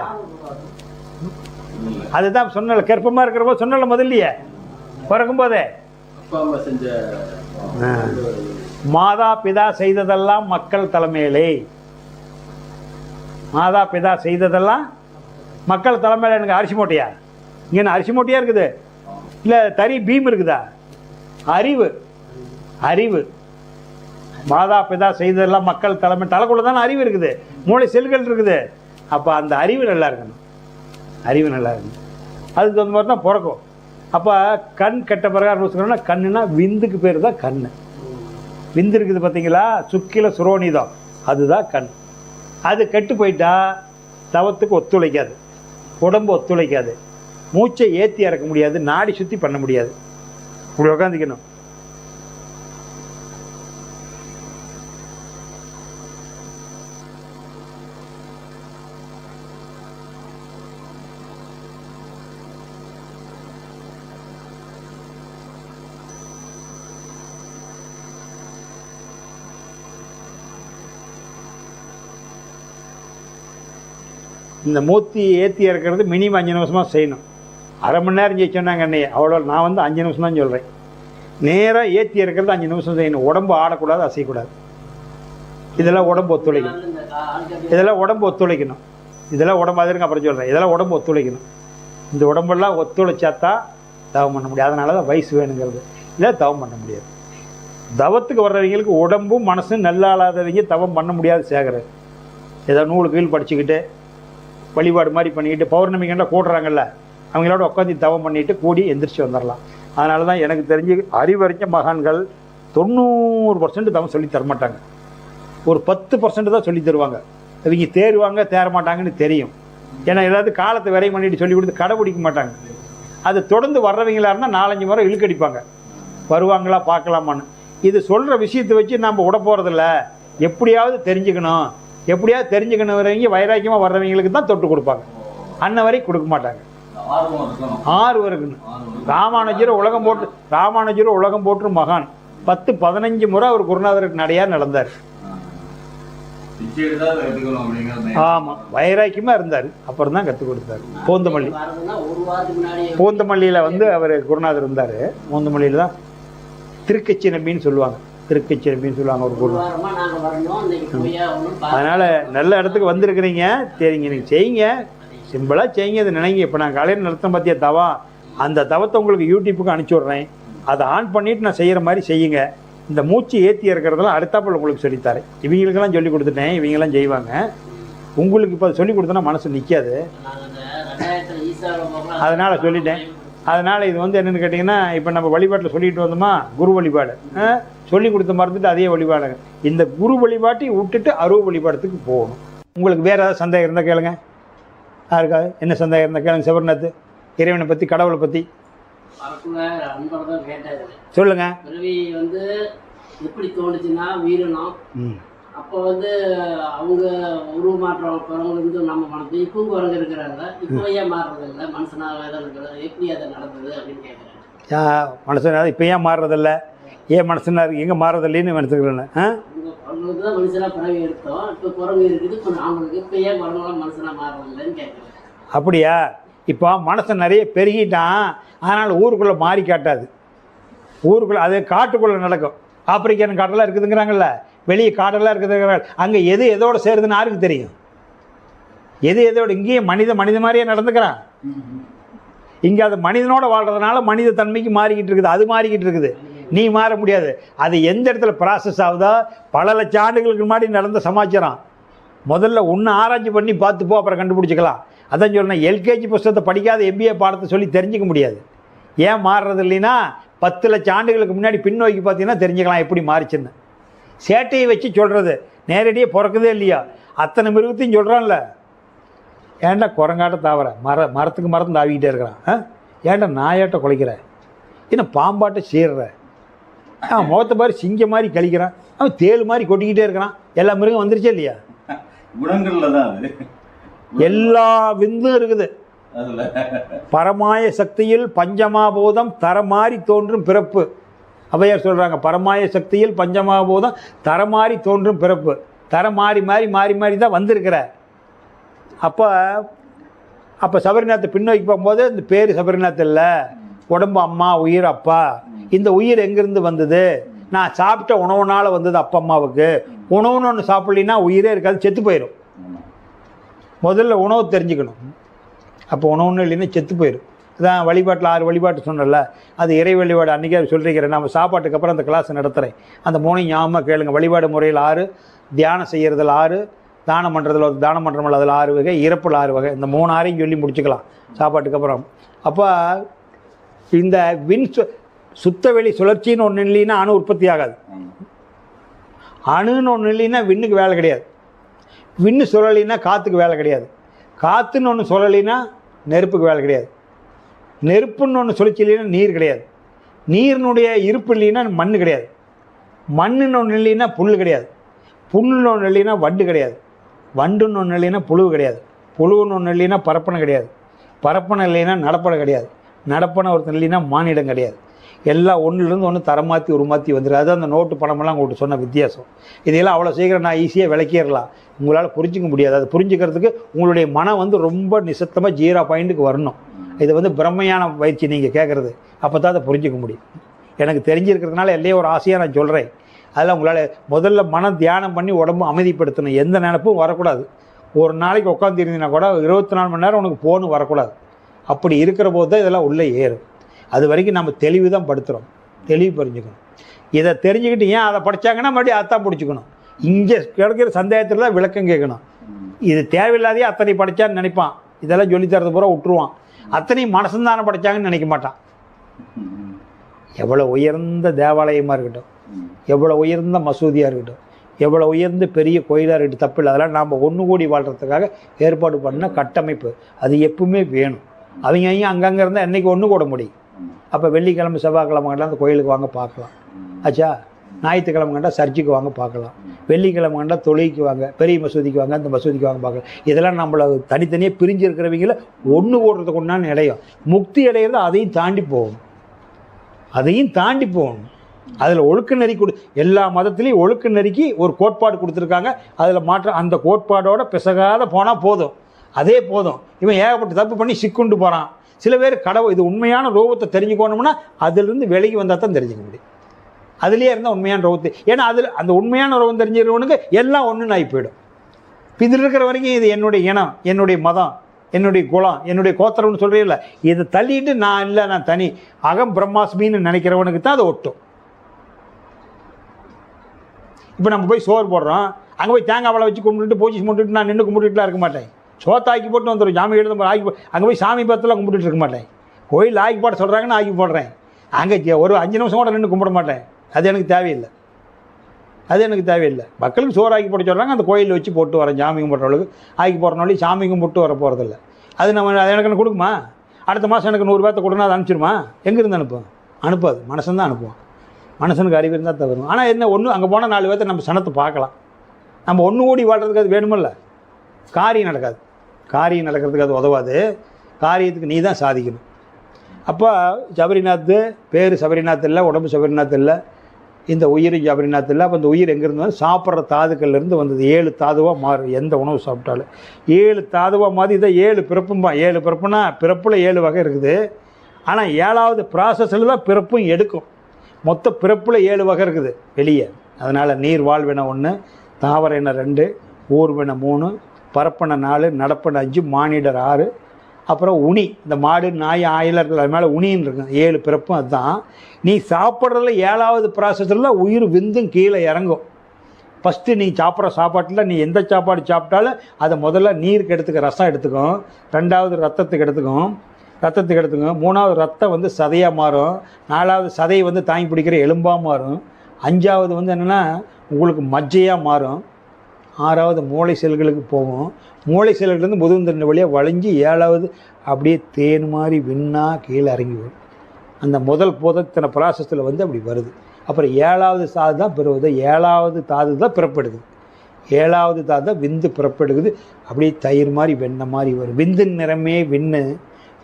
அதுதான் சொன்னல, கர்ப்பமாக இருக்கிறப்போ சொன்னல முதல்லையே பிறக்கும் போதே, மாதா பிதா செய்ததெல்லாம் மக்கள் தலைமையிலே. மாதா பிதா செய்ததெல்லாம் மக்கள் தலைமையில. எனக்கு அரிசி மூட்டையா? இங்கே அரிசி மூட்டையா இருக்குது? இல்லை தறி பீம் இருக்குதா? அறிவு. மாதா பிதா செய்ததெல்லாம் மக்கள் தலைமை. தலைக்குள்ள தானே அறிவு இருக்குது, மூளை செல்கள் இருக்குது. அப்போ அந்த அறிவு நல்லா இருக்கணும், அறிவு நல்லா இருக்கணும். அதுக்கு தகுந்த மாதிரி தான் பிறக்கும். அப்போ கண் கெட்ட பிரகாரம் சொன்னோன்னா, கண்ணுனா விந்துக்கு பேர் தான் கண். விந்து இருக்குது பார்த்தீங்களா, சுக்கில சுரோனிதம், அதுதான் கண். அது கெட்டு போயிட்டா தவத்துக்கு ஒத்துழைக்காது, உடம்பு ஒத்துழைக்காது, மூச்சை ஏற்றி இறக்க முடியாது, நாடி சுற்றி பண்ண முடியாது. இப்படி உட்காந்துக்கணும். இந்த மூத்தி ஏற்றி இறக்கிறது மினிமம் 5 நிமிஷமாக செய்யணும். அரை மணி நேரம் செய்ய சொன்னாங்க அன்னையே, அவ்வளோ. நான் வந்து 5 நிமிஷம் தான் சொல்கிறேன். நேராக ஏற்றி இருக்கிறது 5 நிமிஷம் செய்யணும். உடம்பு ஆடக்கூடாது, அசையக்கூடாது. இதெல்லாம் உடம்பு ஒத்துழைக்கணும். இதெல்லாம் உடம்பு ஒத்துழைக்கணும். இதெல்லாம் உடம்பு அது இருங்க, அப்புறம் சொல்கிறேன். இதெல்லாம் உடம்பு ஒத்துழைக்கணும். இந்த உடம்பெல்லாம் ஒத்துழைச்சாத்தான் தவம் பண்ண முடியாது. அதனால தான் வயசு வேணுங்கிறது. இல்லை தவம் பண்ண முடியாது. தவத்துக்கு வர்றவங்களுக்கு உடம்பும் மனசும் நல்லாளாதவங்க தவம் பண்ண முடியாது. சேகர் ஏதோ நூலு கீழ் படிச்சுக்கிட்டு வழிபாடு மாதிரி பண்ணிக்கிட்டு பௌர்ணமிக்கண்டா கூடுறாங்கல்ல, அவங்களோட உட்காந்து தவம் பண்ணிட்டு கூடி எந்திரிச்சு வந்துடலாம். அதனால தான் எனக்கு தெரிஞ்சு அறிவறிஞ்ச மகான்கள் 90% தவம் சொல்லி தரமாட்டாங்க. ஒரு 10% தான் சொல்லி தருவாங்க. இவங்க தேருவாங்க தேர மாட்டாங்கன்னு தெரியும். ஏன்னா எல்லாத்தையும் காலத்தை விரை பண்ணிட்டு சொல்லி கொடுத்து கடைபிடிக்க மாட்டாங்க. அது தொடர்ந்து வர்றவங்களா இருந்தால் 4-5 முறை இழுக்கடிப்பாங்க, வருவாங்களா பார்க்கலாமான்னு. இது சொல்கிற விஷயத்தை வச்சு நம்ம விட போகிறதில்ல. எப்படியாவது தெரிஞ்சுக்கணும், எப்படியாவது தெரிஞ்சுக்கணுங்கிறவங்க வைராக்கியமாக வர்றவங்களுக்கு தான் தொட்டு கொடுப்பாங்க. அன்ன வரைக்கும் கொடுக்க மாட்டாங்க. ஆர்வம் இருக்குன்னு ராமானுஜர் உலகம் போட்டு மகான் 10-15 முறை அவர் குருநாதருக்கு நடையாக நடந்தார். ஆமாம், வைராக்கியமாக இருந்தார். அப்புறம் தான் கற்றுக் கொடுத்தாரு. பூந்தமல்லியில் வந்து அவர் குருநாதர் இருந்தார். பூந்தமல்லியில் தான் திருக்கச்சி நம்பின்னு சொல்லுவாங்க. திருக்கச்சி நம்பின்னு சொல்லுவாங்க ஒரு குரு. அதனால் நல்ல இடத்துக்கு வந்திருக்கிறீங்க. சரிங்க, நீங்கள் செய்யுங்க, சிம்பிளாக செய்யுங்க, அதை நினைங்க. இப்போ நான் காலையில் நடத்த பார்த்திய தவம், அந்த தவத்தை உங்களுக்கு யூடியூப்புக்கு அனுப்பிச்சி விட்றேன். அதை ஆன் பண்ணிவிட்டு நான் செய்கிற மாதிரி செய்யுங்க. இந்த மூச்சு ஏற்றி இருக்கிறதெல்லாம் அடுத்தாப்பில் உங்களுக்கு சொல்லித்தாரேன். இவங்களுக்கெல்லாம் சொல்லி கொடுத்துட்டேன், இவங்கெல்லாம் செய்வாங்க. உங்களுக்கு இப்போ சொல்லிக் கொடுத்தோன்னா மனசு நிற்காது. அதனால் சொல்லிட்டேன். அதனால் இது வந்து என்னென்னு கேட்டிங்கன்னா, இப்போ நம்ம வழிபாட்டில் சொல்லிட்டு வந்தோமா, குரு வழிபாடு சொல்லி கொடுத்த மறந்துட்டு அதே வழிபாடுங்க. இந்த குரு வழிபாட்டை விட்டுட்டு அருவ வழிபாடத்துக்கு போகணும். உங்களுக்கு வேறு ஏதாவது சந்தேகம் இருந்தால் கேளுங்க. யாருக்காவது என்ன சந்தேகம் இருந்தால் கேளுங்க. சிவர்நாத் இறைவனை பற்றி, கடவுளை பற்றி சொல்லுங்க. பிறவி வந்து எப்படி தோணுச்சுன்னா வீரணும். அப்போ வந்து அவங்க உருவமாற்றம் குரங்கு இருந்து நம்ம மனது இப்போ குரங்கு இருக்கிறாங்க. இப்போ ஏன் மாறுறதில்லை, மனுஷனாக தான் இருக்கிறது, எப்படி அதை நடந்தது அப்படின்னு கேட்குறேன். மனுஷனாக இப்போ ஏன் மாறுறதில்லை, ஏன் மனுஷனா இருக்கு எங்கே மாறுறதில்லைன்னு நினச்சிக்கிறேன். அவங்களுக்கு தான் மனுஷனாக பிறவி எடுத்தோம். இப்போ குரங்கு இருக்குது, இப்போ அவங்களுக்கு இப்போ ஏன் குரங்கெல்லாம் மனுஷனாக மாறுறதில்லைன்னு கேட்குறேன். அப்படியா? இப்போ மனுஷன் நிறைய பெருகிட்டான். அதனால் ஊருக்குள்ளே மாறி காட்டாது. ஊருக்குள்ளே அது காட்டுக்குள்ளே நடக்கும். ஆப்பிரிக்கன் காட்டெல்லாம் இருக்குதுங்கிறாங்கல்ல, வெளியே காடெல்லாம் இருக்குதுங்கிறாங்க. அங்கே எது எதோடு சேருதுன்னு யாருக்கு தெரியும்? எது எதோடு இங்கேயும் மனித மாதிரியே நடந்துக்கிறான். இங்கே அது மனிதனோட வாழ்கிறதுனால மனித தன்மைக்கு மாறிக்கிட்டு இருக்குது. அது மாறிக்கிட்டு இருக்குது. நீ மாற முடியாது. அது எந்த இடத்துல ப்ராசஸ் ஆகுதோ, பல லட்சம் ஆண்டுகளுக்கு முன்னாடி நடந்த சமாச்சாரம். முதல்ல ஒன்று ஆராய்ச்சி பண்ணி பார்த்துப்போ, அப்புறம் கண்டுபிடிச்சிக்கலாம். அதான் சொல்லணும், எல்கேஜி புஸ்தகத்தை படிக்காத எம்பிஏ பாடத்தை சொல்லி தெரிஞ்சிக்க முடியாது. ஏன் மாறுறது இல்லைன்னா 10 லட்சம் ஆண்டுகளுக்கு முன்னாடி பின்னோக்கி பார்த்தீங்கன்னா தெரிஞ்சுக்கலாம் எப்படி மாறிச்சுன்னு. சேட்டையை வச்சு சொல்கிறது, நேரடியாக பிறக்குதே இல்லையா, அத்தனை மிருகத்தையும் சொல்கிறான்ல. ஏன்டா குரங்காட்ட தாவற, மரத்துக்கு மரத்து தாவிக்கிட்டே இருக்கிறான். ஏன்டா நாயாட்ட குலைக்கிற, இன்னும் பாம்பாட்ட சீர்ற, அவன் முகத்தை மாதிரி சிங்கம் மாதிரி கழிக்கிறான், அவன் தேள் மாதிரி கொட்டிக்கிட்டே இருக்கிறான். எல்லா மிருகம் வந்துருச்சே இல்லையா? குணங்கள்ல தான் அது எல்லா விந்தும் இருக்குது. பரமாய சக்தியில் பஞ்சமாபூதம் தரமாறி தோன்றும் பிறப்பு. அவையார் சொல்கிறாங்க, பரமாய சக்தியில் பஞ்சமாபூதம் தரமாறி தோன்றும் பிறப்பு. தரம் மாறி மாறி மாறி மாறி தான் வந்திருக்கிற. அப்போ சபரிநாத்தை பின்னோக்கி போகும்போது இந்த பேர் சபரிநாத் இல்லை, உடம்பு அம்மா, உயிர் அப்பா. இந்த உயிர் எங்கேருந்து வந்தது? நான் சாப்பிட்ட உணவுனால் வந்தது அப்பா அம்மாவுக்கு. உணவுன்னு ஒன்று சாப்பிட்லின்னா உயிரே இருக்காது, செத்து போயிடும். முதல்ல உணவு தெரிஞ்சுக்கணும். அப்போ உணவுன்னு இல்லைன்னா செத்து போயிடும். அதான் வழிபாட்டில் 6 வழிபாட்டு சொன்னல, அது இறை வழிபாடு. அன்றைக்கே சொல்லிக்கிறேன், நம்ம சாப்பாட்டுக்கு அப்புறம் அந்த கிளாஸ் நடத்துகிறேன். அந்த 3 ஞாபகமாக கேளுங்க. வழிபாடு முறையில் 6, தியானம் செய்கிறதுல 6, தானம் பண்ணுறதுல தானம் பண்ணுறோம்ல அதில் 6 வகை, இறப்பில் 6 வகை. இந்த 3 6ஐயும் சொல்லி முடிச்சுக்கலாம் சாப்பாட்டுக்கு அப்புறம். அப்போ இந்த சுத்தவெளி சுழற்சின்னு ஒன்று இல்லைன்னா அணு உற்பத்தி ஆகாது. அணுன்னு ஒன்று இல்லைன்னா விண்ணுக்கு வேலை கிடையாது. விண்ணு சுழலினா காற்றுக்கு வேலை கிடையாது. காற்றுன்னு ஒன்று சுழலினா நெருப்புக்கு வேலை கிடையாது. நெருப்புன்னு ஒன்று சுழற்சி இல்லைன்னா நீர் கிடையாது. நீரினுடைய இருப்பு இல்லைன்னா மண் கிடையாது. மண்ணுன்னு ஒன்று இல்லைன்னா புல் கிடையாது. புல்லுன்னு ஒன்று இல்லைன்னா வண்டு கிடையாது. வண்டுன்னு ஒன்று இல்லைன்னா புழு கிடையாது. புழுன்னு ஒன்று இல்லைன்னா பரப்பனை கிடையாது. பரப்பனை இல்லைன்னா நடப்பனை கிடையாது. நடப்பனை ஒருத்தன் இல்லைன்னா மானிடம் கிடையாது. எல்லாம் ஒன்றுலேருந்து ஒன்று தரமாற்றி உருமாற்றி வந்துடும். அது அந்த நோட்டு பணமெல்லாம் உங்கள்கிட்ட சொன்ன வித்தியாசம். இதையெல்லாம் அவ்வளோ சீக்கிரம் நான் ஈஸியாக விளக்கிடலாம், உங்களால் புரிஞ்சிக்க முடியாது. அது புரிஞ்சுக்கிறதுக்கு உங்களுடைய மனம் வந்து ரொம்ப நிசத்தமாக 0 பாயிண்ட்டுக்கு வரணும். இது வந்து பிரம்மையான பயிற்சி நீங்கள் கேட்குறது. அப்போ தான் அதை புரிஞ்சிக்க முடியும். எனக்கு தெரிஞ்சிருக்கிறதுனால எல்லையே ஒரு ஆசையாக நான் சொல்கிறேன். அதில் உங்களால் முதல்ல மனம் தியானம் பண்ணி உடம்பு அமைதிப்படுத்தணும். எந்த நினைப்பும் வரக்கூடாது. ஒரு நாளைக்கு உட்காந்துருந்தீங்கன்னா கூட 24 மணி நேரம் உனக்கு ஃபோனு வரக்கூடாது. அப்படி இருக்கிற போது தான் இதெல்லாம் உள்ளே ஏறும். அது வரைக்கும் நம்ம தெளிவு தான் படுத்துகிறோம். தெளிவு புரிஞ்சுக்கணும். இதை தெரிஞ்சுக்கிட்டு ஏன் அதை படித்தாங்கன்னா மறுபடியும் அதான் பிடிச்சிக்கணும். இங்கே கிடைக்கிற சந்தேகத்தில் தான் விளக்கம் கேட்கணும். இது தேவையில்லாதே அத்தனை படித்தான்னு நினைப்பான். இதெல்லாம் சொல்லித்தரது பூரா விட்டுருவான். அத்தனை மனசந்தானே படித்தாங்கன்னு நினைக்க மாட்டான். எவ்வளோ உயர்ந்த தேவாலயமாக இருக்கட்டும், எவ்வளோ உயர்ந்த மசூதியாக இருக்கட்டும், எவ்வளோ உயர்ந்த பெரிய கோயிலாக இருக்கட்டும், தப்பில்லை. அதெல்லாம் நாம் ஒன்று கூடி வாழ்கிறதுக்காக ஏற்பாடு பண்ண கட்டமைப்பு. அது எப்பவுமே வேணும். அவங்க அங்கங்கே இருந்தால் என்றைக்கு ஒன்று கூட முடியும். அப்போ வெள்ளிக்கிழமை செவ்வாய்க்கிழமை கண்டால் அந்த கோயிலுக்கு வாங்க பார்க்கலாம். ஆச்சா, ஞாயிற்றுக்கிழமை கண்டால் சர்ச்சுக்கு வாங்க பார்க்கலாம். வெள்ளிக்கிழமை கண்டால் தொழுகைக்கு வாங்க, பெரிய மசூதிக்கு வாங்க, அந்த மசூதிக்கு வாங்க பார்க்கலாம். இதெல்லாம் நம்மளை தனித்தனியாக பிரிஞ்சு இருக்கிறவங்கள ஒன்று கூடுறதுக்கு ஒன்றான இடையும். முக்தி அடையிறது அதையும் தாண்டி போகணும். அதையும் தாண்டி போகணும். அதில் ஒழுக்க நெறி எல்லா மதத்துலேயும் ஒழுக்க நெறிக்கு ஒரு கோட்பாடு கொடுத்துருக்காங்க. அதில் மாற்றம் அந்த கோட்பாடோட பிசகாத போனால் போதும். அதே போதும். இவன் ஏகப்பட்ட தப்பு பண்ணி சிக்குண்டு போகிறான். சில பேர் கடவுள் இது உண்மையான ரூபத்தை தெரிஞ்சுக்கணும்னா அதிலிருந்து விலகி வந்தால் தான் தெரிஞ்சுக்க முடியும். அதுலேயே இருந்தால் உண்மையான ரூபத்தை, ஏன்னா அதில் அந்த உண்மையான ரூபம் தெரிஞ்சுக்கிறவனுக்கு எல்லாம் ஒன்றுன்னு ஆகி போயிடும். இதில் இருக்கிற வரைக்கும் இது என்னுடைய இனம், என்னுடைய மதம், என்னுடைய குலம், என்னுடைய கோத்திரம்னு சொல்கிறீங்கள, இதை தள்ளிட்டு நான் இல்லை, நான் தனி அகம் பிரம்மாஸ்மின்னு நினைக்கிறவனுக்கு தான் அதை ஒட்டும். இப்போ நம்ம போய் சோறு போடுறோம், அங்கே போய் தேங்காய் வளை வச்சு கும்பிட்டுட்டு பூஜை கும்பிட்டுட்டு நான் நின்று கும்பிட்டுட்டுலாம் இருக்க மாட்டேன். சோத்தை ஆக்கி போட்டு வந்துடும். ஜாமி எழுத ஆக்கி அங்கே போய் சாமி பார்த்துலாம் கும்பிட்டுட்டு இருக்க மாட்டேன். கோயில் ஆக்கி போட சொல்கிறாங்கன்னு ஆக்கி போடுறேன். அங்கே ஒரு 5 நிமிஷம் கூட நின்று கும்பிட மாட்டேன். அது எனக்கு தேவையில்லை. அது எனக்கு தேவையில்லை. மக்களுக்கு சோறு ஆக்கி போட்டு சொல்கிறாங்க, அந்த கோயிலில் வச்சு போட்டு வரேன். சாமி கும்பிட்றவளுக்கு ஆக்கி போடுறனாலும் சாமி கும்பிட்டு வர போகிறதில்ல. அது அது எனக்கு கொடுக்குமா? அடுத்த மாதம் எனக்கு 100 பேர்த்த கொடுனா அது அனுப்பிச்சிருமா? எங்கேருந்து அனுப்பும்? அனுப்பாது. மனசன் தான் அனுப்புவான். மனசனுக்கு அறிவு இருந்தால் தவறும். ஆனால் என்ன ஒன்று, அங்கே போனால் 4 பேர்த்த நம்ம சனத்தை பார்க்கலாம். நம்ம ஒன்று கூடி வாழ்கிறதுக்கு அது வேணுமில்ல. காரியம் நடக்காது. காரியம் நடக்கிறதுக்கு அது உதவாது. காரியத்துக்கு நீ தான் சாதிக்கணும். அப்போ சபரிநாத்து பேர் சபரிநாத் இல்லை, உடம்பு சபரிநாத் இல்லை, இந்த உயிர் சபரிநாத் இல்லை. அப்போ இந்த உயிர் எங்கேருந்து வந்து சாப்பிட்ற தாதுக்கள்லேருந்து வந்தது. 7 தாதுவாக மாறும் எந்த உணவு சாப்பிட்டாலும். 7 தாதுவாக மாறி இதை 7 பிறப்பும்பா. 7 பிறப்புனா பிறப்பில் 7 வகை இருக்குது. ஆனால் 7வது ப்ராசஸில் தான் பிறப்பும் எடுக்கும். மொத்த பிறப்பில் 7 வகை இருக்குது வெளியே. அதனால் நீர் வாழ்வின 1, தாவர இன 2, ஊர்வின 3, பரப்பன 4, நடப்பன 5, மானிடர் 6, அப்புறம் உனி. இந்த மாடு நாய் ஆயிலர்கள் அது மேலே உனின்னு இருக்கும். 7 பிறப்பும் அதுதான். நீ சாப்பிட்றதுல 7வது ப்ராசஸில் உயிர் விந்தும் கீழே இறங்கும். ஃபஸ்ட்டு நீ சாப்பிட்ற சாப்பாட்டில் நீ எந்த சாப்பாடு சாப்பிட்டாலும் அதை முதல்ல நீருக்கு எடுத்துக்க, ரசம் எடுத்துக்கும். 2வது ரத்தத்துக்கு எடுத்துக்கும், 3வது ரத்தம் வந்து சதையாக மாறும். 4வது சதையை வந்து தாங்கி பிடிக்கிற எலும்பாக மாறும். 5வது வந்து என்னென்னா உங்களுக்கு மஜ்ஜையாக மாறும். 6வது மூளை செல்களுக்கு போகும். மூளை செல்கள்லேருந்து முதுகுந்தண்டு வழியாக வளைஞ்சி 7வது அப்படியே தேன் மாதிரி விண்ணா கீழே இறங்கி வரும். அந்த முதல் போதத்தின ப்ராசஸில் வந்து அப்படி வருது. அப்புறம் 7வது தாது தான் பிறகுது. 7வது தாது தான் பிறப்பெடுக்குது. 7வது தாது தான் விந்து பிறப்பெடுக்குது. அப்படியே தயிர் மாதிரி வெண்ணெய் மாதிரி வரும். விந்தின் நிறமே விண்ணு,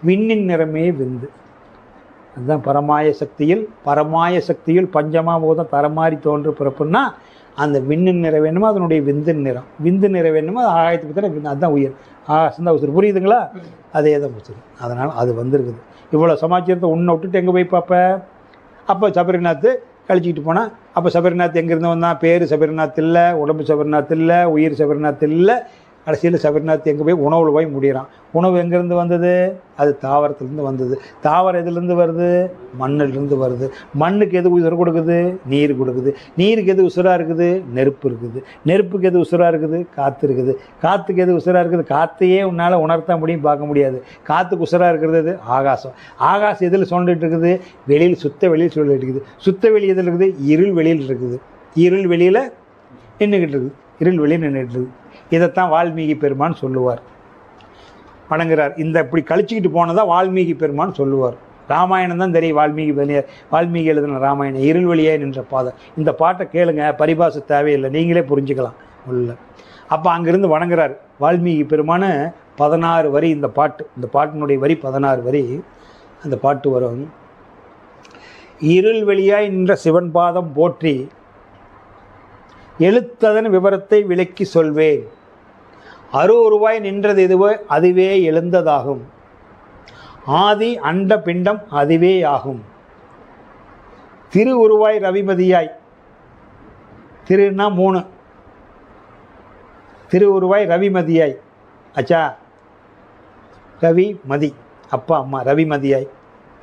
விண்ணின் நிறமே விந்து. அதுதான் பரமாய சக்தியில் பஞ்சமாபூதம் தரமாறி தோன்று பிறப்புன்னா அந்த விண்ணின் நிற வேணுமோ அதனுடைய விந்தின் நிறம். விந்து நிற வேணுமோ அது ஆகாயத்துக்கு பற்றி அதுதான் உயிர். ஆகாசந்தான் உசுறு. புரியுதுங்களா? அதே தான் உசுறு. அதனால் அது வந்திருக்குது. இவ்வளோ சமாச்சாரத்தை உன்னை விட்டுட்டு எங்கே போய் பார்ப்ப? அப்போ சபரிநாத் கழிச்சிக்கிட்டு போனால் அப்போ சபரிநாத் எங்கேருந்து வந்தான்? பேர் சபரிநாத் இல்லை, உடம்பு சபரிநாத் இல்லை, உயிர் சபரிநாத் இல்லை. கடைசியில் சபரிநாத் எங்கே போய் உணவில் போய் முடிகிறான். உணவு எங்கேருந்து வந்தது? அது தாவரத்துலேருந்து வந்தது. தாவரம் எதுலேருந்து வருது? மண்ணிலிருந்து வருது. மண்ணுக்கு எது உசுர கொடுக்குது? நீர் கொடுக்குது. நீருக்கு எது உசுராக இருக்குது? நெருப்பு இருக்குது. நெருப்புக்கு எது உசுராக இருக்குது? காற்று இருக்குது. காற்றுக்கு எது உசுராக இருக்குது? காற்றையே உன்னால் உணர்த்த முடியும், பார்க்க முடியாது. காற்றுக்கு உசுராக இருக்கிறது எது? ஆகாசம். ஆகாசம் எதில் சொல்லிட்டு இருக்குது? வெளியில், சுத்த வெளியில் சொல்லிட்டு இருக்குது. சுத்த வெளி எதில் இருக்குது? இருள் வெளியில் இருக்குது. இருள் வெளியில் நின்றுக்கிட்டு இருக்குது. இருள் வெளியில் நின்றுட்டு இருக்குது. இதைத்தான் வால்மீகி பெருமான் சொல்லுவார். வணங்குறார். இந்த இப்படி கழிச்சிக்கிட்டு போனதான் வால்மீகி பெருமான் சொல்லுவார். ராமாயணம் தான் தெரியும். வால்மீகி எழுதின ராமாயணம். இருள் வழியே நின்ற பாதம். இந்த பாட்டை கேளுங்க, பரிபாச தேவையில்லை, நீங்களே புரிஞ்சுக்கலாம் உள்ள. அப்போ அங்கேருந்து வணங்குறார் வால்மீகி பெருமானு. 16 வரி இந்த பாட்டு. இந்த பாட்டினுடைய வரி 16 வரி. அந்த பாட்டு வரும். இருள் வெளியாய் நின்ற சிவன் பாதம் போற்றி, எழுத்ததன் விவரத்தை விளக்கி சொல்வேன். அருவுருவாய் நின்றது இதுவே, அதுவே எழுந்ததாகும். ஆதி அண்ட பிண்டம் அதுவே ஆகும். திரு உருவாய் ரவிமதியாய், திருன்னா 3, திரு உருவாய் ரவிமதியாய் ஆச்சா. ரவி மதி அப்பா அம்மா, ரவிமதியாய்,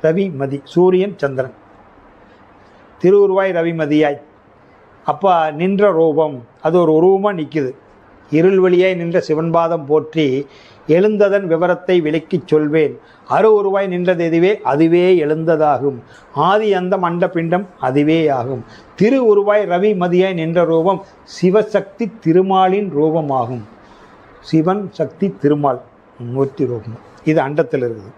ரவிமதி சூரியன் சந்திரன். திரு உருவாய் ரவிமதியாய் அப்பா நின்ற ரூபம், அது ஒரு உருவமாக நிற்குது. இருள் வழியாய் நின்ற சிவன்பாதம் போற்றி எழுந்ததன் விவரத்தை விளக்கிச் சொல்வேன். அரு உருவாய் நின்றது எதுவே, அதுவே எழுந்ததாகும். ஆதி அந்தம் அண்ட பிண்டம் அதுவே ஆகும். திரு உருவாய் ரவி மதியாய் நின்ற ரூபம் சிவசக்தி திருமாலின் ரூபமாகும். சிவன் சக்தி திருமால் மூர்த்தி ரூபம். இது அண்டத்தில் இருக்குது,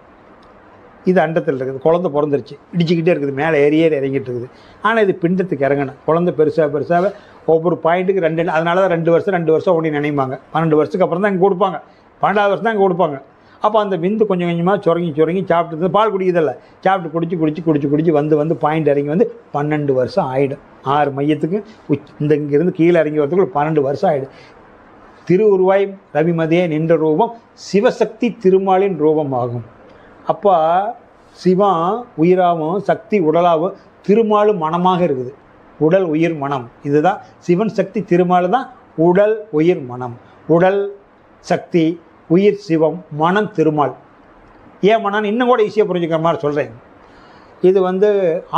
இது அண்டத்தில் இருக்குது. குழந்தை பிறந்துருச்சு, இடிச்சிக்கிட்டே இருக்குது, மேலே ஏறியே இறங்கிட்டு இருக்குது. ஆனால் இது பிண்டத்துக்கு இறங்கணும். குழந்தை பெருசாக ஒவ்வொரு பாயிண்ட்டுக்கு 2, அதனால தான் 2 வருஷம் ஒன்று நினைப்பாங்க. 12 வருஷத்துக்கு அப்புறம் தான் இங்கே கொடுப்பாங்க, 12வது வருஷம் தான் இங்கே கொடுப்பாங்க. அப்போ அந்த விந்து கொஞ்சம் கொஞ்சமாக சுரங்கி சாப்பிட்டு பால் குடிக்குதில்ல, சாப்பிட்டு குடிச்சு வந்து பாயிண்ட் இறங்கி வந்து 12 வருஷம் ஆகிடும். 6 மையத்துக்கு இங்கேருந்து கீழே இறங்கி வரதுக்குள்ள 12 வருஷம் ஆகிடும். திரு உருவாய் ரவிமதியே நின்ற ரூபம் சிவசக்தி திருமாலின் ரூபமாகும். அப்போ சிவம் உயிராகவும் சக்தி உடலாகவும் திருமாலும் மனமாக இருக்குது. உடல் உயிர் மனம், இதுதான் சிவன் சக்தி திருமால் தான் உடல் உயிர் மனம். உடல் சக்தி, உயிர் சிவம், மனம் திருமால். ஏன் மனம் இன்னும் கூட ஈஸியாக புரிஞ்சுக்கிற மாதிரி சொல்கிறேன். இது வந்து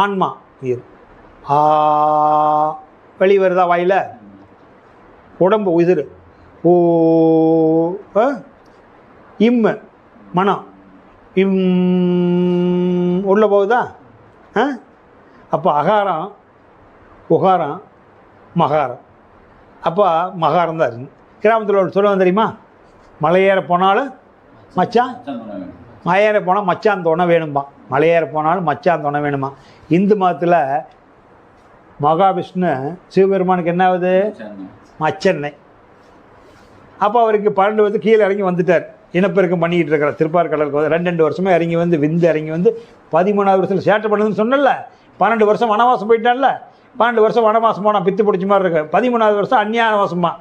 ஆன்மா உயிர். வெளி வருதா வாயில், உடம்பு உயிர். ஓ இம்மு மனம், இம் உள்ளே போகுதா. அப்போ அகாரம் உகாரம் மகாரம். அப்போ மகாரம் தான் இருக்கு. கிராமத்தில் ஒரு சொல்லுவாங்க தெரியுமா, மலையேற போனாலும் மச்சான், மலையேற போனால் மச்சான் துணை வேணுமா, மலையேற போனாலும் மச்சான் துணை வேணுமா. இந்து மதத்தில் மகாவிஷ்ணு சிவபெருமானுக்கு என்ன ஆகுது, மச்சன்னை. அப்போ அவருக்கு 12 வருஷம் கீழே இறங்கி வந்துட்டார். இனப்பெருக்கம் பண்ணிக்கிட்டு இருக்கிறார். திருப்பார்கடலுக்கு 2 வருஷமே இறங்கி வந்து விந்து இறங்கி வந்து 13வது வருஷத்தில் சேட்டை பண்ணுதுன்னு சொன்னல. 12 வருஷம் வனவாசம் போயிட்டான்ல. 12 வருஷம் வனவாசம் போனால் பித்து பிடிச்ச மாதிரி இருக்கு. 13வது வருஷம் அந்நியானவாசமா.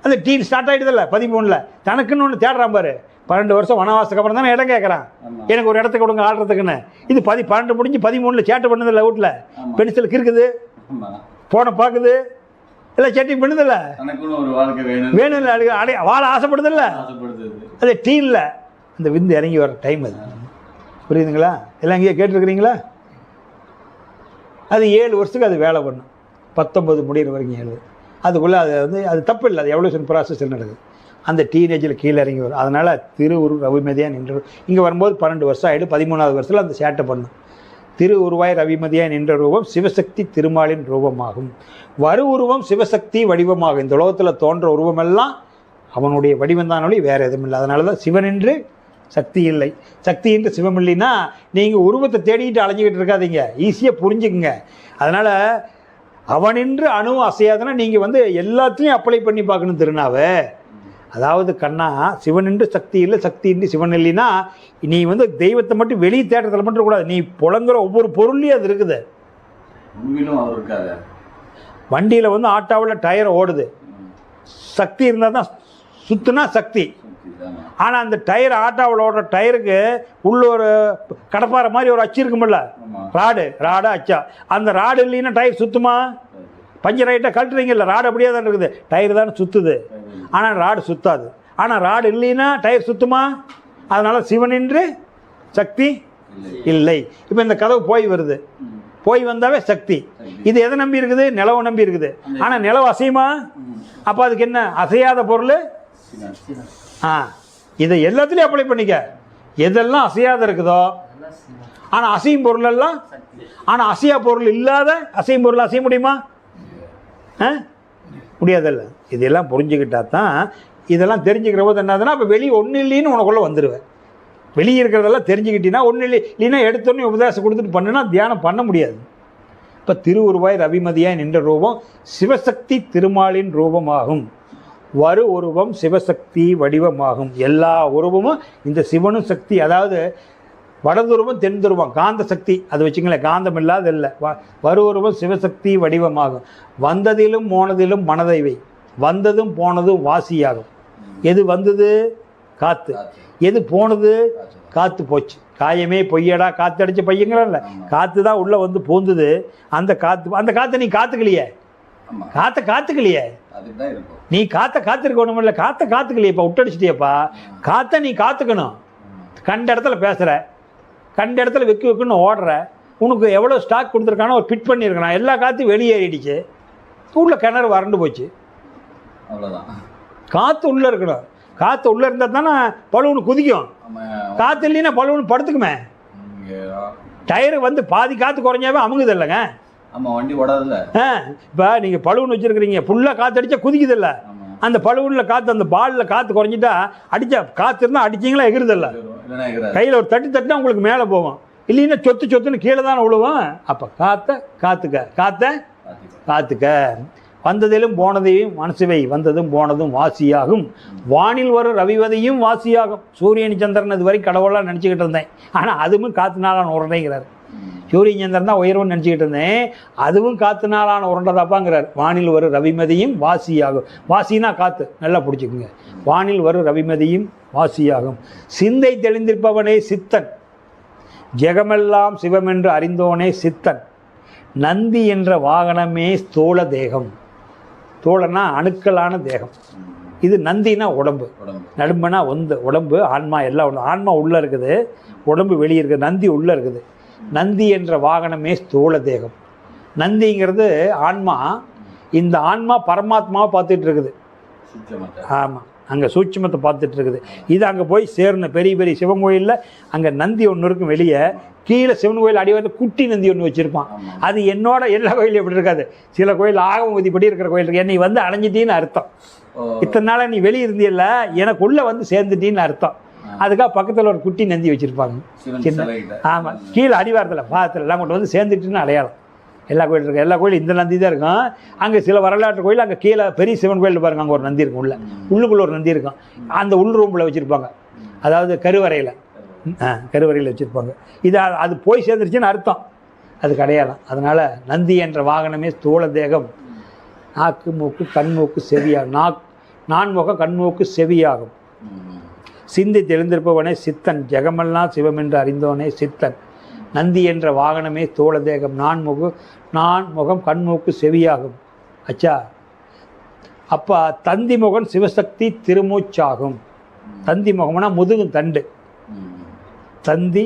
அந்த டீன் ஸ்டார்ட் ஆகிடுதில்ல 13ல். தனக்குன்னு ஒன்று தேடுறான் பாரு. 12 வருஷம் வனவாசத்துக்கு அப்புறம் தானே இடம் கேட்குறான், எனக்கு ஒரு இடத்த கொடுங்க ஆடுறதுக்குன்னு. இது 12 முடிஞ்சு 13ல் சேட்டை பண்ணுதில்ல. வீட்டில் பென்சிலுக்கு இருக்குது, போனை பார்க்குது, இல்லை செட்டிங் பண்ணுதில்ல, வேணும் வாழ ஆசைப்படுதில்ல. அது டீனில் அந்த விந்து இறங்கி வர டைம் அது. புரியுதுங்களா? எல்லாம் இங்கேயே கேட்டுருக்குறீங்களா? அது 7 வருஷத்துக்கு அது வேலை பண்ணும். 19 முடிகிற வரைக்கும் 7. அதுக்குள்ளே அது வந்து அது தப்பு இல்லை, அது எவல்யூஷன் ப்ராசஸ் நடக்குது. அந்த டீனேஜில் கீழே இறங்கி வரும். அதனால் திரு உரு ரவிமதியாக நின்று இங்கே வரும்போது 12 வருஷம் ஆகிடும். 13வது வருஷத்தில் அந்த சேட்டை பண்ணும். திரு உருவாய் ரவிமதியாக நின்ற ரூபம் சிவசக்தி திருமாலின் ரூபமாகும். வரு உருவம் சிவசக்தி வடிவமாகும். இந்த உலகத்தில் தோன்ற உருவமெல்லாம் அவனுடைய வடிவம் தானொழி வேறு எதுவும் இல்லை. அதனால தான் சிவனின்று சக்தி இல்லை, சக்தி என்று சிவம் இல்லைன்னா நீங்கள் உருவத்தை தேடிக்கிட்டு அலைஞ்சிக்கிட்டு இருக்காதீங்க. ஈஸியாக புரிஞ்சுக்குங்க. அதனால் அவனின்று அணு அசையாதுன்னா நீங்கள் வந்து எல்லாத்துலேயும் அப்ளை பண்ணி பார்க்கணும் திருநாவை. அதாவது கண்ணா, சிவனின்று சக்தி இல்லை, சக்தி இன்றி சிவன் இல்லைன்னா நீ வந்து தெய்வத்தை மட்டும் வெளியே தேட்டத்தில் மட்டும் கூடாது. நீ புலங்குற ஒவ்வொரு பொருள்லையும் அது இருக்குது. வண்டியில் வந்து ஆட்டோவில் டயர் ஓடுது, சக்தி இருந்தால் தான் சுற்றுனா சக்தி. ஆனால் அந்த டயர் ஆட்டோவில் ஓடுற டயருக்கு உள்ள ஒரு கடப்பாறை மாதிரி ஒரு அச்சு இருக்குமில்ல, ராடு அச்சா. அந்த ராடு இல்லைன்னா டயர் சுற்றுமா? பஞ்சர் ஆகிட்டால் கழட்டுறீங்கல்ல, ராடு அப்படியே தான் இருக்குது, டயர் தானே சுற்றுது. ஆனால் ராடு சுற்றாது. ஆனால் ராடு இல்லைன்னா டயர் சுற்றுமா? அதனால் சிவனின்று சக்தி இல்லை. இப்போ இந்த கதவு போய் வருது, போய் வந்தாவே சக்தி. இது எதை நம்பி இருக்குது? நிலவை நம்பி இருக்குது. ஆனால் நிலவு அசையுமா? அப்போ அதுக்கு என்ன? அசையாத பொருள். இதை எல்லாத்துலேயும் அப்ளை பண்ணிக்க. எதெல்லாம் அசையாத இருக்குதோ, ஆனால் அசையும் பொருள் எல்லாம். ஆனால் அசையா பொருள் இல்லாத அசையும் பொருள் அசைய முடியுமா? முடியாதல்ல. இதெல்லாம் புரிஞ்சுக்கிட்டா தான், இதெல்லாம் தெரிஞ்சுக்கிற போது என்னதுன்னா அப்போ வெளியே ஒன்றும் இல்லைன்னு உனக்குள்ளே வந்துடுவேன். வெளியே இருக்கிறதெல்லாம் தெரிஞ்சுக்கிட்டீங்கன்னா ஒன்றும் இல்லைன்னா எடுத்தோடனே உபதேசம் கொடுத்துட்டு பண்ணுனா தியானம் பண்ண முடியாது. இப்போ திரு உருவாய் ரவிமதியாய் நின்ற ரூபம் சிவசக்தி திருமாலின் ரூபமாகும். வரு உருவம் சிவசக்தி வடிவமாகும். எல்லா உருவமும் இந்த சிவனும் சக்தி. அதாவது வடதுருவம் தென் துருவம் காந்த சக்தி, அது வச்சுங்களேன், காந்தம் இல்லாத இல்லை. வரு உருவம் சிவசக்தி வடிவமாகும். வந்ததிலும் போனதிலும் மனதைவை, வந்ததும் போனதும் வாசியாகும். எது வந்தது? காற்று. எது போனது? காற்று போச்சு. காயமே பொய்யடா காற்றடிச்ச பையங்கள காற்று தான் உள்ளே வந்து பூந்துது. அந்த காற்றை நீ காத்துக்கலையே, காத்துக்கலையே, நீ காத்துருக்கணும் இல்லை, காத்துக்கலையேப்பா, விட்டடிச்சிட்டியப்பா. காற்றை நீ காத்துக்கணும். கண்ட இடத்துல பேசுகிற, கண்ட இடத்துல வைக்குன்னு ஓடுற, உனக்கு எவ்வளோ ஸ்டாக் கொடுத்துருக்கானோ ஒரு ஃபிட் பண்ணியிருக்கான், எல்லா காற்றும் வெளியேறிடுச்சு, உள்ள கிணறு வறண்டு போச்சு. அவ்வளோதான். காற்று உள்ளே இருக்கணும். காற்று உள்ளே இருந்தால் தானே பழுவுன்னு குதிக்கும். காற்று இல்லைன்னா பழுவுன்னு படுத்துக்குமே. டயரு வந்து பாதி காற்று குறைஞ்சாவே அமுங்குது இல்லைங்க. ஆமாம், வண்டி ஓடாதுல்ல. இப்போ நீங்கள் பழுவுன்னு வச்சுருக்கிறீங்க, ஃபுல்லாக காற்று அடித்தா குதிக்குது இல்லை. அந்த பழுவுனில் காற்று, அந்த பாலில் காற்று குறைஞ்சிட்டா அடித்தா, காற்று இருந்தால் அடிச்சிங்களா எகிருதில்ல. கையில் ஒரு தட்டுனா உங்களுக்கு மேலே போகும், இல்லைன்னா சொத்துன்னு கீழே தானே விழுவோம். அப்போ காத்துக்க. வந்ததிலும் போனதையும் மனசுவை, வந்ததும் போனதும் வாசியாகும். வானில் வரும் ரவிவதையும் வாசியாகும். சூரியன் சந்திரன் இது வரை கடவுளாக நினச்சிக்கிட்டு இருந்தேன், ஆனால் அதுவும் காற்று நாளான உருண்டைங்கிறார். சூரியன் சந்திரன் தான் உயர்வுன்னு நினச்சிக்கிட்டு இருந்தேன், அதுவும் காற்று நாளான உருண்டைதாப்பாங்கிறார். வானில் வரும் ரவிமதியும் வாசியாகும். வாசினா காற்று, நல்லா பிடிச்சிக்குங்க. வானில் வரும் ரவிமதியும் வாசியாகும். சிந்தை தெளிந்திருப்பவனே சித்தன், ஜெகமெல்லாம் சிவமென்று அறிந்தோனே சித்தன். நந்தி என்ற வாகனமே ஸ்தூல தேகம். தோழனா அணுக்களான தேகம். இது நந்தினா உடம்பு, நடும்பனா உடம்பு, ஆன்மா எல்லாம் ஒன்று. ஆன்மா உள்ளே இருக்குது, உடம்பு வெளியே இருக்குது, நந்தி உள்ளே இருக்குது. நந்தி என்ற வாகனமே ஸ்தூல தேகம். நந்திங்கிறது ஆன்மா. இந்த ஆன்மா பரமாத்மாவை பார்த்துட்டு இருக்குது. ஆமாம், அங்கே சூட்சுமத்தை பார்த்துட்டு இருக்குது. இது அங்கே போய் சேரணும். பெரிய பெரிய சிவன் கோயிலில் அங்கே நந்தி ஒன்று இருக்கும். வெளியே கீழே சிவன் கோயில் அடிவாரத்தில் குட்டி நந்தி ஒன்று வச்சுருப்பான். அது என்னோட எல்லா கோயிலும் எப்படி இருக்காது. சில கோயில் ஆகம விதிப்படி இருக்கிற கோயில் இருக்கு. என்னை வந்து அடைஞ்சிட்டின்னு அர்த்தம். இத்தனை நாளாக நீ வெளியே இருந்தியல்ல, எனக்கு உள்ளே வந்து சேர்ந்துட்டின்னு அர்த்தம். அதுக்காக பக்கத்தில் ஒரு குட்டி நந்தி வச்சுருப்பாங்க, சின்ன. ஆமாம், கீழே அடிவாரத்தில் பாதத்தில் எல்லாம் கொண்டு வந்து சேர்ந்துட்டுன்னு அடையாளம். எல்லா கோயில் இருக்குது. எல்லா கோயிலும் இந்த நந்தி தான் இருக்கும். அங்கே சில வரலாற்று கோயில் அங்கே கீழே பெரிய சிவன் கோயில் பாருங்க, அங்கே ஒரு நந்தி இருக்கும். உள்ளுக்குள்ளே ஒரு நந்தி இருக்கும். அந்த உள் ரூமில் வச்சுருப்பாங்க, அதாவது கருவறையில் வச்சுருப்பாங்க. இது அது போய் சேர்ந்துருச்சுன்னு அர்த்தம், அது அடையாளம். அதனால் நந்தி என்ற வாகனமே ஸ்தூல தேகம். நாக்கு மூக்கு கண்மூக்கு செவியாகும். நான்முகம் கண்மூக்கு செவியாகும். சிந்தி தெளிந்திருப்பவனே சித்தன், ஜெகமெல்லாம் சிவமென்று அறிந்தோனே சித்தன். நந்தி என்ற வாகனமே ஸ்தூல தேகம். நான்முகம் கண்மூக்கு செவியாகும். அச்சா, அப்போ தந்தி முகன் சிவசக்தி திருமூச்சாகும். தந்தி முகம்னா முதுகும் தண்டு. தந்தி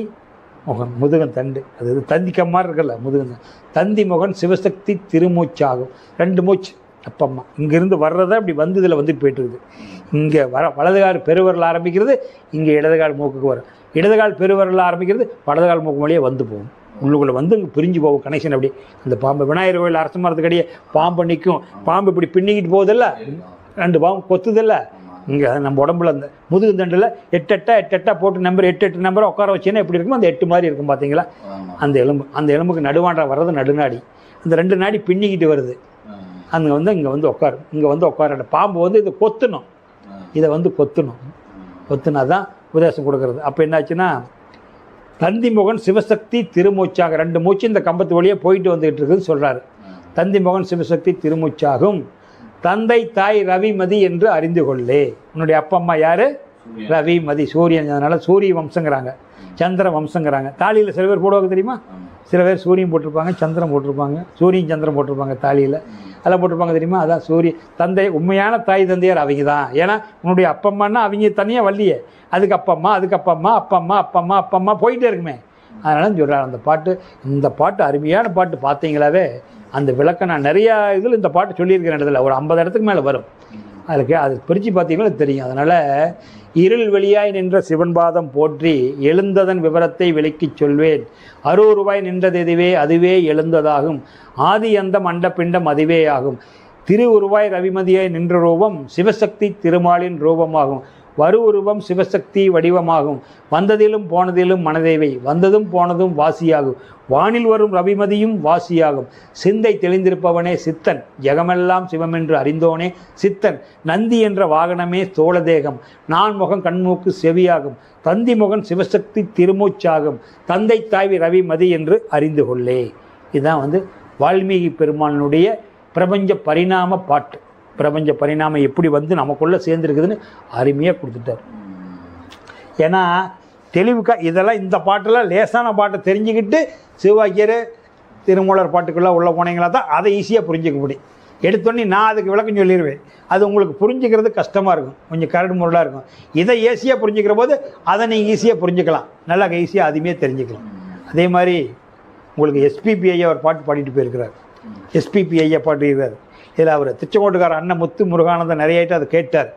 முகன் முதுகன் தண்டு, அது தந்தி கம்மாரி இருக்குல்ல, முதுகன். தந்தி முகன் சிவசக்தி திருமூச்சாகும். 2 மூச்சு அப்பம்மா. இங்கேருந்து வர்றதை அப்படி வந்து இதில் வந்துட்டு போயிட்டுருக்குது. இங்கே வலதுகால் பெருவரில் ஆரம்பிக்கிறது, இங்கே இடதுகால் மூக்குக்கு வரும். இடதுகால் பெருவரில் ஆரம்பிக்கிறது, வலதுகால் மூக்கு வழியே வந்து போகும். உள்ளுக்குள்ளே வந்து இங்கே பிரிஞ்சு போகும் கனெக்ஷன். அப்படி அந்த பாம்பு விநாயகர் கோயில் அரச மரத்துக்கடியே பாம்பு நிற்கும். பாம்பு இப்படி பின்னிக்கிட்டு போகுதில்ல, 2 பாம்பு கொத்துதில்ல. இங்கே நம்ம உடம்புல அந்த முதுகு தண்டில் 8 போட்டு நம்பர் 8 நம்பரை உட்கார வச்சுன்னா எப்படி இருக்கும், அந்த 8 மாதிரி இருக்கும் பார்த்தீங்களா. அந்த எலும்புக்கு நடுவாண்டா வர்றது நடுநாடி. அந்த 2 நாடி பின்னிக்கிட்டு வருது. அங்கே வந்து இங்கே வந்து உட்காரும். இங்கே வந்து உட்கார பாம்பு வந்து இதை கொத்தணும். இதை வந்து கொத்துனா தான் உபதேசம் கொடுக்கறது. அப்போ என்னாச்சுன்னா, தந்தி முகன் சிவசக்தி திருமூச்சாக. 2 மூச்சு இந்த கம்பத்து வழியே போயிட்டு வந்துகிட்டு இருக்குதுன்னு சொல்கிறாரு. தந்தி முகன் சிவசக்தி திருமூச்சாகும். தந்தை தாய் ரவிமதி என்று அறிந்து கொள்ளே. உன்னுடைய அப்பா அம்மா யார்? ரவிமதி, சூரியன். அதனால் சூரிய வம்சங்கிறாங்க, சந்திர வம்சங்கிறாங்க. தாலியில் சில பேர் போடுவாங்க தெரியுமா. சில பேர் சூரியன் போட்டிருப்பாங்க, சந்திரன் போட்டிருப்பாங்க. சூரியன் சந்திரன் போட்டிருப்பாங்க தாலியில், அதெல்லாம் போட்டிருப்பாங்க தெரியுமா. அதான் சூரிய தந்தை. உண்மையான தாய் தந்தையார் அவங்க தான். ஏன்னா உன்னுடைய அப்பா அம்மானா அவங்க தனியாக வள்ளியே, அதுக்கு அப்பா அம்மா, அதுக்கு அப்பா அம்மா, அப்பா அம்மா, அப்பா அம்மா, அப்பா அம்மா போயிட்டே இருக்குமே. அதனால சொல்கிறார் அந்த பாட்டு. இந்த பாட்டு அருமையான பாட்டு. பார்த்தீங்களாவே அந்த விளக்கம் நான் நிறையா இதில் இந்த பாட்டு சொல்லியிருக்கிறேன். இடத்துல ஒரு 50 இடத்துக்கு மேலே வரும். அதுக்கு அது பிரித்து பார்த்தீங்கன்னா தெரியும். அதனால் இருள் வெளியாய் நின்ற சிவன்பாதம் போற்றி எழுந்ததன் விவரத்தை விளக்கிச் சொல்வேன். அருவுருவாய் நின்றது எதுவே அதுவே எழுந்ததாகும். ஆதி அந்தம் அண்டப்பிண்டம் அதுவே ஆகும். திருவுருவாய் ரவிமதியாய் நின்ற ரூபம் சிவசக்தி திருமாலின் ரூபமாகும். வரு உருவம் சிவசக்தி வடிவமாகும். வந்ததிலும் போனதிலும் மனதேவை, வந்ததும் போனதும் வாசியாகும். வானில் வரும் ரவிமதியும் வாசியாகும். சிந்தை தெளிந்திருப்பவனே சித்தன், ஜெகமெல்லாம் சிவமென்று அறிந்தோனே சித்தன். நந்தி என்ற வாகனமே ஸ்தூலதேகம். நான்முகம் கண்மூக்கு செவியாகும். தந்தி முகன் சிவசக்தி திருமூச்சாகும். தந்தை தாய்வி ரவிமதி என்று அறிந்து கொள்ளே. இதுதான் வந்து வால்மீகி பெருமானுடைய பிரபஞ்ச பரிணாம பாட்டு. பிரபஞ்ச பரிணாமம் எப்படி வந்து நமக்குள்ளே சேர்ந்துருக்குதுன்னு அருமையாக கொடுத்துட்டார். ஏன்னா தெளிவுக்காக இதெல்லாம் இந்த பாட்டெல்லாம் லேசான பாட்டை தெரிஞ்சுக்கிட்டு சிவவாக்கியர் திருமூலர் பாட்டுக்குள்ளே உள்ள போனீங்களா தான் அதை ஈஸியாக புரிஞ்சிக்க முடியும். எடுத்தோன்னே நான் அதுக்கு விளக்கம் சொல்லிடுவேன், அது உங்களுக்கு புரிஞ்சுக்கிறது கஷ்டமாக இருக்கும், கொஞ்சம் கரடு முரடாக இருக்கும். இதை ஈஸியாக புரிஞ்சுக்கிற போது அதை நீங்கள் ஈஸியாக புரிஞ்சுக்கலாம், நல்லா ஈஸியாக அதுவுமே தெரிஞ்சுக்கலாம். அதே மாதிரி உங்களுக்கு எஸ்பிபி ஐயா ஒரு பாட்டு பாடிட்டு போயிருக்கிறார். எஸ்பிபி ஐயா பாடிருக்கிறார். இதில் அவர் திருச்செங்கோட்டுக்கார அண்ணன் முத்து முருகானந்தம் நிறையாயிட்டு அதை கேட்டார்.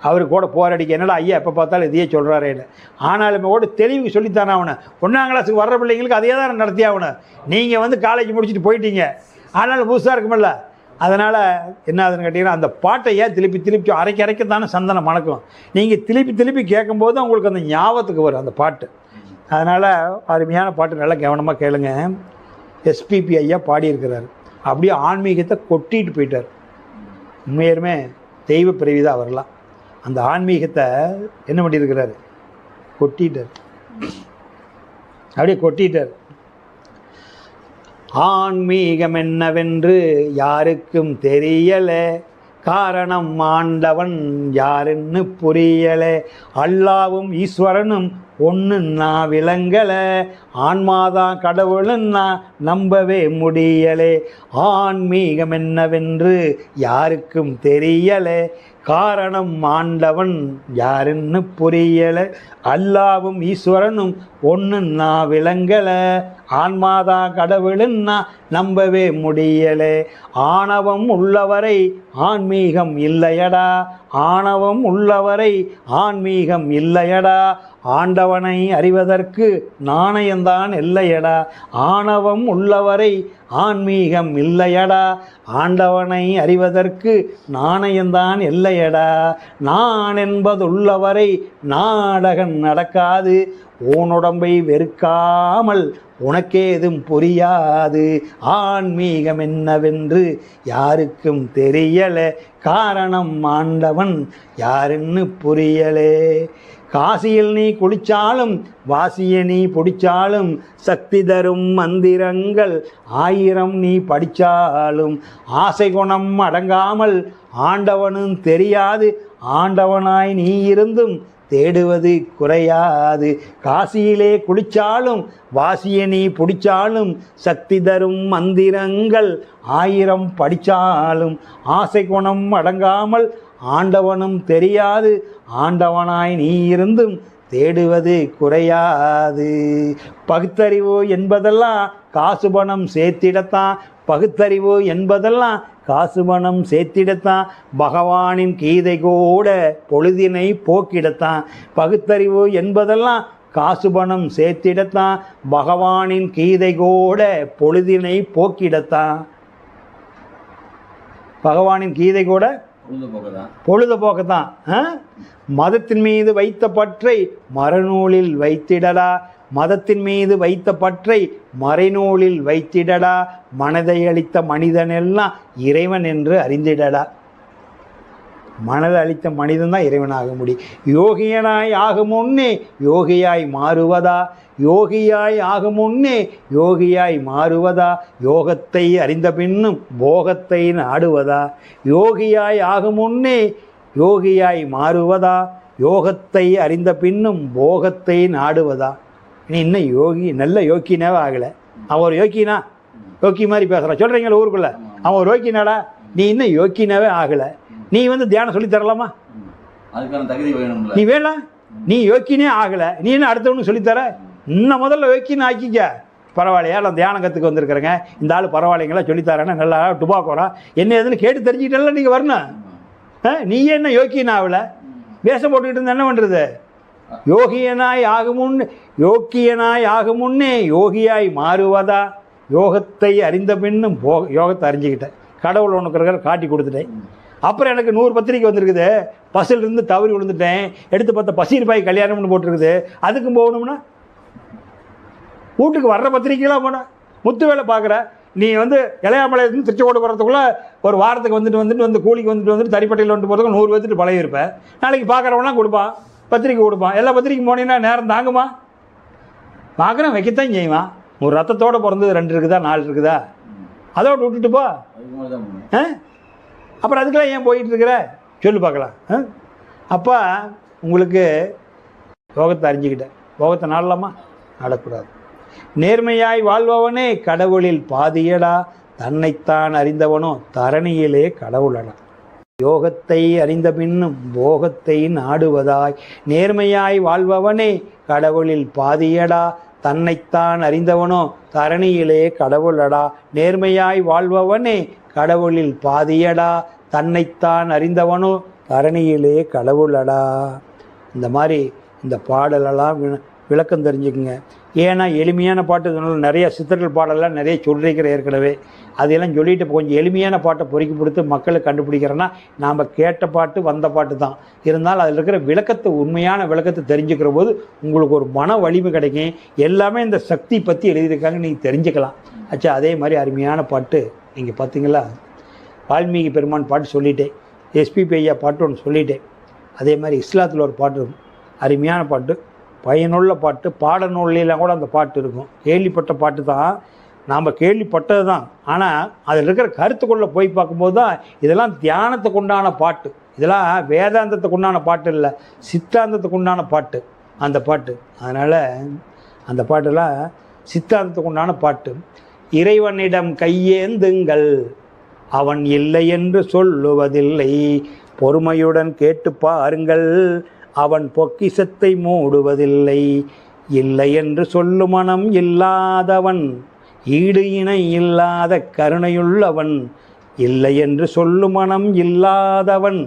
அவரு கூட போராடிக்க என்னடா ஐயா எப்போ பார்த்தாலும் இதையே சொல்கிறாரேன்னு. ஆனாலுமே கூட தெளிவுக்கு சொல்லித்தானே அவனை. 1ஆம் கிளாஸுக்கு வர்ற பிள்ளைங்களுக்கு அதே தான் நடத்தி ஆகணும். நீங்கள் வந்து காலேஜ் முடிச்சுட்டு போயிட்டீங்க, ஆனாலும் புதுசாக இருக்குமில்ல. அதனால் என்ன ஆகுதுன்னு கேட்டிங்கன்னா, அந்த பாட்டை ஏன் திருப்பி அரைக்க தானே சந்தனம் மணக்கும். நீங்கள் திருப்பி கேட்கும்போது உங்களுக்கு அந்த ஞாபகத்துக்கு வரும் அந்த பாட்டு. அதனால் அருமையான பாட்டு, நல்லா கவனமாக கேளுங்க. எஸ்பிபி ஐயா பாடியிருக்கிறார். அப்படியே ஆன்மீகத்தை கொட்டிட்டு போயிட்டார். உண்மையுமே தெய்வ பிறவிதான் அவரெல்லாம். அந்த ஆன்மீகத்தை என்ன பண்ணியிருக்கிறாரு, கொட்டிட்டார், அப்படியே கொட்டிட்டார். ஆன்மீகம் என்னவென்று யாருக்கும் தெரியலை, காரணம் ஆண்டவன் யாருன்னு புரியலை, அல்லாவும் ஈஸ்வரனும் ஒன்று நான் விளங்கலை, ஆன்மாதான் கடவுளுன்னு நான் நம்பவே முடியலை. ஆன்மீகம் என்னவென்று யாருக்கும் தெரியலை, காரணம் ஆண்டவன் யாருன்னு புரியலை, அல்லாவும் ஈஸ்வரனும் ஒன்று நான் விளங்கலை, ஆன்மாதான் கடவுளுன்னு நான் நம்பவே முடியலை. ஆணவம் உள்ளவரை ஆன்மீகம் இல்லையடா, ஆணவம் உள்ளவரை ஆன்மீகம் இல்லையடா, ஆண்டவனை அறிவதற்கு நாணயம்தான் இல்லையடா, ஆணவம் உள்ளவரை ஆன்மீகம் இல்லையடா, ஆண்டவனை அறிவதற்கு நாணயம்தான் இல்லையடா, நான் என்பதுள்ளவரை நாடகம் நடக்காது, உன்னுடம்பை வெறுக்காமல் உனக்கேதும் புரியாது, ஆன்மீகம் என்னவென்று யாருக்கும் தெரியலை, காரணம் ஆண்டவன் யாருன்னு புரியலே. காசியில் நீ குளிச்சாலும் வாசிய நீ பிடிச்சாலும் சக்தி தரும் மந்திரங்கள் 1000 நீ படித்தாலும் ஆசை குணம் அடங்காமல் ஆண்டவனும் தெரியாது, ஆண்டவனாய் நீ இருந்தும் தேடுவது குறையாது. காசியிலே குளிச்சாலும் வாசிய நீ பிடிச்சாலும் சக்தி தரும் மந்திரங்கள் 1000 படித்தாலும் ஆசை குணம் அடங்காமல் ஆண்டவனும் தெரியாது, ஆண்டவனாய் நீ இருந்தும் தேடுவது குறையாது. பகுத்தறிவு என்பதெல்லாம் காசு பணம் சேர்த்திடத்தான், பகுத்தறிவு என்பதெல்லாம் காசு பணம் சேர்த்திடத்தான், பகவானின் கீதை கூட பொழுதினை போக்கிடத்தான். பகுத்தறிவு என்பதெல்லாம் காசு பணம் சேர்த்திடத்தான், பகவானின் கீதை கூட பொழுதினை போக்கிடத்தான். பகவானின் கீதை கூட பொழுதுபோக்கத்தான். மதத்தின் மீது வைத்த பற்றை மறைநூலில் வைத்திடடா, மதத்தின் மீது வைத்த பற்றை மறைநூலில் வைத்திடடா, மனதை அளித்த மனிதனெல்லாம் இறைவன் என்று அறிந்திடடா. மனதை அளித்த மனிதன் தான் இறைவனாக முடியும். யோகியனாய் ஆகும் முன்னே யோகியாய் மாறுவதா, யோகியாய் ஆகும் முன்னே யோகியாய் மாறுவதா, யோகத்தை அறிந்த பின்னும் போகத்தை நாடுவதா, யோகியாய் ஆகும் முன்னே யோகியாய் மாறுவதா, யோகத்தை அறிந்த பின்னும் போகத்தை நாடுவதா. நீ இன்னும் யோகி நல்ல யோக்கியனாவே ஆகலை. அவன் ஒரு யோக்கியனா, யோக்கி மாதிரி பேசுகிறான் சொல்கிறீங்களா ஊருக்குள்ளே, அவன் ஒரு யோக்கியனாடா, நீ இன்னும் யோக்கியனாவே ஆகலை. நீ வந்து தியானம் சொல்லி தரலாமா? அதுக்கான தகுதி வேணும். நீ வேணா, நீ யோக்கியனே ஆகலை, நீ என்ன அடுத்தவனு சொல்லித்தர? இன்னும் முதல்ல யோக்கியன்னு ஆக்கிக்க. பரவாயில்லையா, நான் தியானம் கற்றுக்க வந்திருக்கிறேங்க, இந்த ஆள் பரவாயில்லைங்களா சொல்லித்தரேன்னா, நல்லா டுபாக்கோரா என்ன ஏதுன்னு கேட்டு தெரிஞ்சுக்கிட்டல நீங்கள் வரணும். நீயே என்ன யோக்கியன் ஆகலை, வேஷம் போட்டுக்கிட்டு இருந்தா என்ன பண்ணுறது? யோகியனாய் ஆகுமுன்னே யோக்கியனாய் ஆகுமுன்னே யோகியாய் மாறுவதா, யோகத்தை அறிந்த பின்னும் யோகத்தை அறிஞ்சிக்கிட்டேன், கடவுள் உனக்கு இருக்கிற காட்டி கொடுத்துட்டேன். அப்புறம் எனக்கு 100 பத்திரிக்கை வந்திருக்குது, பஸ்ஸிலிருந்து தவறி விழுந்துட்டேன், எடுத்து பார்த்த பசிர் பாய் கல்யாணம்னு போட்டிருக்குது, அதுக்கும் போகணும்னா வீட்டுக்கு வர்ற பத்திரிக்கைலாம் போன முத்து வேலை பார்க்குற. நீ வந்து இளையாமலையிலேருந்து திருச்செங்கோடு போகிறதுக்குள்ளே ஒரு வாரத்துக்கு வந்துட்டு கூலிக்கு வந்துட்டு தறிப்பட்டையில் வந்துட்டு போகிறதுக்கு 100 பேர்த்துட்டு பழகி இருப்பேன். நாளைக்கு பார்க்குறவங்களாம் கொடுப்பான், பத்திரிக்கை கொடுப்பான். எல்லா பத்திரிக்கையும் போனீங்கன்னா நேரம் தாங்குமா? பார்க்குறேன் வைக்கத்தான் செய்வான். ஒரு ரத்தத்தோடு பிறந்தது 2 இருக்குதா 4 இருக்குதா, அதோடு விட்டுட்டு போ. அப்புறம் அதுக்கெல்லாம் ஏன் போயிட்டு இருக்கிற சொல்லு பார்க்கலாம். அப்போ உங்களுக்கு யோகத்தை அறிஞ்சிக்கிட்டேன். போகத்தை நாடலாமா? நாடக்கூடாது. நேர்மையாய் வாழ்பவனே கடவுளில் பாதியடா, தன்னைத்தான் அறிந்தவனோ தரணியிலே கடவுளடா. யோகத்தை அறிந்த பின்னும் போகத்தை நாடுவதாய், நேர்மையாய் வாழ்பவனே கடவுளில் பாதியடா, தன்னைத்தான் அறிந்தவனோ தரணியிலே கடவுளடா. நேர்மையாய் வாழ்பவனே கடவுளில் பாதியடா, தன்னைத்தான் அறிந்தவனோ தரணியிலே கடவுளடா. இந்த மாதிரி இந்த பாடலெல்லாம் விளக்கம் தெரிஞ்சுக்குங்க. ஏன்னா எளிமையான பாட்டு, நிறைய சித்தர்கள் பாடலாம் நிறைய சொல்லியிருக்கிற ஏற்கனவே. அதையெல்லாம் சொல்லிட்டு கொஞ்சம் எளிமையான பாட்டை பொறுக்கி கொடுத்து மக்களுக்கு கண்டுபிடிக்கிறேன்னா நாம் கேட்ட பாட்டு வந்த பாட்டு தான் இருந்தாலும் அதில் இருக்கிற விளக்கத்தை, உண்மையான விளக்கத்தை தெரிஞ்சுக்கிற போது உங்களுக்கு ஒரு மன வலிமை கிடைக்கும். எல்லாமே இந்த சக்தி பற்றி எழுதியிருக்காங்க, நீங்கள் தெரிஞ்சுக்கலாம். ஆச்சா, அதே மாதிரி அருமையான பாட்டு நீங்கள் பார்த்தீங்களா, வால்மீகி பெருமான் பாட்டு சொல்லிட்டேன், எஸ்பிபி ஐயா பாட்டு ஒன்று சொல்லிட்டேன். அதே மாதிரி இஸ்லாத்தில் ஒரு பாட்டு இருக்கும், அருமையான பாட்டு, பயனுள்ள பாட்டு, பாடநூல்லாம் கூட அந்த பாட்டு இருக்கும். கேள்விப்பட்ட பாட்டு தான், நாம் கேள்விப்பட்டது தான். ஆனால் அதில் இருக்கிற கருத்துக்குள்ளே போய் பார்க்கும்போது தான் இதெல்லாம் தியானத்துக்கு உண்டான பாட்டு, இதெல்லாம் வேதாந்தத்துக்கு உண்டான பாட்டு இல்லை, சித்தாந்தத்துக்கு உண்டான பாட்டு அந்த பாட்டு. அதனால் அந்த பாட்டெல்லாம் சித்தாந்தத்துக்கு உண்டான பாட்டு. இறைவனிடம் கையேந்துங்கள், அவன் இல்லை என்று சொல்லுவதில்லை, பொறுமையுடன் கேட்டு பாருங்கள், அவன் பொக்கிஷத்தை மூடுவதில்லை. இல்லை என்று சொல்லு மனம் இல்லாதவன், ஈடு இணை இல்லாத கருணையுள்ளவன். இல்லை என்று சொல்லு மனம் இல்லாதவன்,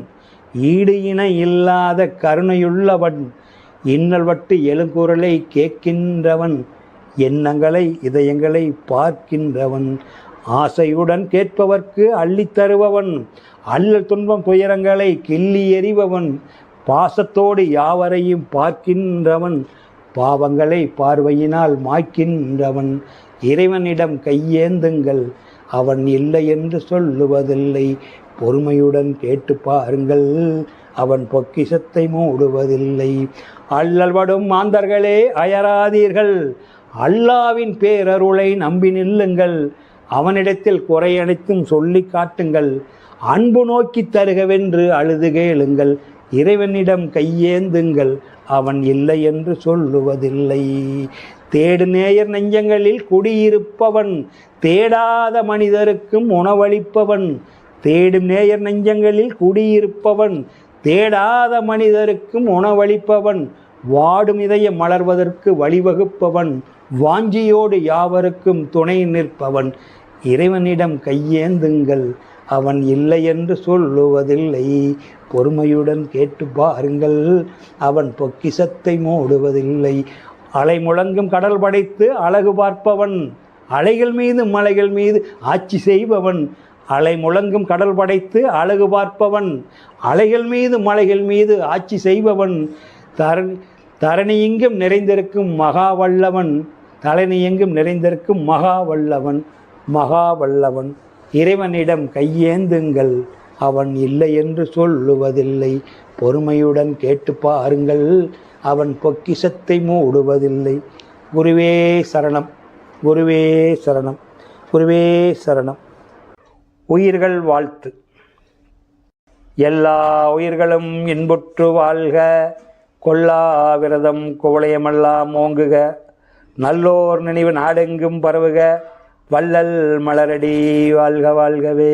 ஈடு இணை இல்லாத கருணையுள்ளவன். இன்னல் வட்டு எழுங்குரலை கேட்கின்றவன், எண்ணங்களை இதயங்களை பார்க்கின்றவன். ஆசையுடன் கேட்பவர்க்கு அள்ளித் தருபவன், அல்லல் துன்பம் துயரங்களை கிள்ளி எறிபவன். பாசத்தோடு யாவரையும் பார்க்கின்றவன், பாவங்களை பார்வையினால் மாய்க்கின்றவன். இறைவனிடம் கையேந்துங்கள், அவன் இல்லை என்று சொல்லுவதில்லை, பொறுமையுடன் கேட்டு பாருங்கள், அவன் பொக்கிஷத்தை மூடுவதில்லை. அல்லல்படும் மாந்தர்களே அயராதீர்கள், அல்லாவின் பேரருளை நம்பி நில்லுங்கள், அவனிடத்தில் குறையனைத்தும் சொல்லி காட்டுங்கள், அன்பு நோக்கி தருகவென்று அழுது கேளுங்கள். இறைவனிடம் கையேந்துங்கள், அவன் இல்லை என்று சொல்லுவதில்லை. தேடு நேயர் நெஞ்சங்களில் குடியிருப்பவன், தேடாத மனிதருக்கும் உணவளிப்பவன். தேடும் நேயர் நெஞ்சங்களில் குடியிருப்பவன், தேடாத மனிதருக்கும் உணவளிப்பவன். வாடும் இதயம் மலர்வதற்கு வழிவகுப்பவன், வாஞ்சியோடு யாவருக்கும் துணை நிற்பவன். இறைவனிடம் கையேந்துங்கள், அவன் இல்லை என்று சொல்லுவதில்லை, பொறுமையுடன் கேட்டு பாருங்கள், அவன் பொக்கிஷத்தை மூடுவதில்லை. அலை முழங்கும் கடல் படைத்து அழகு பார்ப்பவன், அலைகள் மீது மலைகள் மீது ஆட்சி செய்பவன். அலை முழங்கும் கடல் படைத்து அழகு பார்ப்பவன், அலைகள் மீது மலைகள் மீது ஆட்சி செய்பவன். தரணி எங்கும் நிறைந்திருக்கும் மகா வல்லவன், தரணி எங்கும் நிறைந்திருக்கும் மகா வல்லவன், மகா வல்லவன். இறைவனிடம் கையேந்துங்கள், அவன் இல்லை என்று சொல்லுவதில்லை, பொறுமையுடன் கேட்டு பாருங்கள், அவன் பொக்கிஷத்தை மூடுவதில்லை. குருவே சரணம், குருவே சரணம், குருவே சரணம். உயிர்கள் வாழ்த்து. எல்லா உயிர்களும் இன்புற்று வாழ்க, கொல்லா விரதம் குவளையமெல்லாம் ஓங்குக, நல்லோர் நினைவு நாடெங்கும் பரவுக, வள்ளல் மலரடி வாழ்க வாழ்கவே.